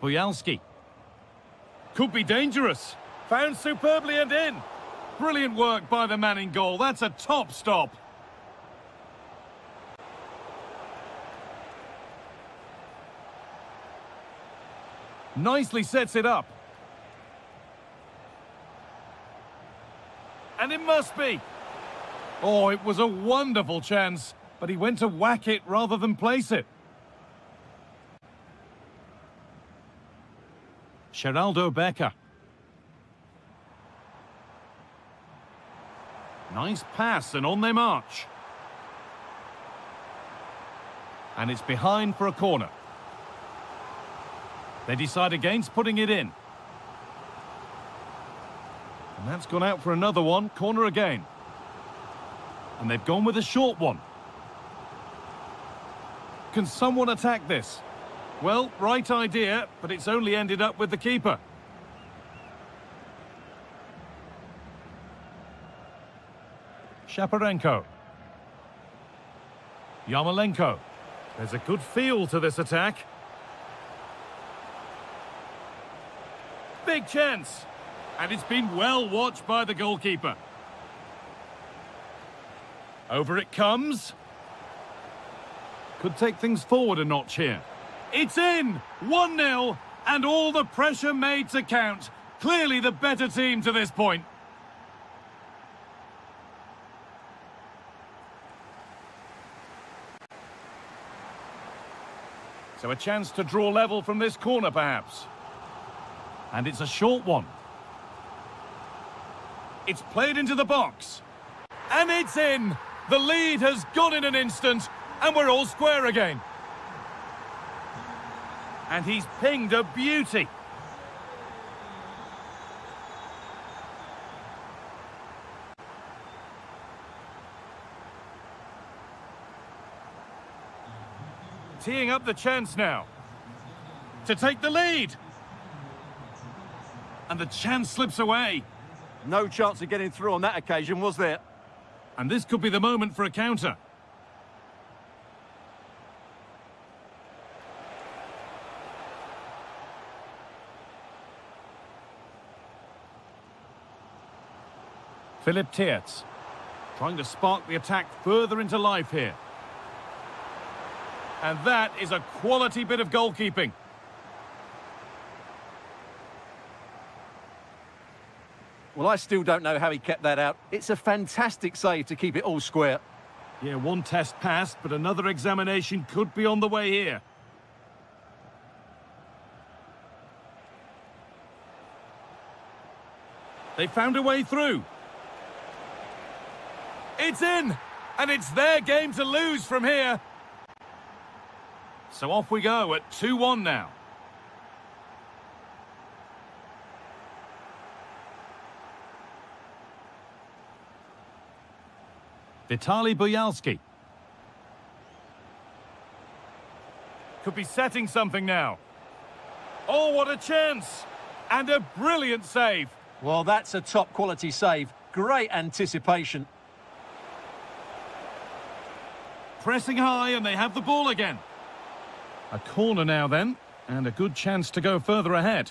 Bojalski. Could be dangerous. Found superbly and in. Brilliant work by the man in goal. That's a top stop. Nicely sets it up. And it must be. Oh, it was a wonderful chance, but he went to whack it rather than place it. Geraldo Becker. Nice pass and on they march. And it's behind for a corner. They decide against putting it in. And that's gone out for another one. Corner again. And they've gone with a short one. Can someone attack this? Well, right idea, but it's only ended up with the keeper. Shaparenko. Yarmolenko. There's a good feel to this attack. Big chance. And it's been well watched by the goalkeeper. Over it comes. Could take things forward a notch here. It's in! 1-0, and all the pressure made to count. Clearly the better team to this point. So a chance to draw level from this corner, perhaps. And it's a short one. It's played into the box. And it's in! The lead has gone in an instant, and we're all square again. And he's pinged a beauty. Teeing up the chance now to take the lead. And the chance slips away. No chance of getting through on that occasion, was there? And this could be the moment for a counter. Philip Teerts trying to spark the attack further into life here. And that is a quality bit of goalkeeping. Well, I still don't know how he kept that out. It's a fantastic save to keep it all square. Yeah, one test passed, but another examination could be on the way here. They found a way through. It's in! And it's their game to lose from here. So off we go at 2-1 now. Vitaly Bojalski. Could be setting something now. Oh, what a chance! And a brilliant save. Well, that's a top-quality save. Great anticipation. Pressing high, and they have the ball again. A corner now then, and a good chance to go further ahead.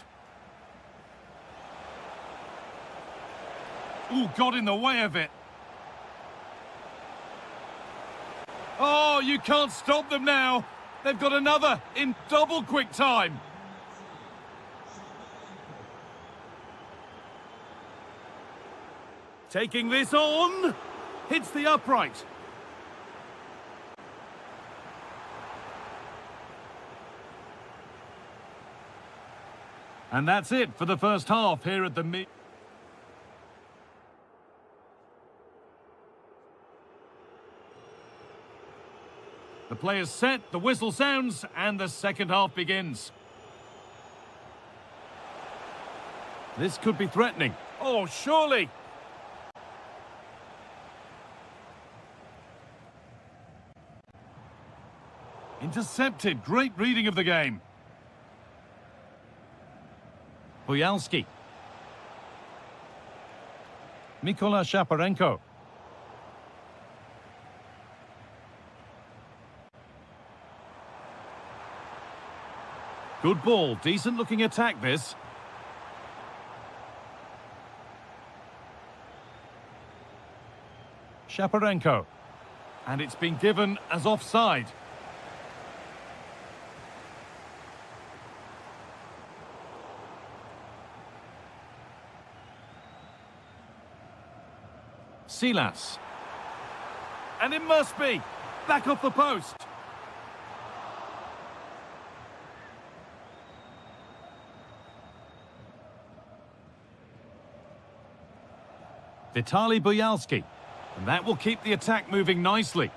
Ooh, got in the way of it. Oh, you can't stop them now. They've got another in double quick time. Taking this on. Hits the upright. And that's it for the first half here at the The players set, the whistle sounds, and the second half begins. This could be threatening. Oh, surely! Intercepted. Great reading of the game. Boyalski. Mikola Shaparenko. Good ball. Decent looking attack this. Shaparenko. And it's been given as offside. Silas. And it must be. Back off the post. Vitaly Boyalski. And that will keep the attack moving nicely.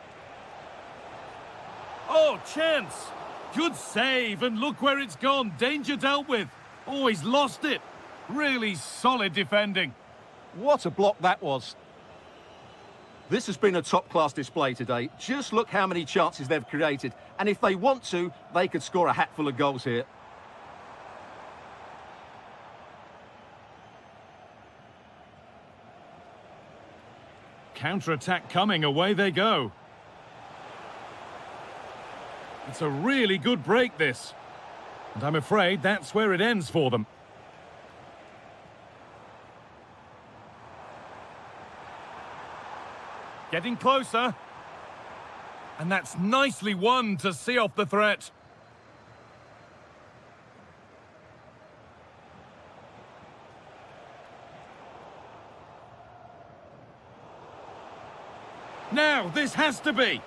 Oh, chance. Good save, and look where it's gone. Danger dealt with. Oh, he's lost it. Really solid defending. What a block that was. This has been a top-class display today. Just look how many chances they've created. And if they want to, they could score a hatful of goals here. Counter-attack coming, away they go. It's a really good break, this. And I'm afraid that's where it ends for them. Getting closer. And that's nicely won to see off the threat. Now, this has to be.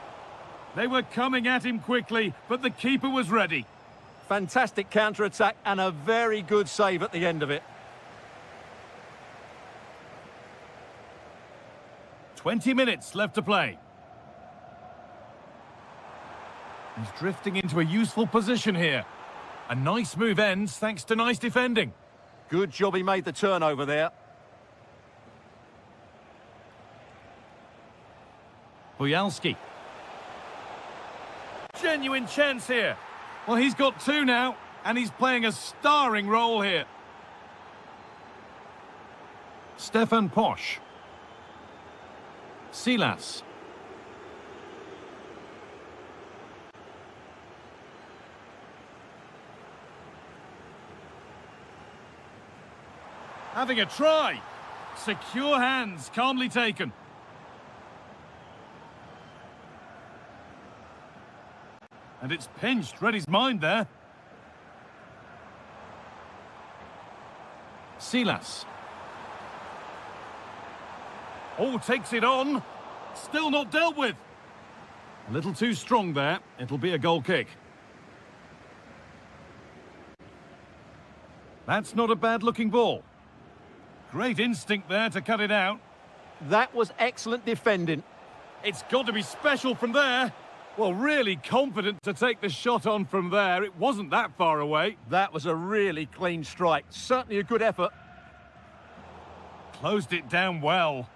They were coming at him quickly, but the keeper was ready. Fantastic counter-attack and a very good save at the end of it. 20 minutes left to play. He's drifting into a useful position here. A nice move ends thanks to nice defending. Good job he made the turnover there. Boyalski. Genuine chance here. Well, he's got two now, and he's playing a starring role here. Stefan Posch. Silas. Having a try. Secure hands, calmly taken. And it's pinched, read his mind there. Silas. Oh, takes it on. Still not dealt with. A little too strong there. It'll be a goal kick. That's not a bad-looking ball. Great instinct there to cut it out. That was excellent defending. It's got to be special from there. Well, really confident to take the shot on from there. It wasn't that far away. That was a really clean strike. Certainly a good effort. Closed it down well.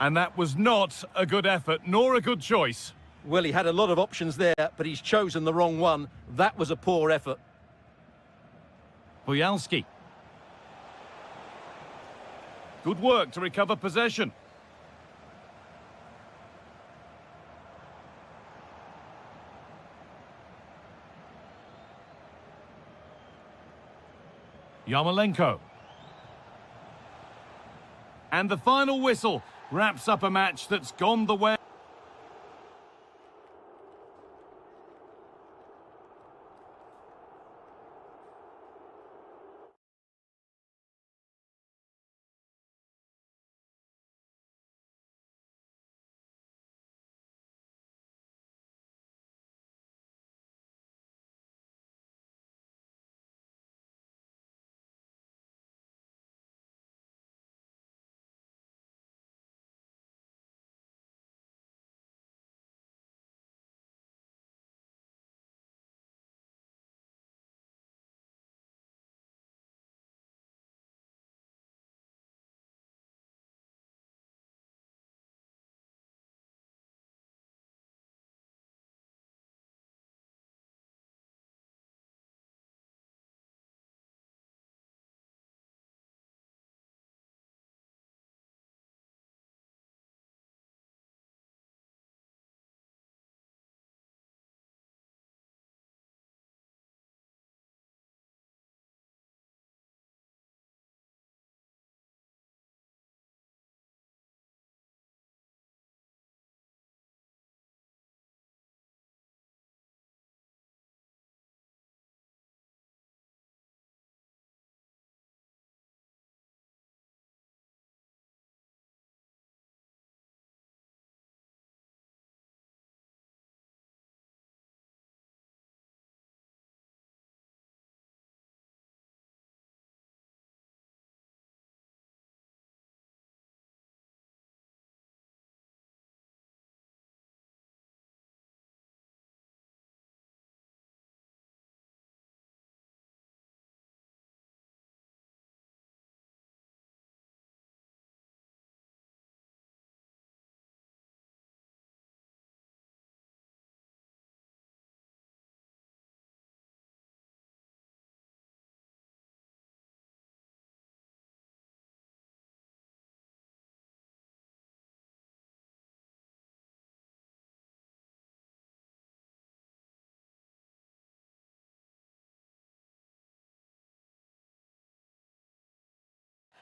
And that was not a good effort, nor a good choice. Well, he had a lot of options there, but he's chosen the wrong one. That was a poor effort. Boyalski. Good work to recover possession. Yarmolenko. And the final whistle wraps up a match that's gone the way.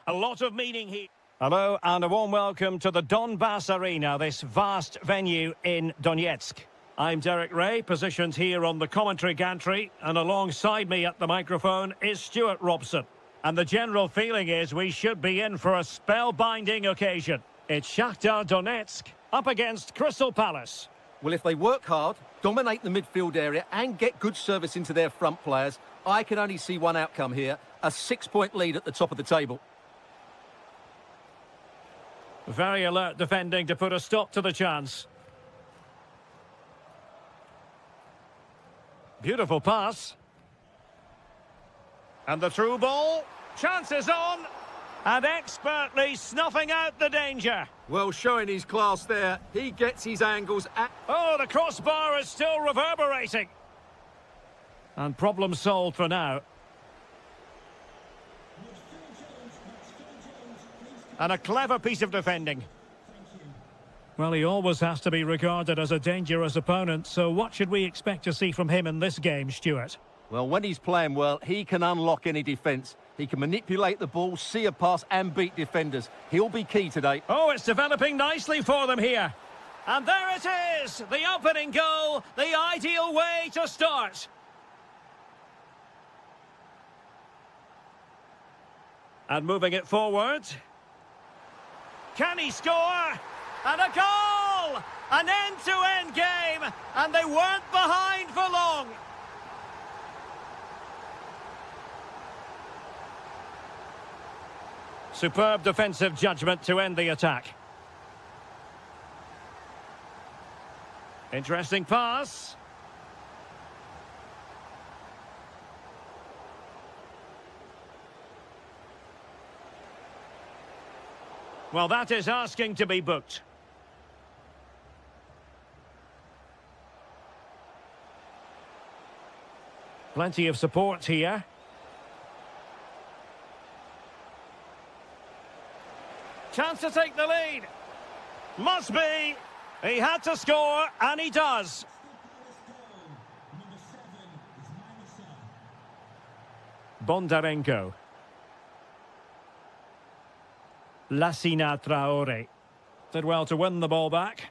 A lot of meaning here. Hello and a warm welcome to the Donbass Arena, this vast venue in Donetsk. I'm Derek Ray, positioned here on the commentary gantry, and alongside me at the microphone is Stuart Robson. And the general feeling is we should be in for a spellbinding occasion. It's Shakhtar Donetsk up against Crystal Palace. Well, if they work hard, dominate the midfield area and get good service into their front players, I can only see one outcome here, a 6-point lead at the top of the table. Very alert defending to put a stop to the chance. Beautiful pass. And the through ball. Chance is on. And expertly snuffing out the danger. Well, showing his class there. He gets his angles at... Oh, the crossbar is still reverberating. And problem solved for now. And a clever piece of defending. Well, he always has to be regarded as a dangerous opponent, so what should we expect to see from him in this game, Stuart? Well, when he's playing well, he can unlock any defence. He can manipulate the ball, see a pass and beat defenders. He'll be key today. Oh, it's developing nicely for them here. And there it is, the opening goal, the ideal way to start. And moving it forward. Can he score? And a goal! An end-to-end game, and they weren't behind for long. Superb defensive judgment to end the attack. Interesting pass. Well, that is asking to be booked. Plenty of support here. Chance to take the lead. Must be. He had to score, and he does. Bondarenko. Lassina Traore. Did well to win the ball back.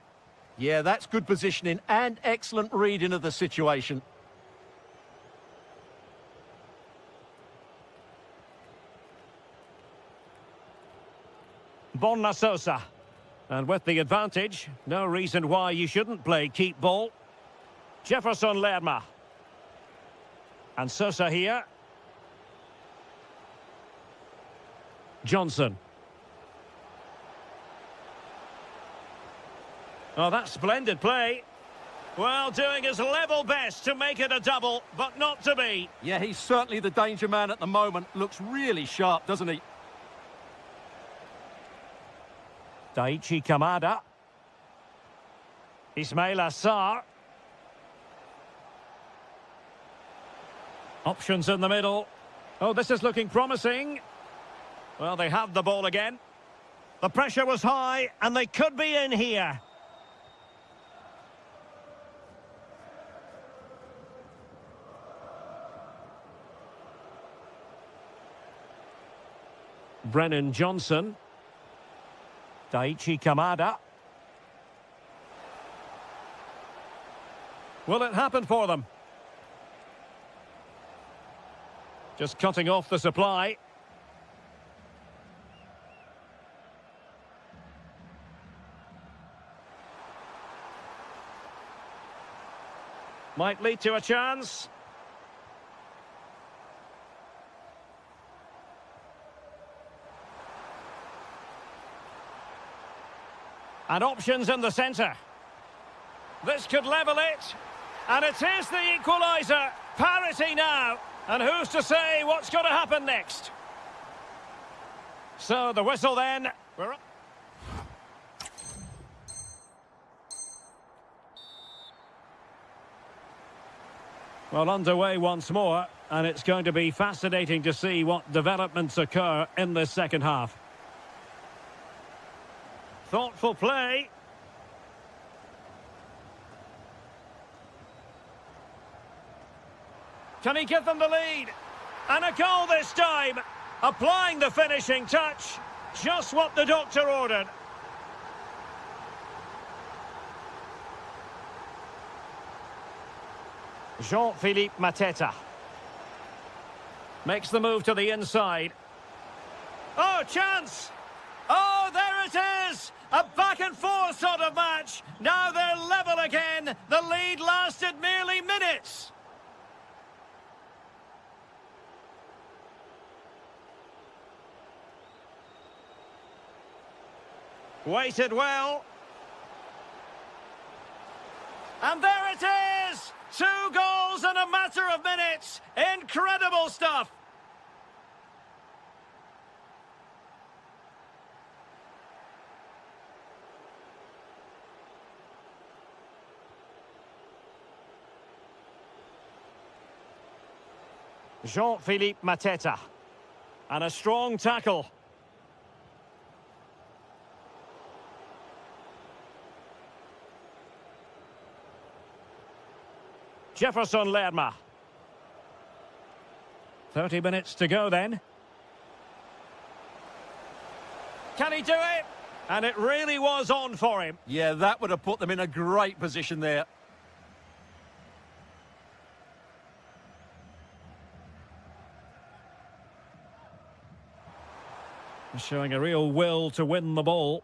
Yeah, that's good positioning and excellent reading of the situation. Bonna Sosa. And with the advantage, no reason why you shouldn't play keep ball. Jefferson Lerma. And Sosa here. Johnson. Oh, that's splendid play. Well, doing his level best to make it a double, but not to be. Yeah, he's certainly the danger man at the moment. Looks really sharp, doesn't he? Daichi Kamada. Ismail Assar. Options in the middle. Oh, this is looking promising. Well, they have the ball again. The pressure was high, and they could be in here. Brennan Johnson. Daichi Kamada. Will it happen for them? Just cutting off the supply. Might lead to a chance. And options in the centre. This could level it. And it is the equaliser. Parity now. And who's to say what's going to happen next? So the whistle then. We're up. Well, underway once more. And it's going to be fascinating to see what developments occur in this second half. Thoughtful play. Can he give them the lead? And a goal this time. Applying the finishing touch. Just what the doctor ordered. Jean-Philippe Mateta. Makes the move to the inside. Oh, chance! Oh, there it is! A back and forth sort of match. Now they're level again. The lead lasted merely minutes. Waited well. And there it is! 2 goals in a matter of minutes. Incredible stuff. Jean-Philippe Mateta. And a strong tackle. Jefferson Lerma. 30 minutes to go then. Can he do it? And it really was on for him. Yeah, that would have put them in a great position there. Showing a real will to win the ball.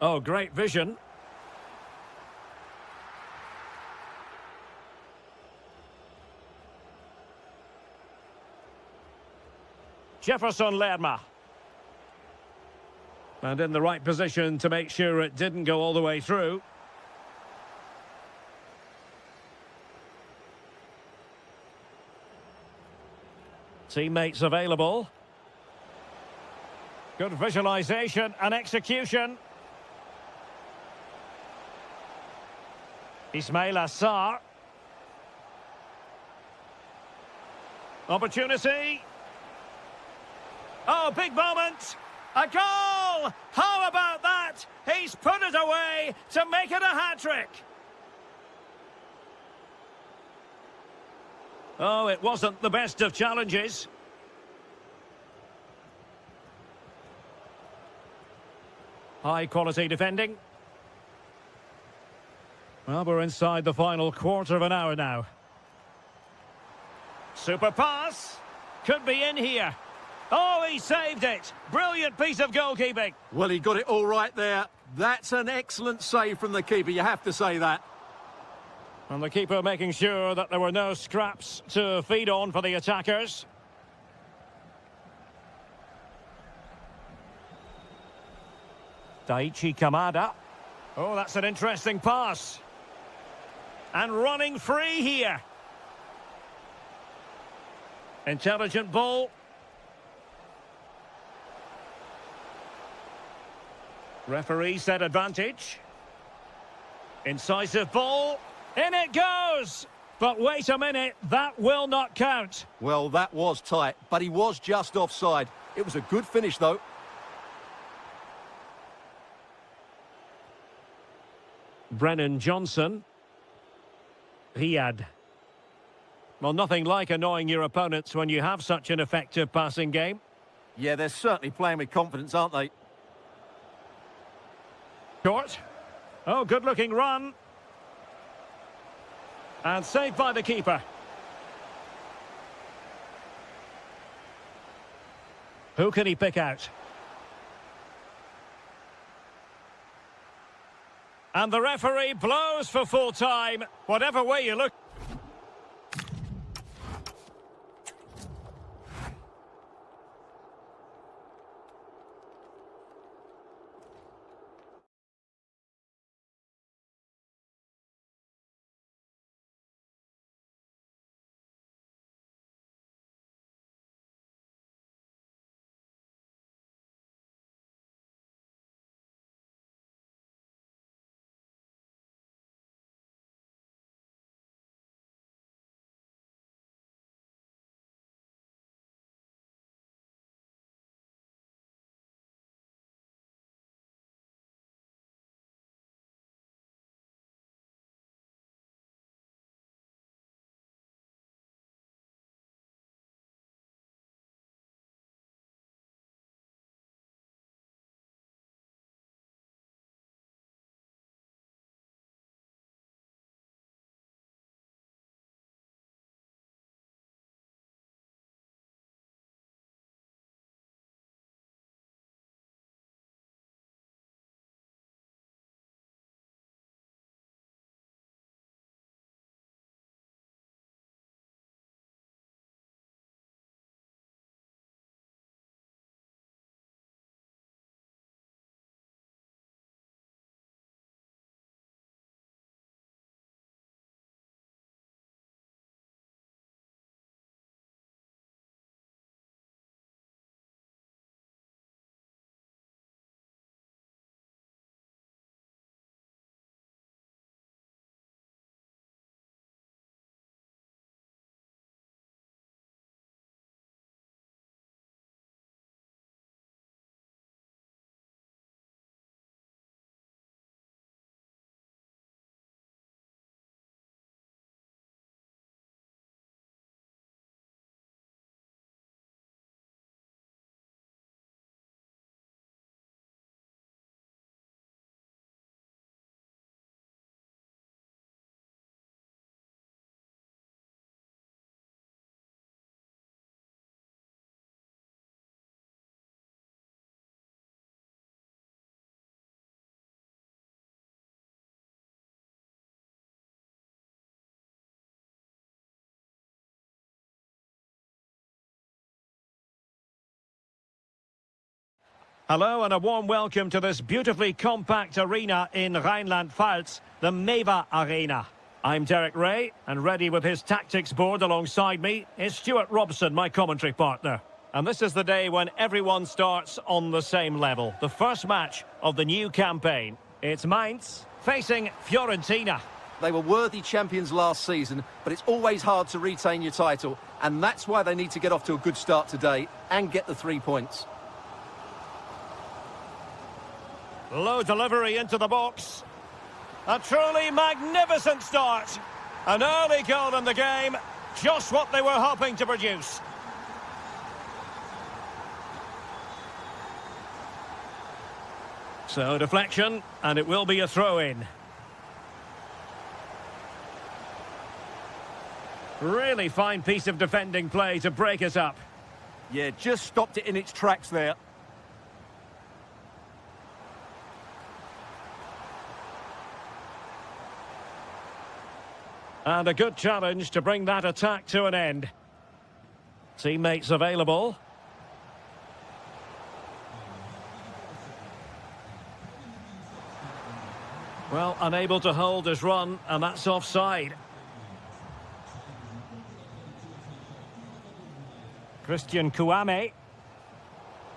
Oh, great vision. Jefferson Lerma. And in the right position to make sure it didn't go all the way through. Teammates available. Good visualization and execution. Ismail Assar. Opportunity. Oh, big moment. A goal! How about that? He's put it away to make it a hat-trick. Oh, it wasn't the best of challenges. High-quality defending. Well, we're inside the final quarter of an hour now. Super pass. Could be in here. Oh, he saved it. Brilliant piece of goalkeeping. Well, he got it all right there. That's an excellent save from the keeper, you have to say that. And the keeper making sure that there were no scraps to feed on for the attackers. Daichi Kamada. Oh, that's an interesting pass. And running free here. Intelligent ball. Referee set advantage. Incisive ball. In it goes! But wait a minute, that will not count. Well, that was tight, but he was just offside. It was a good finish, though. Brennan Johnson. Riyad. Well, nothing like annoying your opponents when you have such an effective passing game. Yeah, they're certainly playing with confidence, aren't they? Short. Oh, good-looking run. And saved by the keeper. Who can he pick out? And the referee blows for full time. Whatever way you look. Hello and a warm welcome to this beautifully compact arena in Rhineland-Pfalz, the Meva Arena. I'm Derek Ray, and ready with his tactics board alongside me is Stuart Robson, my commentary partner. And this is the day when everyone starts on the same level. The first match of the new campaign. It's Mainz facing Fiorentina. They were worthy champions last season, but it's always hard to retain your title, and that's why they need to get off to a good start today and get the 3 points. Low delivery into the box. A truly magnificent start. An early goal in the game. Just what they were hoping to produce. So deflection, and it will be a throw-in. Really fine piece of defending play to break us up. Yeah, just stopped it in its tracks there. And a good challenge to bring that attack to an end. Teammates available. Well, unable to hold his run, and that's offside. Christian Kouame.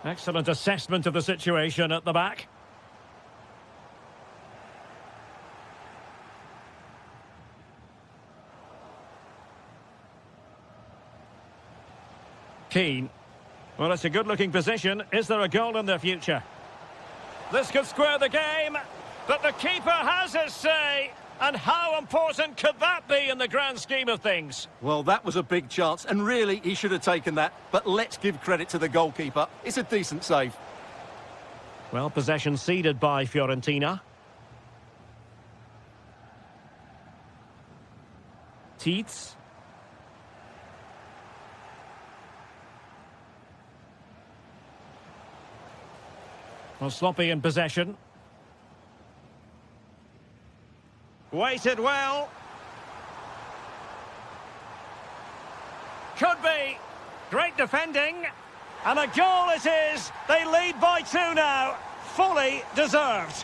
Excellent assessment of the situation at the back. Keane. Well, it's a good-looking position. Is there a goal in the future? This could square the game, but the keeper has his say. And how important could that be in the grand scheme of things? Well, that was a big chance, and really, he should have taken that. But let's give credit to the goalkeeper. It's a decent save. Well, possession ceded by Fiorentina. Tietz. Well, sloppy in possession. Weighted well. Could be. Great defending. And a goal it is. They lead by 2 now. Fully deserved.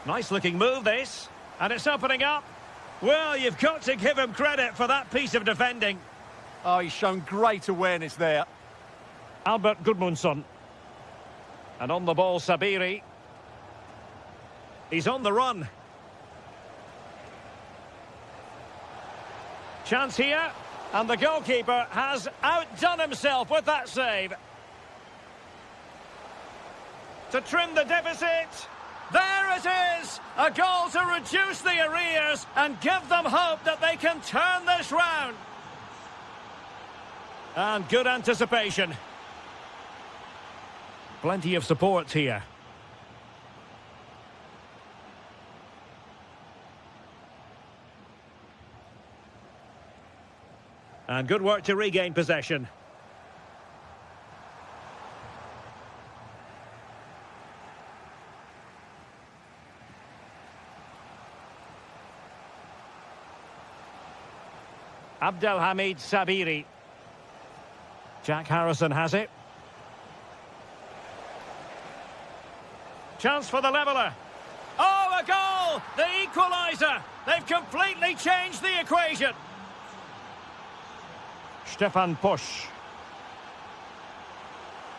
Nice looking move this. And it's opening up. Well, you've got to give him credit for that piece of defending. Oh, he's shown great awareness there. Albert Gudmundsson. And on the ball, Sabiri. He's on the run. Chance here. And the goalkeeper has outdone himself with that save. To trim the deficit. There it is! A goal to reduce the arrears and give them hope that they can turn this round. And good anticipation. Plenty of support here. And good work to regain possession. Abdelhamid Sabiri. Jack Harrison has it. Chance for the leveller. Oh, a goal! The equaliser! They've completely changed the equation. Stefan Pusch.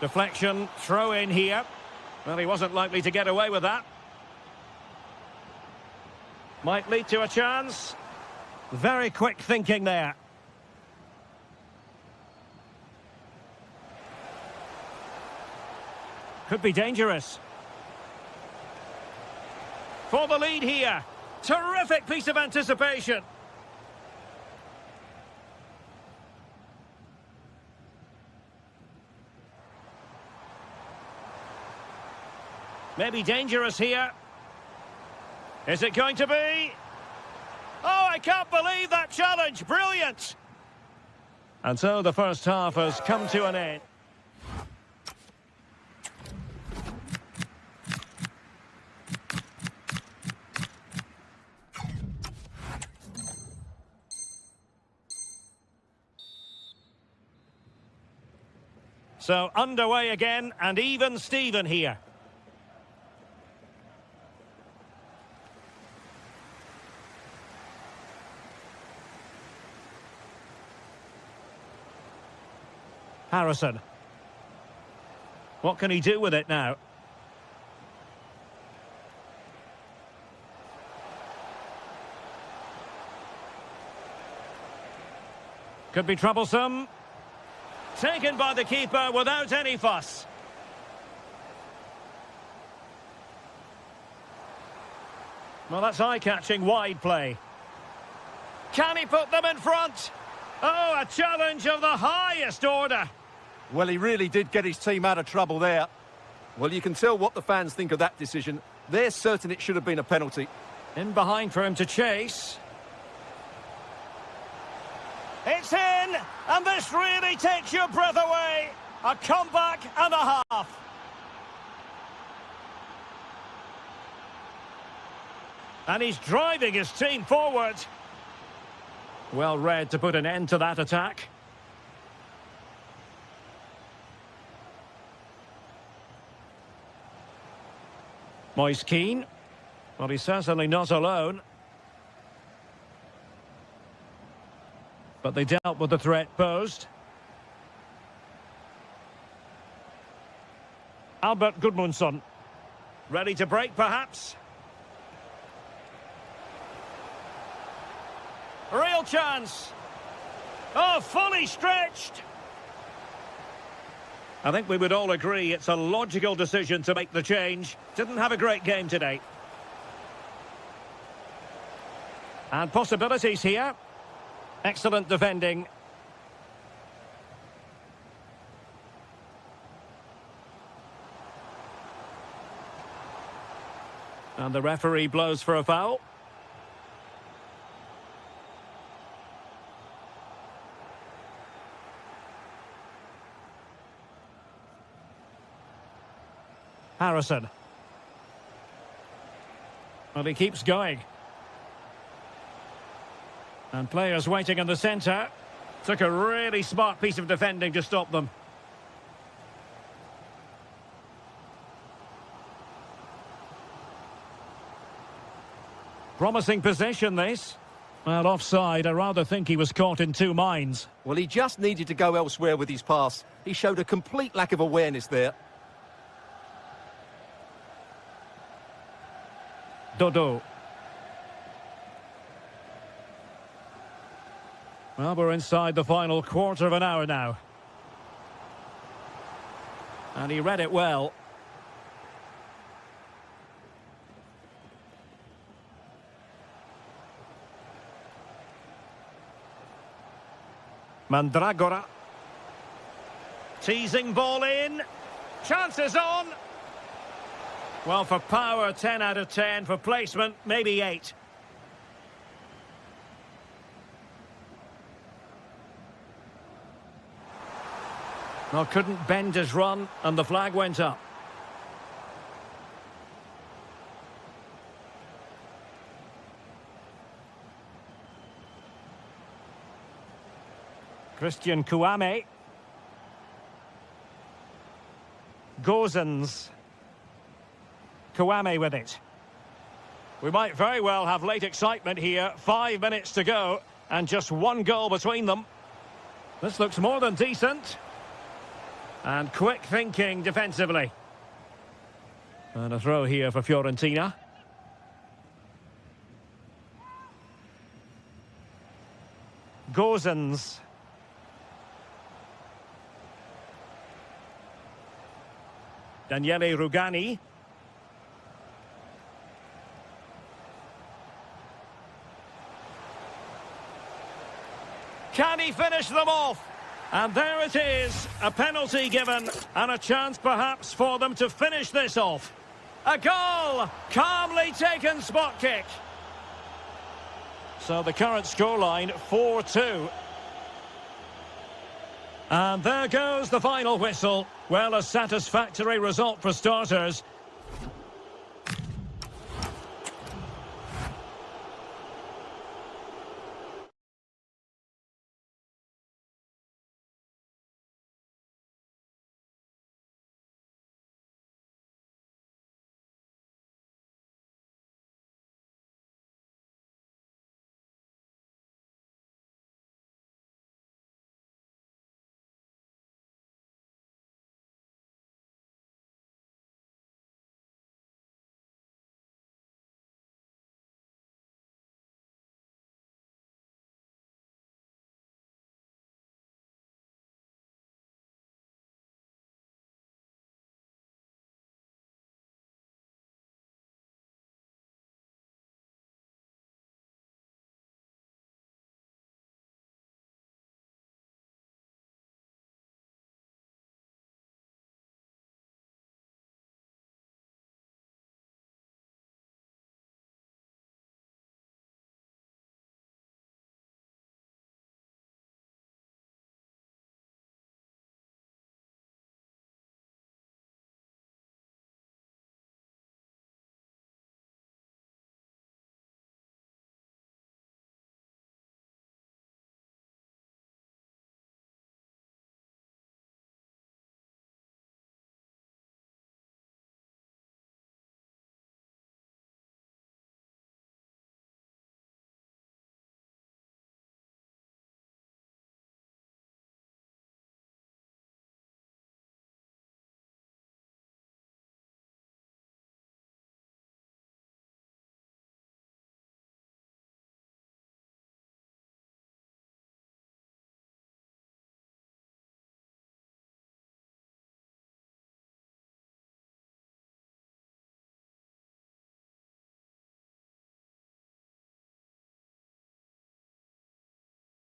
Deflection, throw in here. Well, he wasn't likely to get away with that. Might lead to a chance. Very quick thinking there. Could be dangerous. For the lead here. Terrific piece of anticipation. Maybe dangerous here. Is it going to be? Oh, I can't believe that challenge. Brilliant. And so the first half has come to an end. So underway again, and even Steven here. Harrison. What can he do with it now? Could be troublesome. Taken by the keeper without any fuss. Well, that's eye-catching wide play. Can he put them in front? Oh, a challenge of the highest order. Well, he really did get his team out of trouble there. Well, you can tell what the fans think of that decision. They're certain it should have been a penalty. In behind for him to chase. It's in, and this really takes your breath away. A comeback and a half. And he's driving his team forward. Well read to put an end to that attack. Moise Keane. Well, he's certainly not alone. But they dealt with the threat posed. Albert Gudmundsson. Ready to break, perhaps? Real chance. Oh, fully stretched. I think we would all agree it's a logical decision to make the change. Didn't have a great game today. And possibilities here. Excellent defending. And the referee blows for a foul. Harrison. Well, he keeps going. And players waiting in the centre. Took a really smart piece of defending to stop them. Promising possession, this. Well, offside. I rather think he was caught in two minds. Well, he just needed to go elsewhere with his pass. He showed a complete lack of awareness there. Dodo. Well, we're inside the final quarter of an hour now. And he read it well. Mandragora. Teasing ball in. Chances on. Well, for power, 10 out of 10. For placement, maybe 8. Well, couldn't bend his run, and the flag went up. Christian Kouame. Gozens. Kouame with it. We might very well have late excitement here. 5 minutes to go, and just one goal between them. This looks more than decent. And quick thinking defensively. And a throw here for Fiorentina. Gozens. Daniele Rugani. Can he finish them off? And there it is, a penalty given, and a chance perhaps for them to finish this off. A goal! Calmly taken spot kick. So the current scoreline, 4-2. And there goes the final whistle. Well, a satisfactory result for starters.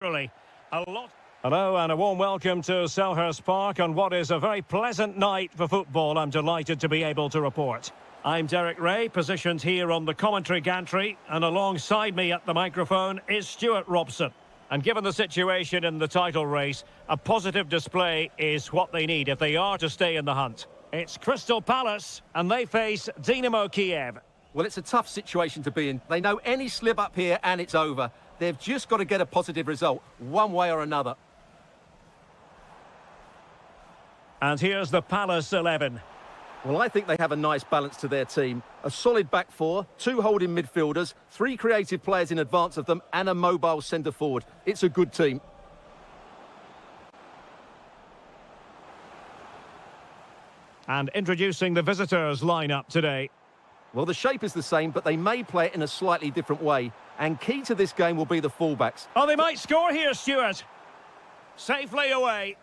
Really, a lot. Hello and a warm welcome to Selhurst Park on what is a very pleasant night for football. I'm delighted to be able to report. I'm Derek Ray, positioned here on the commentary gantry, and alongside me at the microphone is Stuart Robson. And given the situation in the title race, a positive display is what they need if they are to stay in the hunt. It's Crystal Palace, and they face Dynamo Kiev. Well, it's a tough situation to be in. They know any slip up here and it's over. They've just got to get a positive result, one way or another. And here's the Palace 11. Well, I think they have a nice balance to their team. A solid back four, two holding midfielders, three creative players in advance of them, and a mobile centre forward. It's a good team. And introducing the visitors' lineup today. Well, the shape is the same, but they may play it in a slightly different way. And key to this game will be the fullbacks. Oh, they might score here, Stuart. Safely away.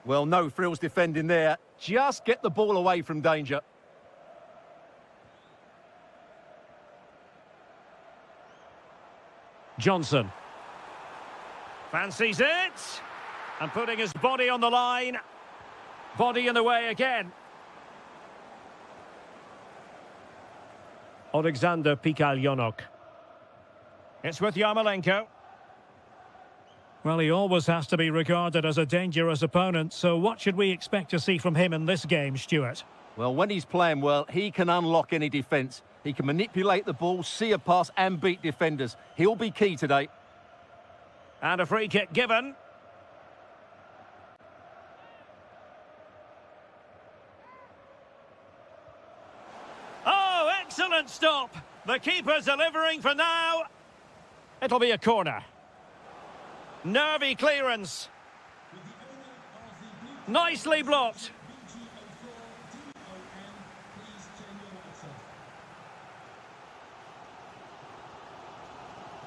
Well, no frills defending there. Just get the ball away from danger. Johnson. Fancies it. And putting his body on the line. Body in the way again. Alexander Pikalyonok. It's with Yarmolenko. Well, he always has to be regarded as a dangerous opponent, so what should we expect to see from him in this game, Stuart? Well, when he's playing well, he can unlock any defence. He can manipulate the ball, see a pass and beat defenders. He'll be key today. And a free kick given. Oh, excellent stop. The keeper's delivering for now. It'll be a corner. Nervy clearance. Nicely blocked.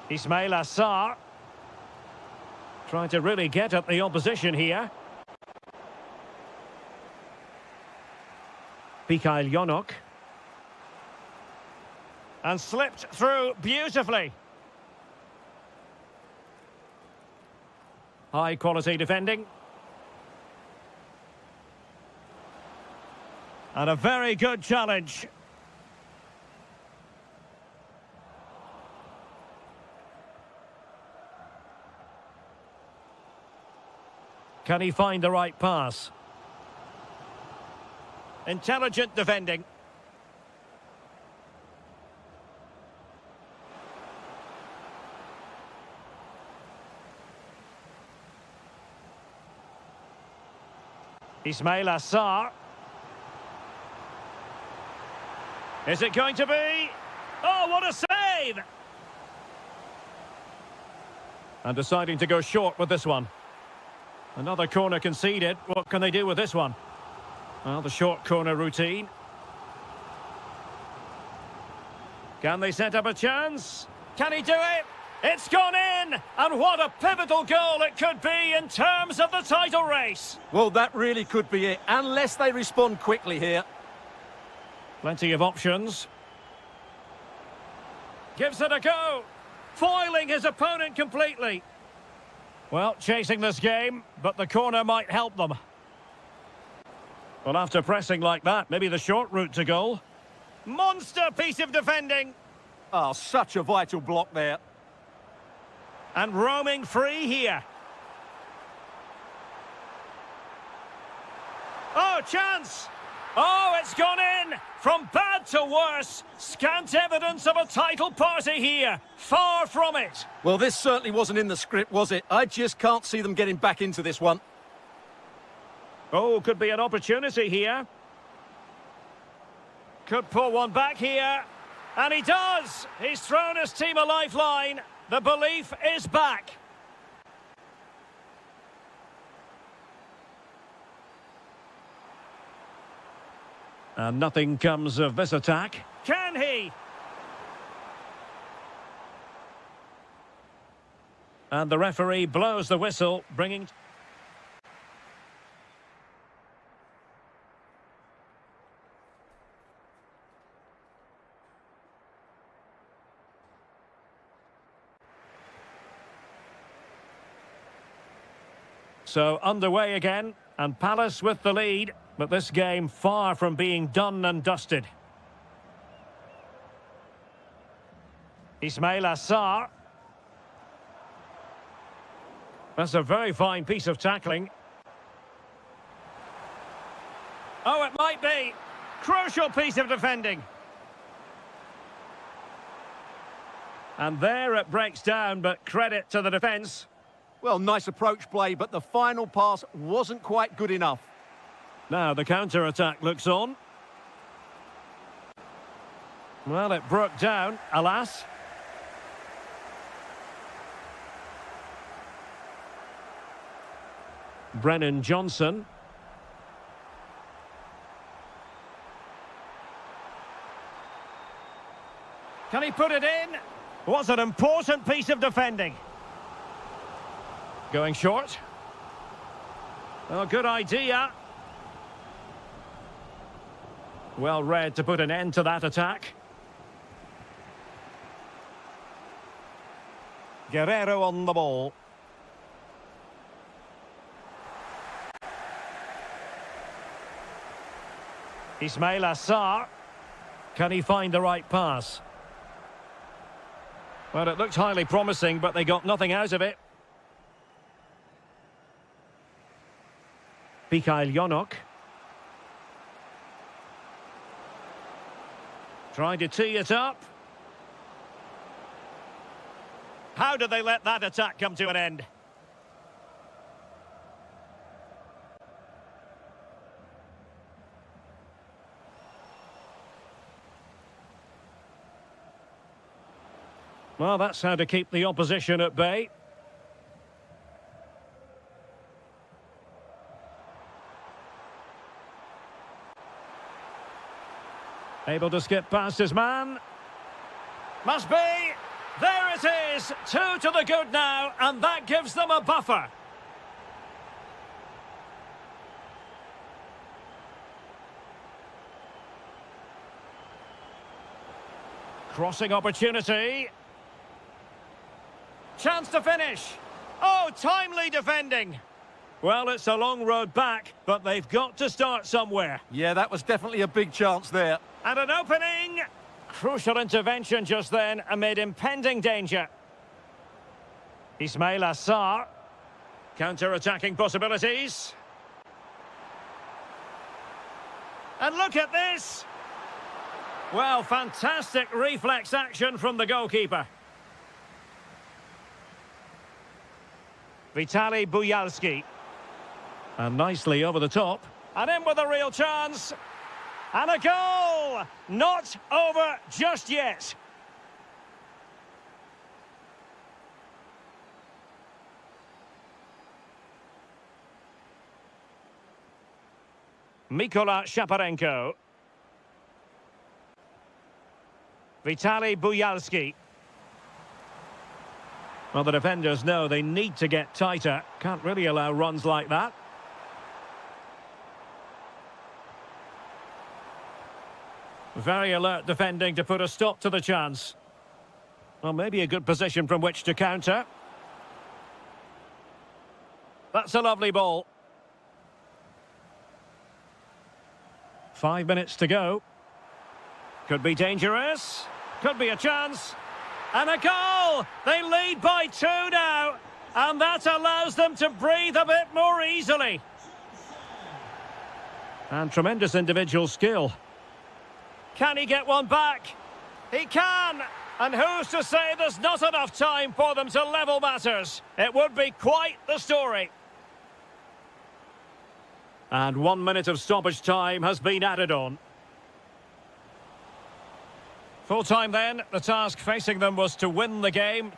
Ismail Assar. Trying to really get at the opposition here. Pikalyonok. And slipped through beautifully. High quality defending. And a very good challenge. Can he find the right pass? Intelligent defending. Ismail Assar. Is it going to be? Oh, what a save! And deciding to go short with this one. Another corner conceded. What can they do with this one? Well, the short corner routine. Can they set up a chance? Can he do it? It's gone in! And what a pivotal goal it could be in terms of the title race. Well, that really could be it, unless they respond quickly here. Plenty of options. Gives it a go. Foiling his opponent completely. Well, chasing this game, but the corner might help them. Well, after pressing like that, maybe the short route to goal. Monster piece of defending. Oh, such a vital block there. And roaming free here. Oh, chance! Oh, it's gone in! From bad to worse. Scant evidence of a title party here. Far from it. Well, this certainly wasn't in the script, was it? I just can't see them getting back into this one. Oh, could be an opportunity here. Could pull one back here. And he does! He's thrown his team a lifeline. The belief is back. And nothing comes of this attack. Can he? And the referee blows the whistle, bringing... So underway again, and Palace with the lead, but this game far from being done and dusted. Ismail Assar. That's a very fine piece of tackling. Oh, it might be. Crucial piece of defending. And there it breaks down, but credit to the defence. Well, nice approach play, but the final pass wasn't quite good enough. Now the counter-attack looks on. Well, it broke down, alas. Brennan Johnson. Can he put it in? Was an important piece of defending. Going short. Oh, good idea. Well read to put an end to that attack. Guerrero on the ball. Ismail Assar. Can he find the right pass? Well, it looked highly promising, but they got nothing out of it. Mikhail Yonok. Trying to tee it up. How did they let that attack come to an end? Well, that's how to keep the opposition at bay. Able to skip past his man. Must be. There it is. 2 to the good now, and that gives them a buffer. Crossing opportunity. Chance to finish. Oh, timely defending. Well, it's a long road back, but they've got to start somewhere. Yeah, that was definitely a big chance there. And an opening. Crucial intervention just then amid impending danger. Ismail Assar. Counter-attacking possibilities. And look at this. Well, fantastic reflex action from the goalkeeper. Vitaly Buyalski. And nicely over the top. And in with a real chance. And a goal! Not over just yet. Mykola Shaparenko. Vitaly Buyalski. Well, the defenders know they need to get tighter. Can't really allow runs like that. Very alert defending to put a stop to the chance. Well, maybe a good position from which to counter. That's a lovely ball. 5 minutes to go. Could be dangerous. Could be a chance. And a goal! They lead by 2 now. And that allows them to breathe a bit more easily. And tremendous individual skill. Can he get one back? He can! And who's to say there's not enough time for them to level matters? It would be quite the story. And 1 minute of stoppage time has been added on. Full time then, the task facing them was to win the game.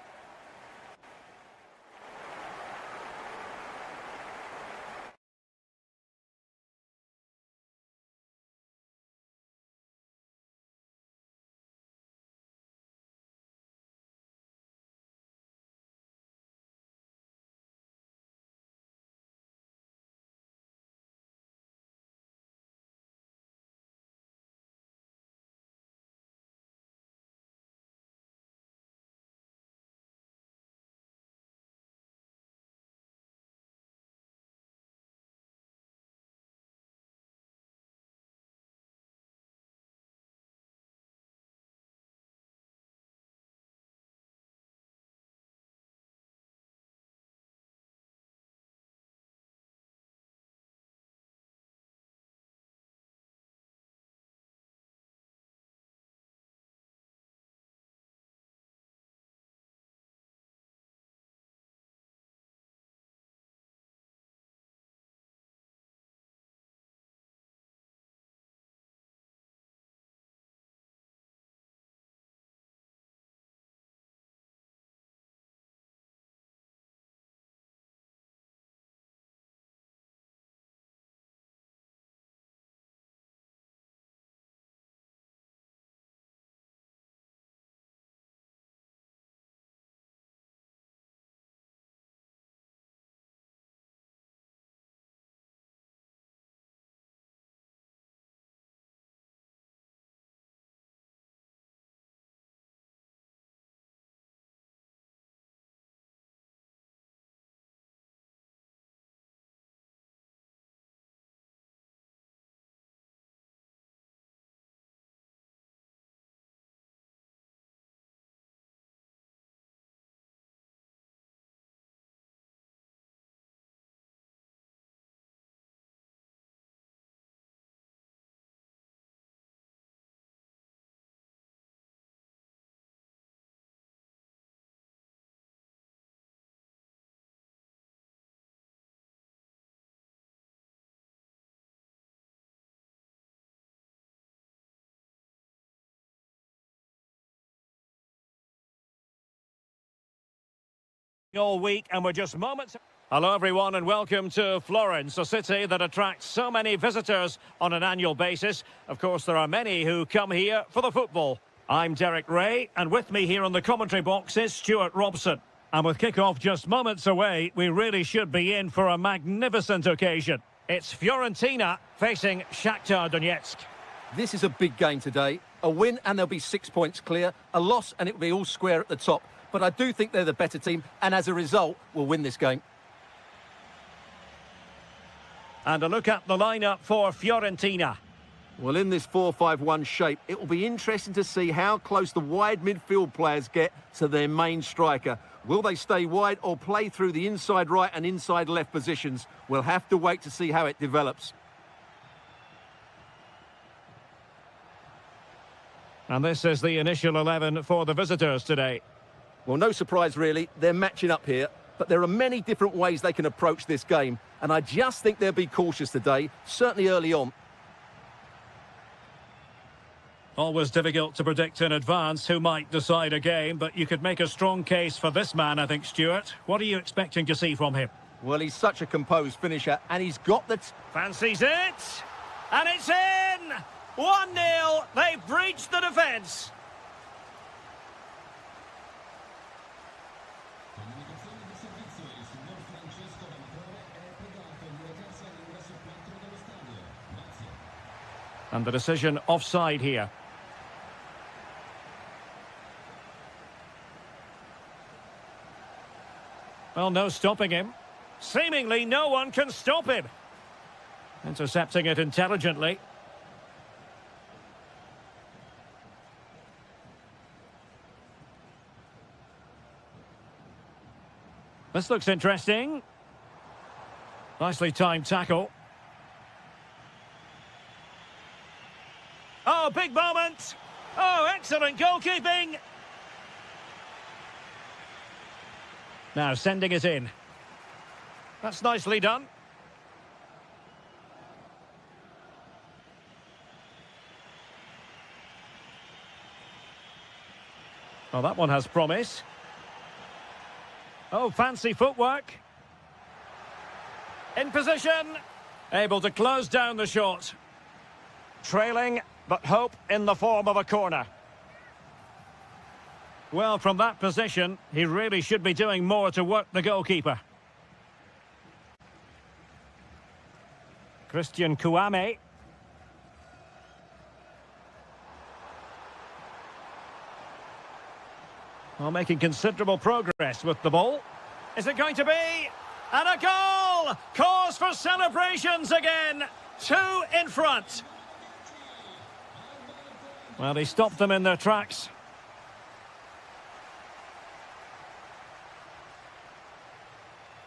all week, and we're just moments. Hello everyone and welcome to Florence, a city that attracts so many visitors on an annual basis. Of course, there are many who come here for the football. I'm Derek Ray, and with me here on the commentary box is Stuart Robson. And with kick-off just moments away, we really should be in for a magnificent occasion. It's Fiorentina facing Shakhtar Donetsk. This is a big game today. A win and they'll be 6 points clear. A loss and it'll be all square at the top. But I do think they're the better team, and as a result, will win this game. And a look at the lineup for Fiorentina. Well, in this 4-5-1 shape, it will be interesting to see how close the wide midfield players get to their main striker. Will they stay wide or play through the inside right and inside left positions? We'll have to wait to see how it develops. And this is the initial 11 for the visitors today. Well, no surprise really, they're matching up here, but there are many different ways they can approach this game, and I just think they'll be cautious today, certainly early on. Always difficult to predict in advance who might decide a game, but you could make a strong case for this man, I think, Stuart. What are you expecting to see from him? Well, he's such a composed finisher, and he's got the... Fancies it! And it's in! 1-0, they've breached the defence. And the decision offside here. Well, no stopping him. Seemingly no one can stop him. Intercepting it intelligently. This looks interesting. Nicely timed tackle. Oh, big moment. Oh, excellent goalkeeping. Now sending it in. That's nicely done. Well, that one has promise. Oh, fancy footwork. In position. Able to close down the shot. Trailing, but hope in the form of a corner. Well, from that position, he really should be doing more to work the goalkeeper. Christian Kouame. Well, making considerable progress with the ball. Is it going to be? And a goal! Cause for celebrations again. 2 in front. Well, he stopped them in their tracks.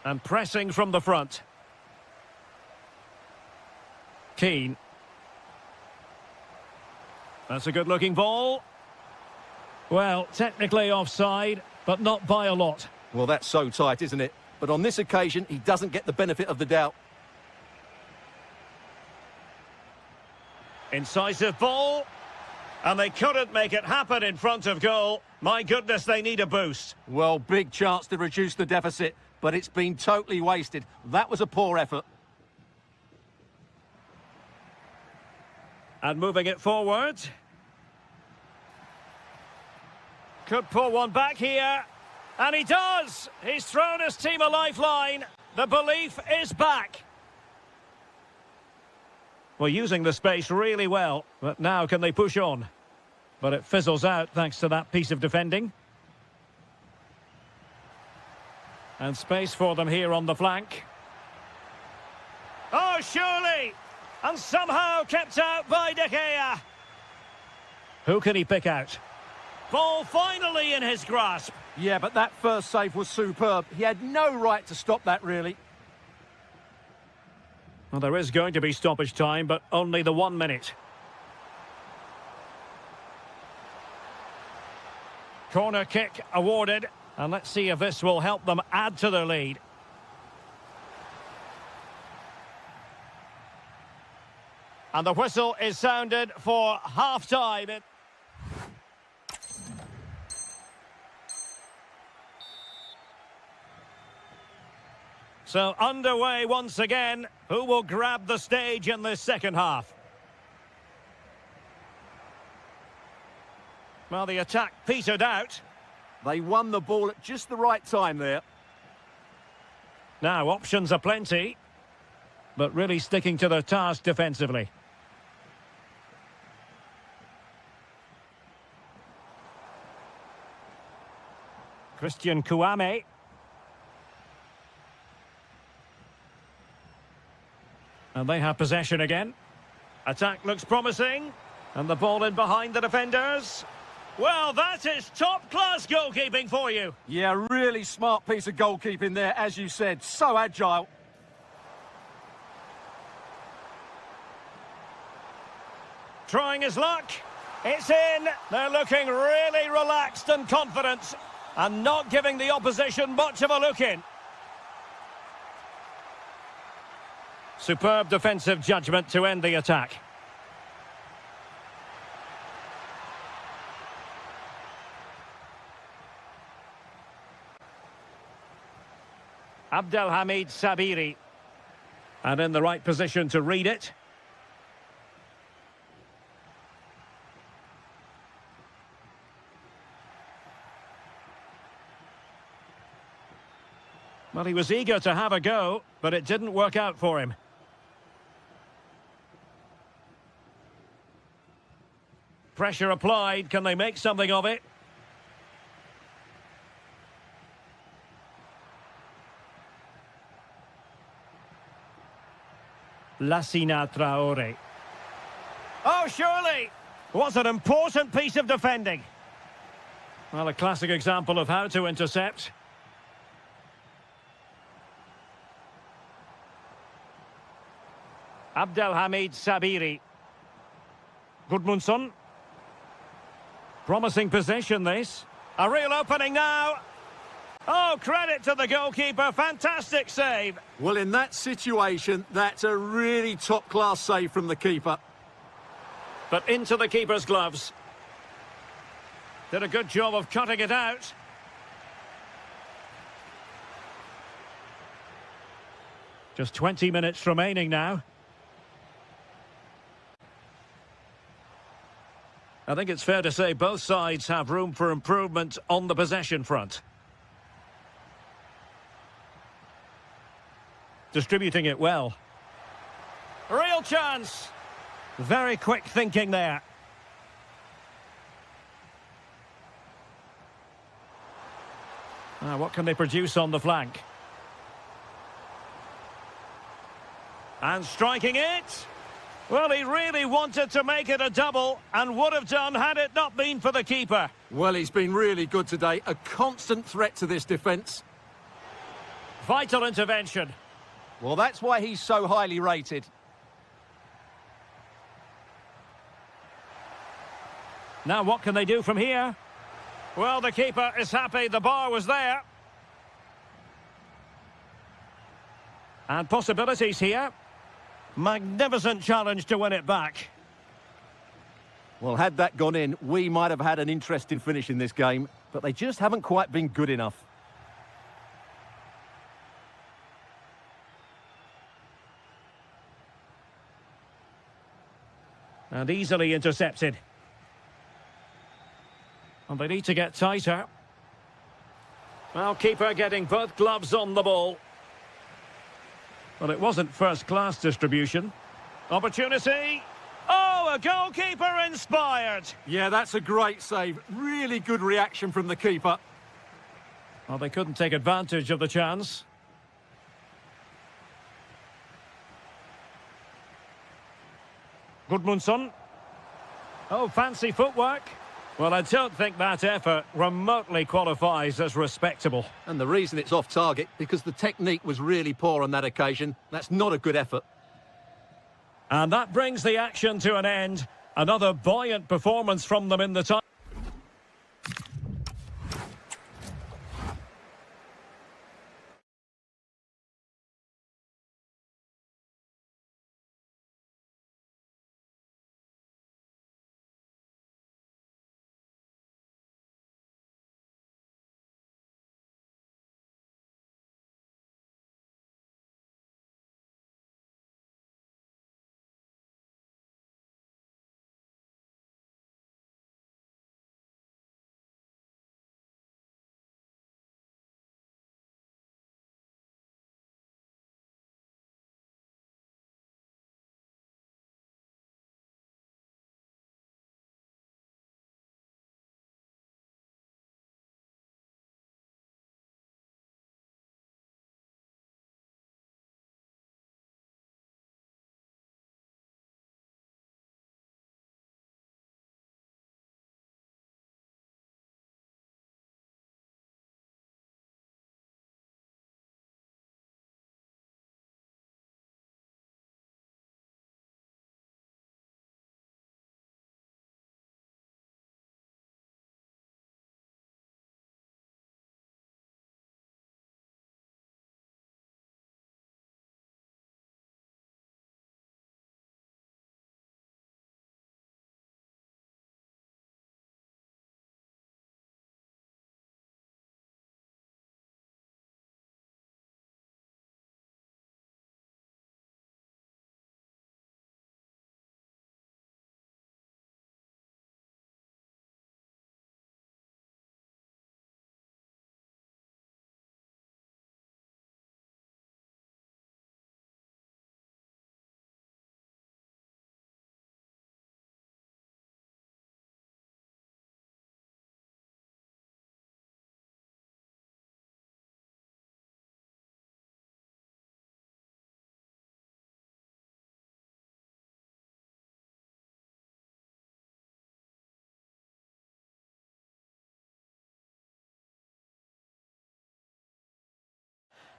And pressing from the front. Keane. That's a good-looking ball. Well, technically offside, but not by a lot. Well, that's so tight, isn't it? But on this occasion, he doesn't get the benefit of the doubt. Incisive ball. And they couldn't make it happen in front of goal. My goodness, they need a boost. Well, big chance to reduce the deficit, but it's been totally wasted. That was a poor effort. And moving it forward. Could pull one back here. And he does! He's thrown his team a lifeline. The belief is back. Well, using the space really well. But now can they push on? But it fizzles out thanks to that piece of defending. And space for them here on the flank. Oh, surely! And somehow kept out by De Gea. Who can he pick out? Ball finally in his grasp. Yeah, but that first save was superb. He had no right to stop that, really. Well, there is going to be stoppage time, but only the 1 minute. Corner kick awarded. And let's see if this will help them add to their lead. And the whistle is sounded for half-time. So underway once again. Who will grab the stage in this second half? Well, the attack petered out. They won the ball at just the right time there. Now, options are plenty, but really sticking to their task defensively. Christian Kouame. And they have possession again. Attack looks promising. And the ball in behind the defenders. Well, that is top-class goalkeeping for you. Yeah, really smart piece of goalkeeping there, as you said. So agile. Trying his luck. It's in. They're looking really relaxed and confident. And not giving the opposition much of a look in. Superb defensive judgment to end the attack. Abdelhamid Sabiri. And in the right position to read it. Well, he was eager to have a go, but it didn't work out for him. Pressure applied. Can they make something of it? Lassina Traore. Oh, surely! What an important piece of defending. Well, a classic example of how to intercept. Abdelhamid Sabiri. Gudmundsson. Promising possession, this. A real opening now. Oh, credit to the goalkeeper. Fantastic save. Well, in that situation, that's a really top-class save from the keeper. But into the keeper's gloves. Did a good job of cutting it out. Just 20 minutes remaining now. I think it's fair to say both sides have room for improvement on the possession front. Distributing it well. Real chance. Very quick thinking there. What can they produce on the flank? And striking it. Well, he really wanted to make it a double and would have done had it not been for the keeper. Well, he's been really good today. A constant threat to this defence. Vital intervention. Well, that's why he's so highly rated. Now what can they do from here? Well, the keeper is happy the bar was there. And possibilities here. Magnificent challenge to win it back. Well, had that gone in, we might have had an interesting finish in this game, but they just haven't quite been good enough. And easily intercepted. And they need to get tighter. Well, keeper getting both gloves on the ball. Well, it wasn't first-class distribution. Opportunity. Oh, a goalkeeper inspired. Yeah, that's a great save. Really good reaction from the keeper. Well, they couldn't take advantage of the chance. Gudmundsson. Oh, fancy footwork. Well, I don't think that effort remotely qualifies as respectable. And the reason it's off target, because the technique was really poor on that occasion. That's not a good effort. And that brings the action to an end. Another buoyant performance from them in the time.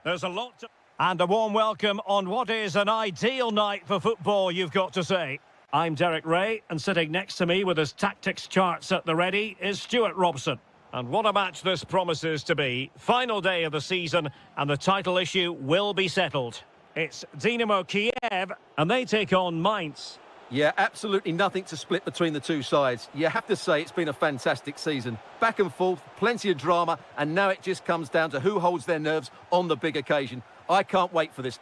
There's a lot to... And a warm welcome on what is an ideal night for football, you've got to say. I'm Derek Ray, and sitting next to me with his tactics charts at the ready is Stuart Robson. And what a match this promises to be. Final day of the season, and the title issue will be settled. It's Dynamo Kiev, and they take on Mainz. Yeah, absolutely nothing to split between the two sides. You have to say it's been a fantastic season. Back and forth, plenty of drama, and now it just comes down to who holds their nerves on the big occasion. I can't wait for this.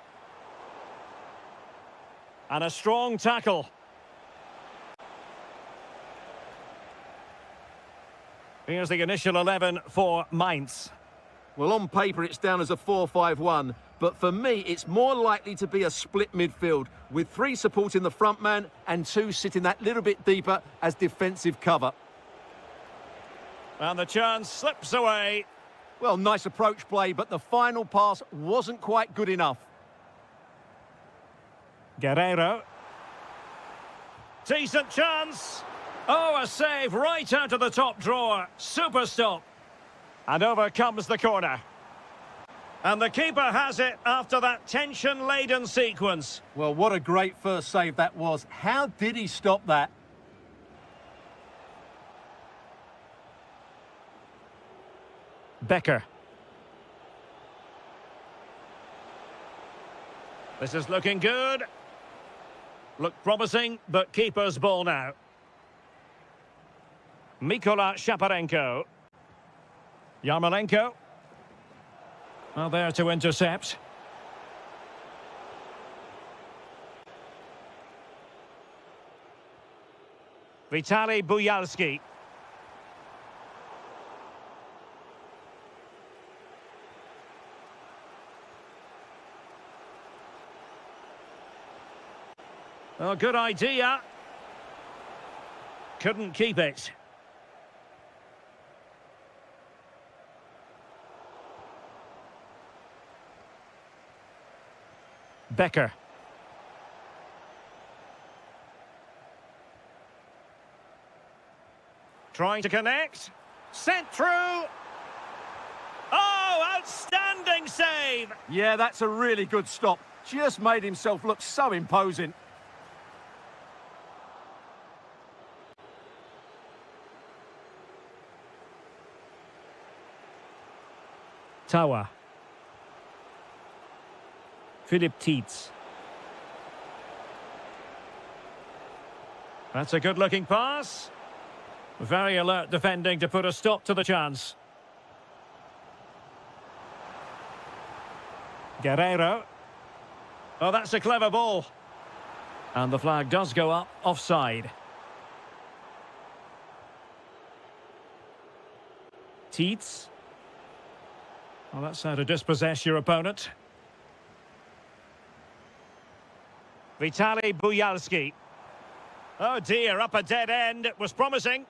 And a strong tackle. Here's the initial 11 for Mainz. Well, on paper, it's down as a 4-5-1, but for me, it's more likely to be a split midfield, with 3 supporting the front man and 2 sitting that little bit deeper as defensive cover. And the chance slips away. Well, nice approach play, but the final pass wasn't quite good enough. Guerreiro. Decent chance. Oh, a save right out of the top drawer. Super stop. And over comes the corner. And the keeper has it after that tension-laden sequence. Well, what a great first save that was. How did he stop that? Becker. This is looking good. Look promising, but keeper's ball now. Mikola Shaparenko. Yarmolenko. Well, there to intercept. Vitaly Buyalski. Oh, good idea. Couldn't keep it. Becker. Trying to connect. Sent through. Oh, outstanding save. Yeah, that's a really good stop. Just made himself look so imposing. Tawa. Philip Tietz. That's a good-looking pass. Very alert defending to put a stop to the chance. Guerreiro. Oh, that's a clever ball. And the flag does go up offside. Tietz. Well, that's how to dispossess your opponent. Vitaly Buyalski. Oh dear, up a dead end. It was promising.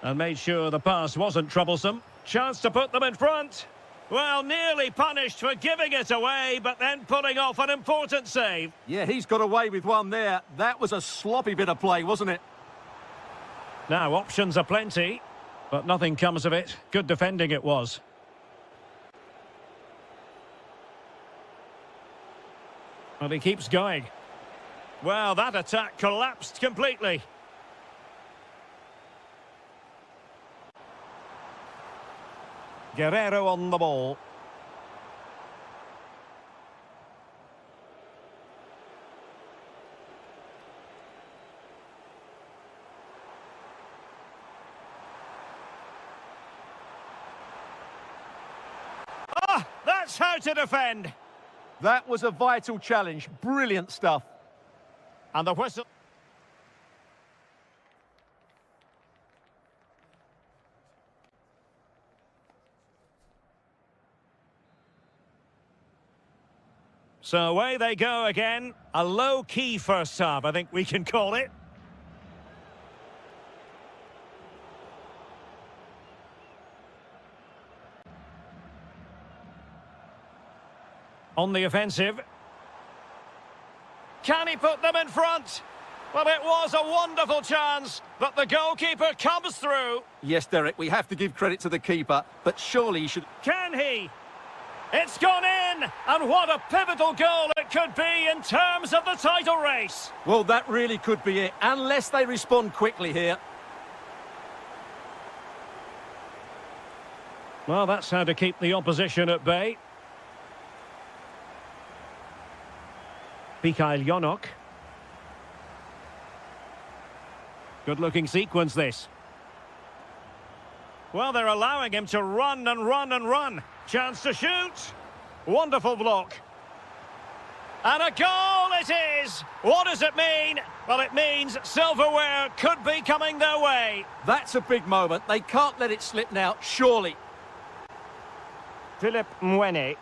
And made sure the pass wasn't troublesome. Chance to put them in front. Well, nearly punished for giving it away, but then pulling off an important save. Yeah, he's got away with one there. That was a sloppy bit of play, wasn't it? Now, options are plenty, but nothing comes of it. Good defending it was. Well, he keeps going. Well, that attack collapsed completely. Guerreiro on the ball. Ah, that's how to defend. That was a vital challenge. Brilliant stuff. And the whistle. So away they go again. A low-key first half, I think we can call it. On the offensive. Can he put them in front? Well, it was a wonderful chance, but the goalkeeper comes through. Yes, Derek, we have to give credit to the keeper, but surely he should... Can he? It's gone in! And what a pivotal goal it could be in terms of the title race. Well, that really could be it, unless they respond quickly here. Well, that's how to keep the opposition at bay. Mikhail Yonok. Good-looking sequence, this. Well, they're allowing him to run and run and run. Chance to shoot. Wonderful block. And a goal it is! What does it mean? Well, it means silverware could be coming their way. That's a big moment. They can't let it slip now, surely. Philip Mwene.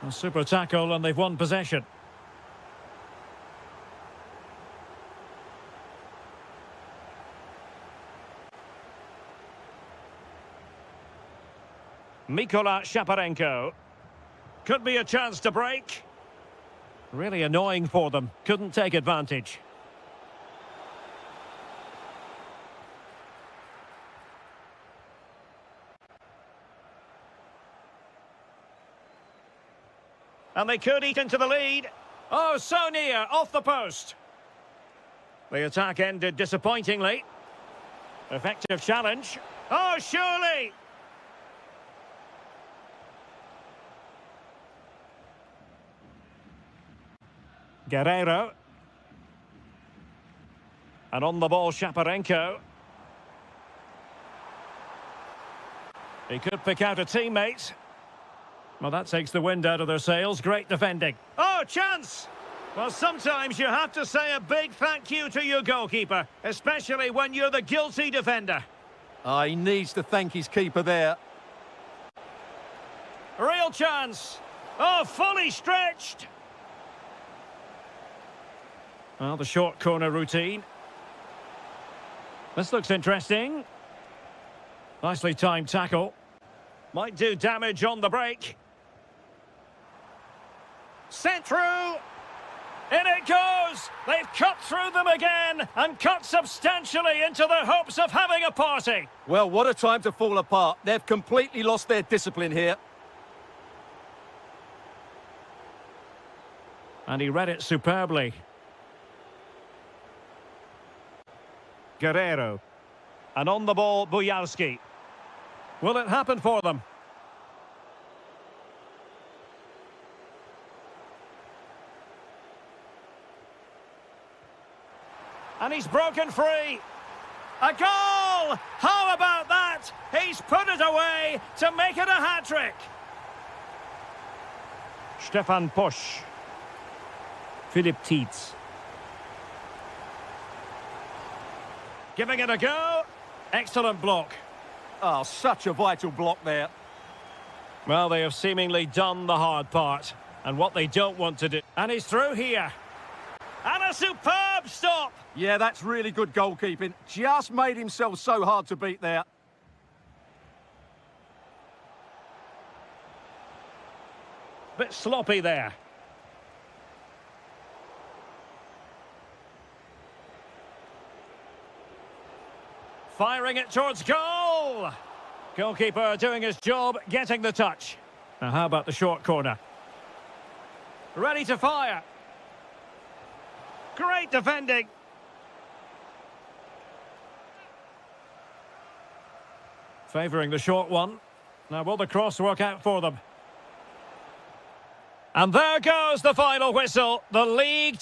A super tackle, and they've won possession. Mykola Shaparenko. Could be a chance to break. Really annoying for them. Couldn't take advantage. And they could eat into the lead. Oh, so near, off the post. The attack ended disappointingly. Effective challenge. Oh, surely! Guerrero. And on the ball, Shaparenko. He could pick out a teammate. Well, that takes the wind out of their sails. Great defending. Oh, chance! Well, sometimes you have to say a big thank you to your goalkeeper, especially when you're the guilty defender. Oh, he needs to thank his keeper there. Real chance. Oh, fully stretched. Well, the short corner routine. This looks interesting. Nicely timed tackle. Might do damage on the break. Sent through. In it goes. They've cut through them again and cut substantially into their hopes of having a party. Well, what a time to fall apart. They've completely lost their discipline here. And he read it superbly. Guerrero. And on the ball, Bujalski. Will it happen for them? And he's broken free. A goal! How about that? He's put it away to make it a hat-trick. Stefan Posch. Philip Tietz. Giving it a go. Excellent block. Oh, such a vital block there. Well, they have seemingly done the hard part. And what they don't want to do. And he's through here. And a superb stop. Yeah, that's really good goalkeeping. Just made himself so hard to beat there. Bit sloppy there. Firing it towards goal. Goalkeeper doing his job, getting the touch. Now how about the short corner? Ready to fire. Great defending. Favouring the short one. Now will the cross work out for them? And there goes the final whistle. The league...